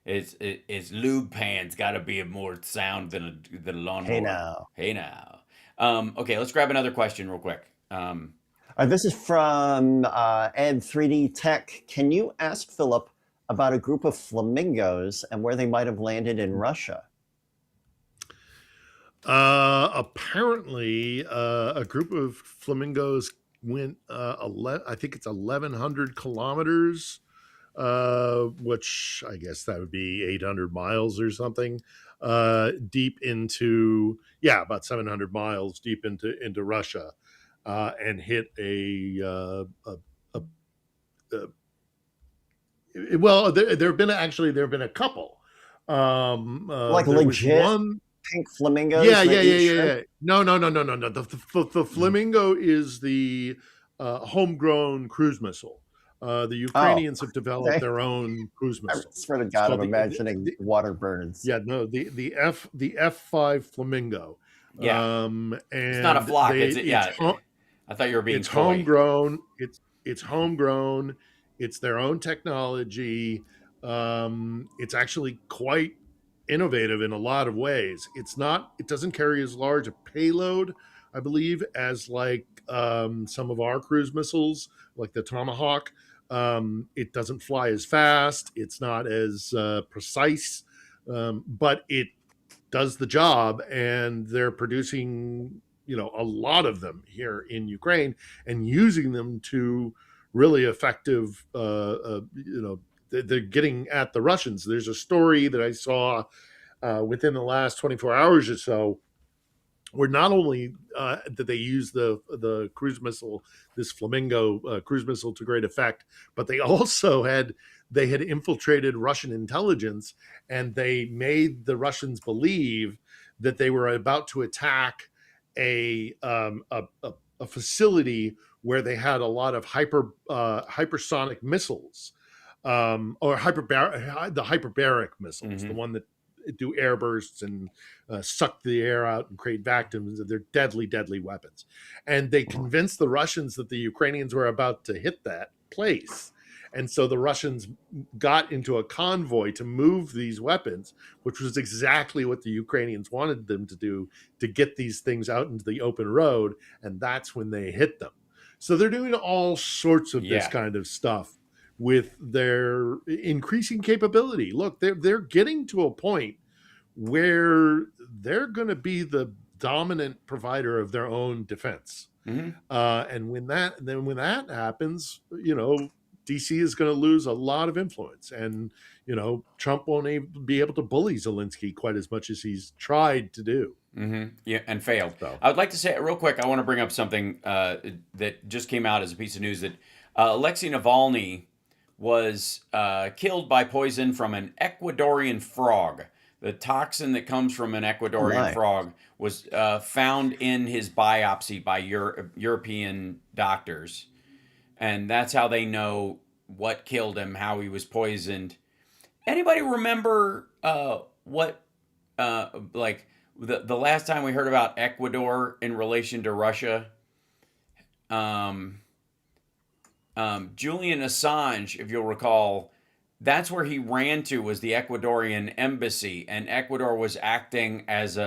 Speaker 1: It's lube pans got to be more sound than a lawnmower. Hey now. Okay, let's grab another question real quick.
Speaker 2: This is from Ed 3D Tech. Can you ask Philip about a group of flamingos and where they might have landed in Russia?
Speaker 5: Apparently, a group of flamingos went, I think it's 1,100 kilometers, which I guess that would be 800 miles or something, deep into, about 700 miles deep into Russia, and hit there have been a couple.
Speaker 2: Like legit one pink flamingos?
Speaker 5: Yeah. No. The flamingo is the homegrown cruise missile. The Ukrainians have developed their own cruise
Speaker 2: I
Speaker 5: missile.
Speaker 2: swear to God, I'm imagining water birds.
Speaker 5: Yeah, no, the F5 Flamingo.
Speaker 1: Yeah.
Speaker 5: And
Speaker 1: It's not a flock. I thought you were being
Speaker 5: it's
Speaker 1: coy.
Speaker 5: homegrown. It's homegrown. It's their own technology. It's actually quite innovative in a lot of ways. It doesn't carry as large a payload, I believe, as like some of our cruise missiles, like the Tomahawk. It doesn't fly as fast. It's not as precise, but it does the job, and they're producing a lot of them here in Ukraine and using them to really effective they're getting at the Russians. There's a story that I saw within the last 24 hours or so where not only did they use the cruise missile, this Flamingo cruise missile, to great effect, but they also had infiltrated Russian intelligence, and they made the Russians believe that they were about to attack a facility where they had a lot of hypersonic missiles, or the hyperbaric missiles, the one that do air bursts and suck the air out and create vacuums. They're deadly, deadly weapons. And they convinced the Russians that the Ukrainians were about to hit that place. And so the Russians got into a convoy to move these weapons, which was exactly what the Ukrainians wanted them to do, to get these things out into the open road. And that's when they hit them. So they're doing all sorts of this kind of stuff with their increasing capability. Look, they're getting to a point where they're going to be the dominant provider of their own defense. And when that happens, DC is going to lose a lot of influence, and Trump won't be able to bully Zelensky quite as much as he's tried to do.
Speaker 1: Yeah, and failed. So. I would like to say real quick, I want to bring up something that just came out as a piece of news, that Alexei Navalny was killed by poison from an Ecuadorian frog. The toxin that comes from an Ecuadorian frog was found in his biopsy by European doctors. And that's how they know what killed him, how he was poisoned. Anybody remember what, like, the last time we heard about Ecuador in relation to Russia? Julian Assange, if you'll recall, that's where he ran to, was the Ecuadorian embassy, and Ecuador was acting as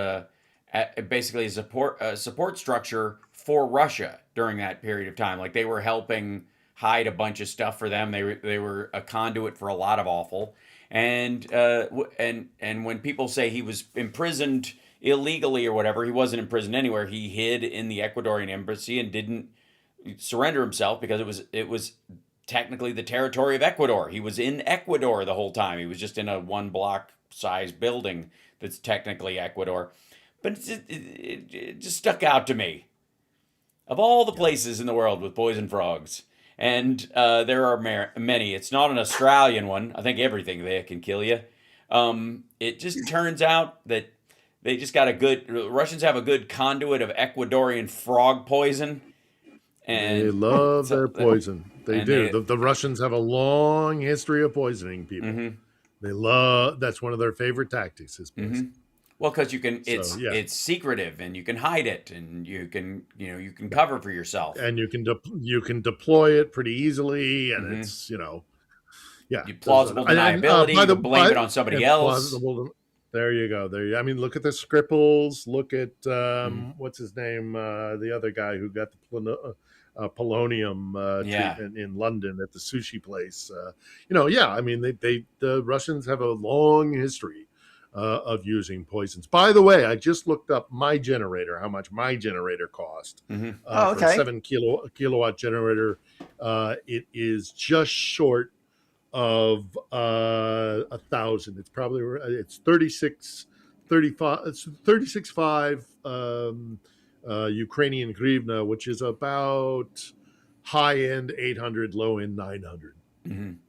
Speaker 1: basically a support structure for Russia during that period of time. Like, they were helping hide a bunch of stuff for them. They were a conduit for a lot of awful. And when people say he was imprisoned illegally or whatever, he wasn't imprisoned anywhere. He hid in the Ecuadorian embassy and didn't surrender himself because it was technically the territory of Ecuador. He was in Ecuador the whole time. He was just in a 1 block size building that's technically Ecuador. But it just stuck out to me. Of all the places in the world with poison frogs, and there are many. It's not an Australian one. I think everything there can kill you. It just turns out that they just got Russians have a good conduit of Ecuadorian frog poison. And
Speaker 5: they love their poison. They do. The Russians have a long history of poisoning people. That's one of their favorite tactics is poison.
Speaker 1: Well, because it's secretive, and you can hide it, and you can cover for yourself,
Speaker 5: and you can deploy it pretty easily, and it's
Speaker 1: plausible deniability. You blame it on somebody else.
Speaker 5: There you go. I mean, look at the Skripals. Look at what's his name, the other guy who got the polonium treatment in London at the sushi place. I mean, the Russians have a long history of using poisons. By the way, I just looked up my generator, how much my generator cost. For a 7 kilowatt generator. It is just short of 1,000. It's probably 36.5 Ukrainian hryvnia, which is about high end 800, low end 900. And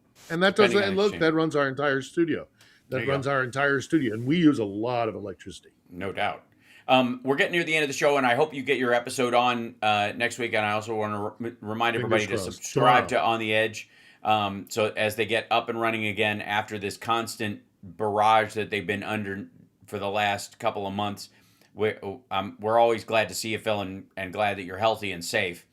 Speaker 5: that does that runs our entire studio. Our entire studio, and we use a lot of electricity.
Speaker 1: No doubt. We're getting near the end of the show, and I hope you get your episode on next week. And I also want to remind everybody to subscribe to On the Edge, so as they get up and running again after this constant barrage that they've been under for the last couple of months. We're always glad to see you, Phil, and glad that you're healthy and safe.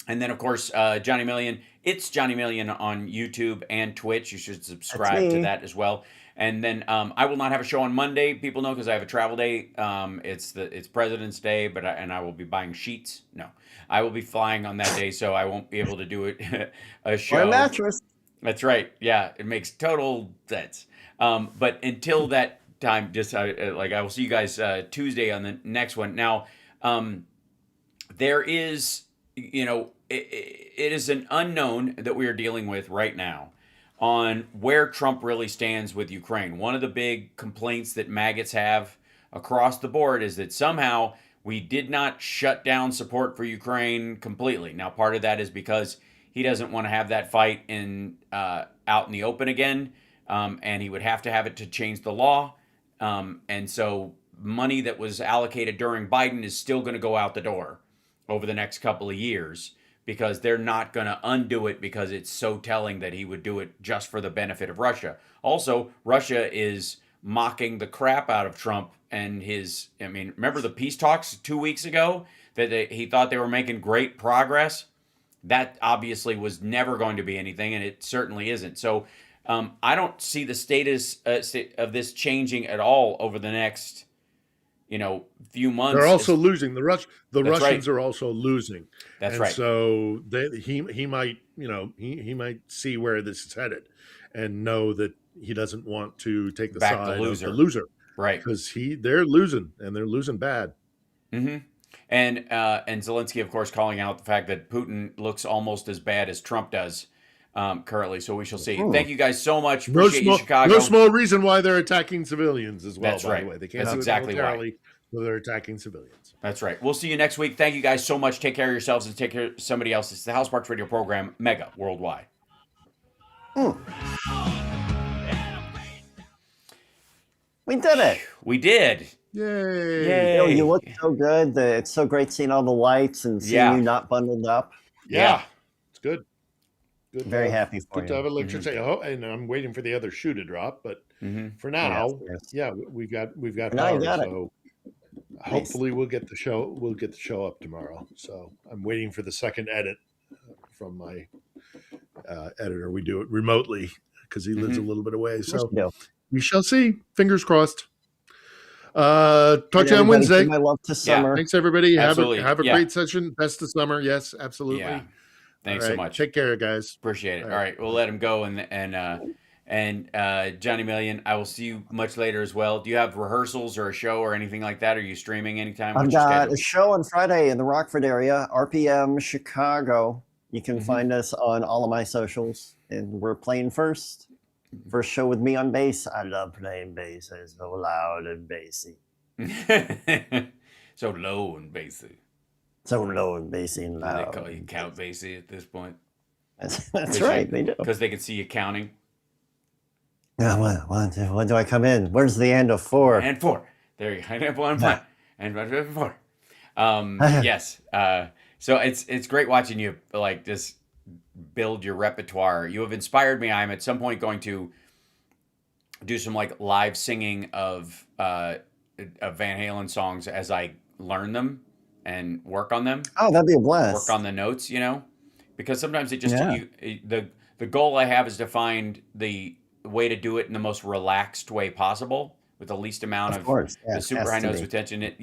Speaker 1: And then, of course, Johnny Million. It's Johnny Million on YouTube and Twitch. You should subscribe to that as well. And then I will not have a show on Monday. People know because I have a travel day. It's President's Day, but I will be buying sheets. No, I will be flying on that day, so I won't be able to do it a show.
Speaker 2: Or a mattress.
Speaker 1: That's right. Yeah, it makes total sense. But until that time, just I will see you guys Tuesday on the next one. Now, there is, it is an unknown that we are dealing with right now on where Trump really stands with Ukraine. One of the big complaints that maggots have across the board is that somehow we did not shut down support for Ukraine completely. Now, part of that is because he doesn't want to have that fight out in the open again, and he would have to have it to change the law. And so money that was allocated during Biden is still going to go out the door over the next couple of years because they're not going to undo it because it's so telling that he would do it just for the benefit of Russia. Also, Russia is mocking the crap out of Trump and remember the peace talks 2 weeks ago that he thought they were making great progress? That obviously was never going to be anything, and it certainly isn't. So I don't see the status of this changing at all over the next, few months.
Speaker 5: They're also losing. The Russians
Speaker 1: right.
Speaker 5: are also losing.
Speaker 1: That's
Speaker 5: and
Speaker 1: right.
Speaker 5: So he might, he might see where this is headed, and know that he doesn't want to take the side of the loser,
Speaker 1: right?
Speaker 5: Because they're losing, and they're losing bad.
Speaker 1: Mm-hmm. And Zelensky, of course, calling out the fact that Putin looks almost as bad as Trump does currently. So we shall see. Thank you guys so much. Appreciate you, Chicago.
Speaker 5: No small reason why they're attacking civilians as well.
Speaker 1: That's
Speaker 5: by
Speaker 1: right.
Speaker 5: the way, they can't
Speaker 1: That's
Speaker 5: do
Speaker 1: exactly
Speaker 5: it militarily, so they're attacking civilians.
Speaker 1: That's right. We'll see you next week. Thank you guys so much. Take care of yourselves and take care of somebody else. It's the House Sparks Radio program, Mega Worldwide.
Speaker 2: We did it.
Speaker 1: We did.
Speaker 5: Yay.
Speaker 2: You look so good. It's so great seeing all the lights and seeing you not bundled up.
Speaker 1: Yeah.
Speaker 5: It's good. Good.
Speaker 2: Very happy for you.
Speaker 5: Good to have electricity. And I'm waiting for the other shoe to drop, but for now, we've got power. So hopefully we'll get the show up tomorrow. So I'm waiting for the second edit from my editor. We do it remotely because he lives a little bit away. So we shall see. Fingers crossed. Talk to you on Wednesday.
Speaker 2: My love to summer.
Speaker 5: Thanks everybody.
Speaker 1: Absolutely.
Speaker 5: Have a great session. Best of summer. Yes, absolutely.
Speaker 1: Yeah. Thanks so much.
Speaker 5: Take care, guys.
Speaker 1: Appreciate it. All right, we'll let him go, and Johnny Million, I will see you much later as well. Do you have rehearsals or a show or anything like that? Are you streaming anytime?
Speaker 2: I've got a show on Friday in the Rockford area, RPM Chicago. You can find us on all of my socials, and we're playing first show with me on bass. I love playing bass. It's so loud and bassy.
Speaker 1: So low and bassy.
Speaker 2: So low and bassy and loud.
Speaker 1: They call you Count Basie at this point.
Speaker 2: That's right, they do.
Speaker 1: Because they can see you counting.
Speaker 2: When do I come in? Where's the end of 4?
Speaker 1: And 4. There you go. And 4. Yes. So it's great watching you just build your repertoire. You have inspired me. I'm at some point going to do some live singing of Van Halen songs as I learn them and work on them.
Speaker 2: Oh, that'd be a blast.
Speaker 1: Work on the notes, because sometimes it just the goal I have is to find the way to do it in the most relaxed way possible with the least amount of the super high notes with tension.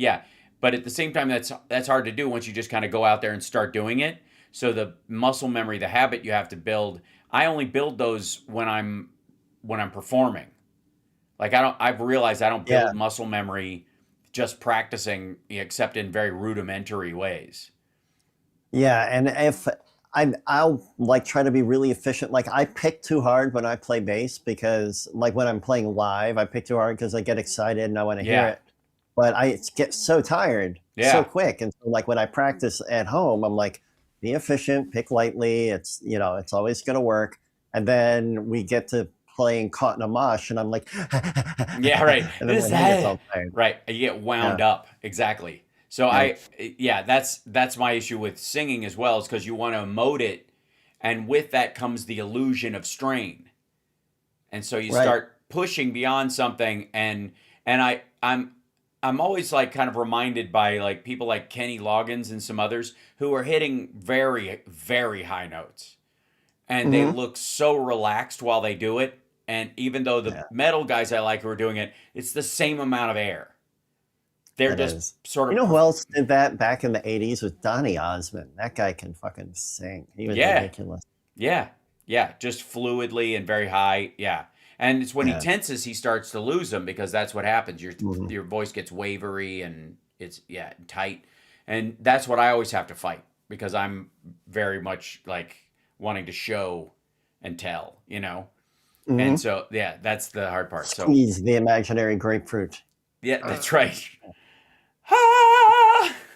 Speaker 1: But at the same time, that's hard to do once you just kind of go out there and start doing it. So the muscle memory, the habit you have to build, I only build those when I'm performing. I've realized I don't build muscle memory just practicing, except in very rudimentary ways.
Speaker 2: Yeah, and if I'll try to be really efficient. I pick too hard when I play bass because when I'm playing live, I pick too hard because I get excited and I want to hear it. But I get so tired so quick. And so when I practice at home, I'm be efficient, pick lightly. It's, it's always going to work. And then we get to playing Caught in a Mosh, and I'm like,
Speaker 1: yeah, right.
Speaker 2: and then my head gets all tired.
Speaker 1: Right. You get wound up. Exactly. So that's my issue with singing as well, is because you want to emote it, and with that comes the illusion of strain, and so you start pushing beyond something, and I'm always like kind of reminded by like people like Kenny Loggins and some others who are hitting very, very high notes, and they look so relaxed while they do it. And even though the metal guys I like who are doing it, it's the same amount of air. They're just sort of.
Speaker 2: You know who else did that back in the 80s was Donny Osmond. That guy can fucking sing. He was ridiculous.
Speaker 1: Yeah. Yeah. Just fluidly and very high. Yeah. And it's when he tenses, he starts to lose them, because that's what happens. Your voice gets wavery and it's tight. And that's what I always have to fight, because I'm very much like wanting to show and tell, you know? And so, that's the hard part.
Speaker 2: Squeeze the imaginary grapefruit.
Speaker 1: Yeah, that's right.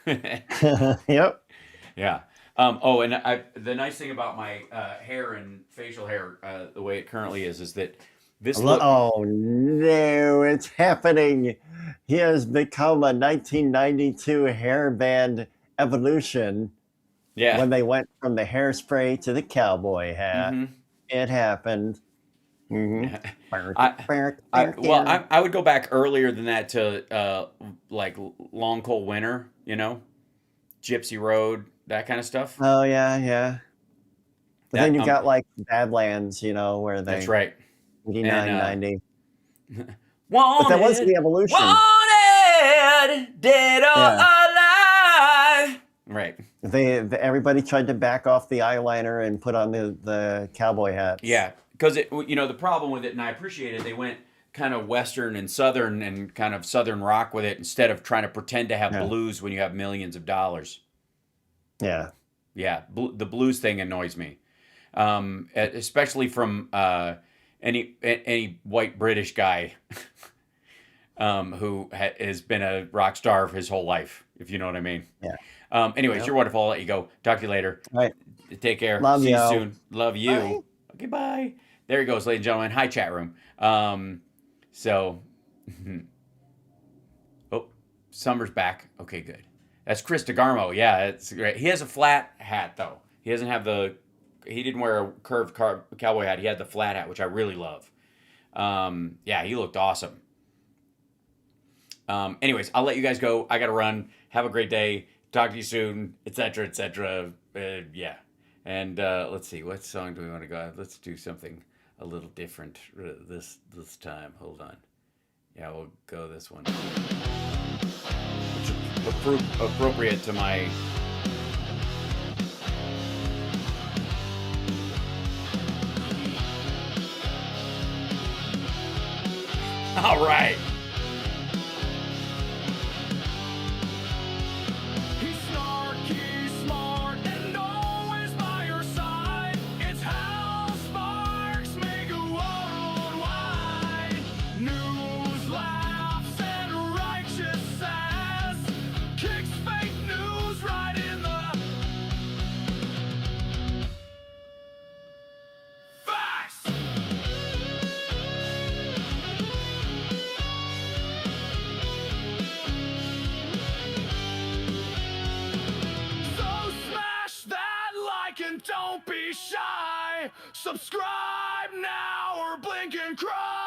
Speaker 2: Yep.
Speaker 1: Yeah. And the nice thing about my hair and facial hair, the way it currently is that this look.
Speaker 2: Oh no, it's happening. He has become a 1992 hairband evolution.
Speaker 1: Yeah.
Speaker 2: When they went from the hairspray to the cowboy hat, it happened.
Speaker 1: I would go back earlier than that to like Long Cold Winter, you know, Gypsy Road, that kind of stuff.
Speaker 2: Oh yeah. But then you got like Badlands, you know, where they.
Speaker 1: That's right.
Speaker 2: 89, 90.
Speaker 1: Wanted,
Speaker 2: but that was the evolution.
Speaker 1: Wanted, dead or alive. Right.
Speaker 2: Everybody tried to back off the eyeliner and put on the cowboy hats.
Speaker 1: Yeah, because the problem with it, and I appreciate it, they went kind of Western and Southern and kind of Southern rock with it, instead of trying to pretend to have blues when you have millions of dollars.
Speaker 2: Yeah.
Speaker 1: Yeah, the blues thing annoys me, especially from any white British guy who has been a rock star his whole life, if you know what I mean.
Speaker 2: Yeah.
Speaker 1: Anyways, you're wonderful. I'll let you go. Talk to you later.
Speaker 2: All right.
Speaker 1: Take care.
Speaker 2: Love
Speaker 1: See
Speaker 2: you.
Speaker 1: you soon. Love you.
Speaker 2: Bye.
Speaker 1: Okay, bye. There he goes, ladies and gentlemen. Hi, chat room. Summer's back. Okay, good. That's Chris DeGarmo. Yeah, it's great. He has a flat hat, though. He doesn't have he didn't wear a curved cowboy hat. He had the flat hat, which I really love. He looked awesome. Anyways, I'll let you guys go. I got to run. Have a great day. Talk to you soon, etc., etc. And let's see, what song do we want to go? Let's do something a little different this time. Hold on. Yeah, we'll go this one. Appropriate to my. All right.
Speaker 7: Don't be shy. Subscribe now or blink and cry.